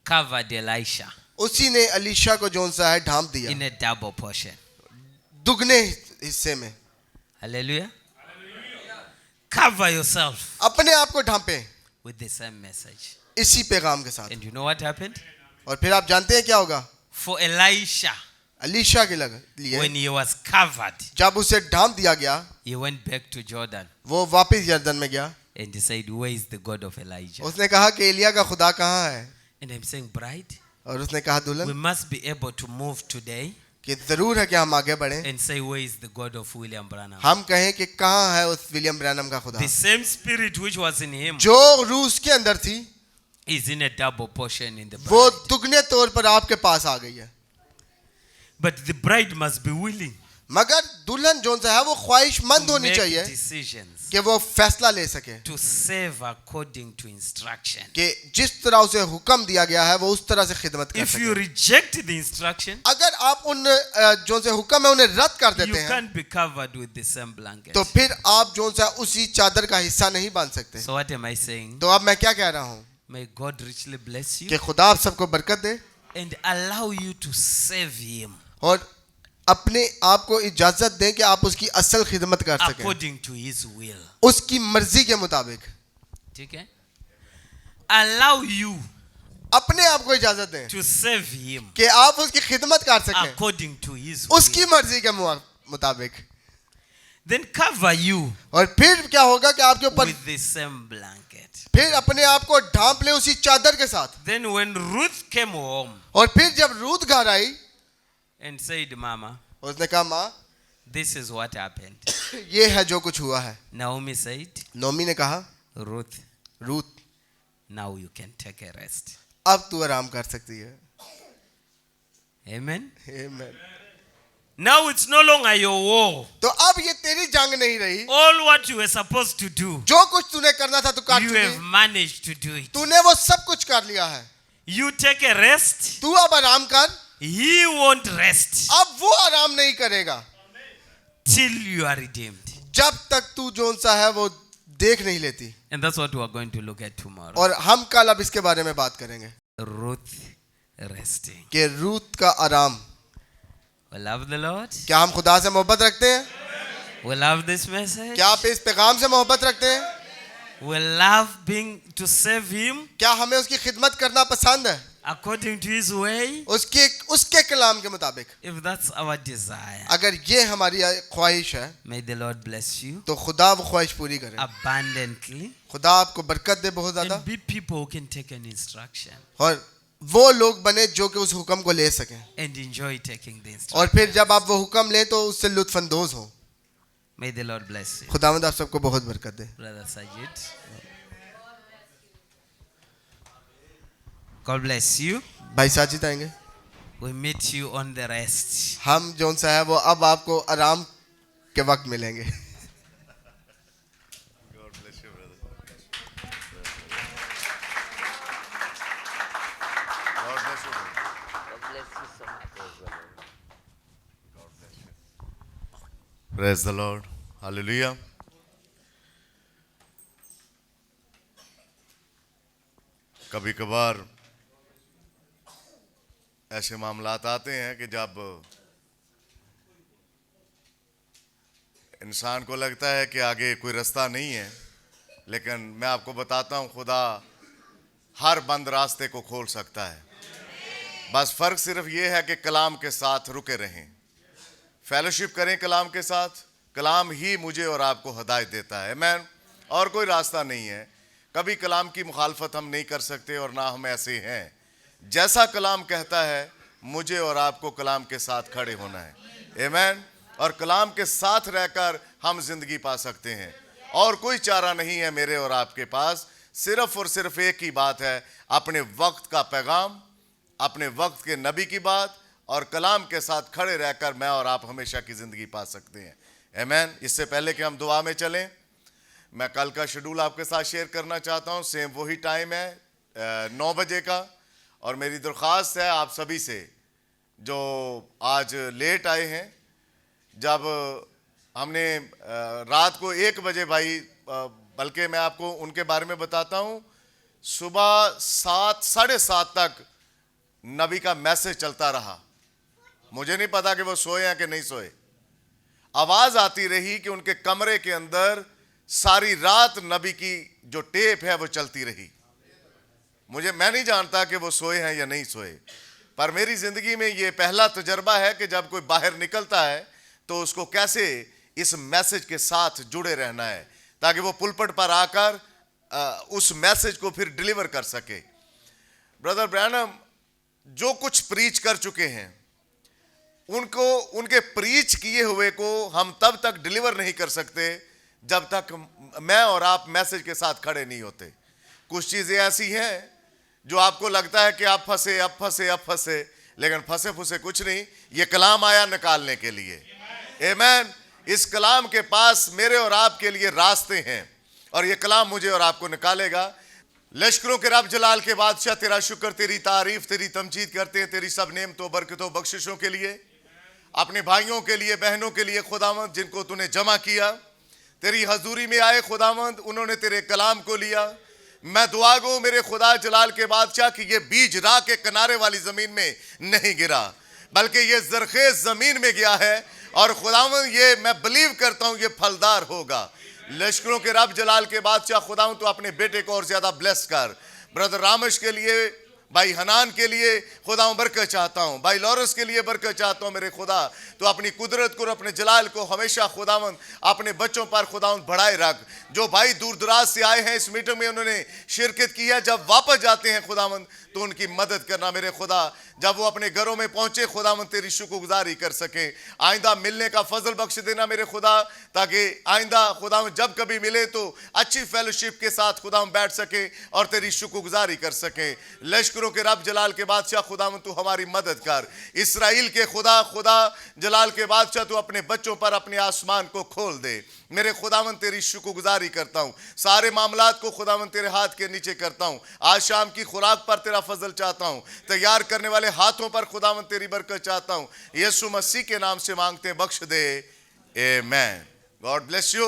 covered Elisha उसी ने अलीशा को जो सा है ढांप दिया in a double portion. दुगने हिस्से में। Hallelujah. Cover yourself अपने आप को ढांपें with the same message. इसी पैगाम के साथ। And you know what happened? और फिर आप जानते हैं क्या होगा? For Elisha, अलीशा के लिए when he was covered, जब उसे ढांप दिया गया, he went back to Jordan वो वापस यरदन में गया। and he said, where is the God of Elijah? उसने कहा कि एलिया का खुदा कहाँ है? And I'm saying, bride, और उसने कहा we दुल्हन must be able to move today कि जरूर है कि हम आगे बढ़ें, and say, where is the God of William Branham? हम कहें कि कहाँ है उस विलियम ब्रैनम का खुदा The same spirit which was in him जो रूस के अंदर थी, is in a double portion in the वो bride. दुगने तौर पर आपके पास आ गई है। But the bride must be willing मगर दुल्हन जो है वो ख्वाहिशमंद to होनी make चाहिए decisions कि वो फैसला ले सके to save according to instruction. कि जिस तरह उसे हुक्म दिया गया है वो उस तरह से खिदमत कर If you सके। reject the instruction, अगर आप उन जो से हुक्म है उन्हें रद्द कर you देते हैं can't be covered with the same blanket. तो फिर आप जो सा उसी चादर का हिस्सा नहीं बन सकते। So what am I saying? तो अब मैं क्या कह रहा हूँ May God richly bless कि you खुदा आप सबको बरकत दे and allow you to save him और अपने आप को इजाजत दें कि आप उसकी असल खिदमत कर सकें according to his will. उसकी मर्जी के मुताबिक। ठीक है? Allow you अपने आप को इजाजत दें to save him कि आप उसकी खिदमत कर सकें according to his will. उसकी मर्जी के मुताबिक। Then cover you और फिर क्या होगा कि आपके ऊपर with the same blanket. फिर अपने आप को ढांप ले उसी चादर के साथ। Then when Ruth came home और फिर जब रूत घर आई and said, Mama, उसने कहा माँ this is what happened. ये है जो कुछ हुआ है। Naomi said, नोमी ने कहा Ruth, Ruth now you can take a rest. अब तू आराम कर सकती है। Amen. Amen. Now it's no longer your war. तो अब ये तेरी जंग नहीं रही, All what you were supposed to do, जो कुछ तूने करना था तू कर you have चुकी, managed to do it. तूने वो सब कुछ कर लिया है। You take a rest, तू अब आराम कर, he won't rest अब वो आराम नहीं करेगा till you are redeemed. जब तक तू जोन सा है वो देख नहीं लेती। And that's what we are going to look at tomorrow. और हम कल अब इसके बारे में बात करेंगे Ruth resting. कि रूत का आराम। We love the Lord. क्या हम खुदा से मोहब्बत रखते हैं? We love this message. क्या आप इस पैगाम से मोहब्बत रखते हैं? We love being to save him क्या हमें उसकी खिदमत करना पसंद है according to his way. उसके कलाम के मुताबिक? If that's our desire, अगर ये हमारी ख्वाहिश है may the Lord bless you तो खुदा वो ख्वाहिश पूरी करे। abundantly खुदा आपको बरकत दे बहुत ज्यादा and be people who can take an instruction और वो लोग बने जो कि उस हुक्म को ले सकें and enjoy taking the instruction. और फिर जब आप वो हुक्म लें तो उससे लुत्फानंदोज हो। May the Lord bless you. खुदावंद आप सबको बहुत बरकत दे। Brother Sajid. God bless you. भाई साजिद आएंगे। We meet you on the rest. हम जोन सा है वो अब आपको आराम के वक्त मिलेंगे। Praise the Lord. Hallelujah. कभी कभार ऐसे मामलात आते हैं कि जब इंसान को लगता है कि आगे कोई रास्ता नहीं है, लेकिन मैं आपको बताता हूं खुदा हर बंद रास्ते को खोल सकता है। बस फर्क सिर्फ ये है कि कलाम के साथ रुके रहें, फेलोशिप करें कलाम के साथ। कलाम ही मुझे और आपको हदायत देता है, मैन, और कोई रास्ता नहीं है। कभी कलाम की मुखालफत हम नहीं कर सकते और ना हम ऐसे हैं। जैसा कलाम कहता है मुझे और आपको कलाम के साथ खड़े होना है। आमीन। और कलाम के साथ रहकर हम जिंदगी पा सकते हैं और कोई चारा नहीं है मेरे और आपके पास सिर्फ और सिर्फ एक ही बात है, अपने वक्त का पैगाम, अपने वक्त के नबी की बात और कलाम के साथ खड़े रहकर मैं और आप हमेशा की ज़िंदगी पा सकते हैं। आमीन। इससे पहले कि हम दुआ में चलें, मैं कल का शेड्यूल आपके साथ शेयर करना चाहता हूं। सेम वही टाइम है 9 बजे का, और मेरी दरख्वास्त है आप सभी से जो आज लेट आए हैं, जब हमने रात को 1 बजे भाई, बल्कि मैं आपको उनके बारे में बताता हूं, सुबह 7 साढ़े 7 तक नबी का मैसेज चलता रहा। मुझे नहीं पता कि वो सोए हैं कि नहीं सोए। आवाज आती रही कि उनके कमरे के अंदर सारी रात नबी की जो टेप है वो चलती रही। मैं नहीं जानता कि वो सोए हैं या नहीं सोए, पर मेरी जिंदगी में ये पहला तजर्बा है कि जब कोई बाहर निकलता है तो उसको कैसे इस मैसेज के साथ जुड़े रहना है, ताकि वो पुलपट पर आकर उस मैसेज को फिर डिलीवर कर सके। ब्रदर ब्रैनम जो कुछ प्रीच कर चुके हैं, उनको उनके प्रीच किए हुए को हम तब तक डिलीवर नहीं कर सकते जब तक मैं और आप मैसेज के साथ खड़े नहीं होते। कुछ चीज़ें ऐसी हैं जो आपको लगता है कि आप फंसे, अब फंसे, अब फंसे, लेकिन फंसे फुसे कुछ नहीं। ये कलाम आया निकालने के लिए। आमीन। इस कलाम के पास मेरे और आपके लिए रास्ते हैं, और ये कलाम मुझे और आपको निकालेगा। लश्करों के रब जलाल के बादशाह, तेरा शुक्र, तेरी तारीफ, तेरी तमजीद करते हैं तेरी सब नेमतों, बरकतों, बख्शिशों के लिए, अपने भाइयों के लिए, बहनों के लिए खुदावंद, जिनको तूने जमा किया, तेरी हजूरी में आए खुदावंद, उन्होंने तेरे कलाम को लिया। मैं दुआ गो मेरे खुदा जलाल के बादशाह कि ये बीज राह के किनारे वाली जमीन में नहीं गिरा, बल्कि ये जरखेज जमीन में गया है, और खुदावंद ये मैं बिलीव करता हूं ये फलदार होगा। लश्करों के रब जलाल के बादशाह खुदावंद, तो अपने बेटे को और ज्यादा ब्लेस कर। ब्रदर रामश के लिए, भाई हनान के लिए खुदा बरकत चाहता हूँ, भाई लॉरेंस के लिए बरकत चाहता हूँ। मेरे खुदा तो अपनी कुदरत को, अपने जलाल को हमेशा खुदावंद अपने बच्चों पर खुदावंद बढ़ाए रख। जो भाई दूर दराज से आए हैं इस मीटिंग में, उन्होंने शिरकत की है, जब वापस जाते हैं खुदावंद तो उनकी मदद करना मेरे खुदा। जब वो अपने घरों में पहुंचे खुदावंद तेरी शुक्रगुजारी कर सके। आइंदा मिलने का फजल बख्श देना मेरे खुदा, ताकि आइंदा खुदावंद जब कभी मिले तो अच्छी फेलोशिप के साथ खुदावंद बैठ सके और तेरी शुक्रगुजारी कर सके। लश्करों के रब जलाल के बादशाह खुदावंद तू हमारी मदद कर। इसराइल के खुदा, खुदा जलाल के बादशाह तू अपने बच्चों पर अपने आसमान को खोल दे। मेरे खुदावंद तेरी शुक्रगुजारी करता हूँ। सारे मामलात को खुदावंद तेरे हाथ के नीचे करता हूँ। आज शाम की खुराक पर तेरा फजल चाहता हूँ। तैयार करने वाले हाथों पर खुदावंद तेरी बरकत चाहता हूँ। यीशु मसीह के नाम से मांगते, बख्श दे। आमीन। God bless you.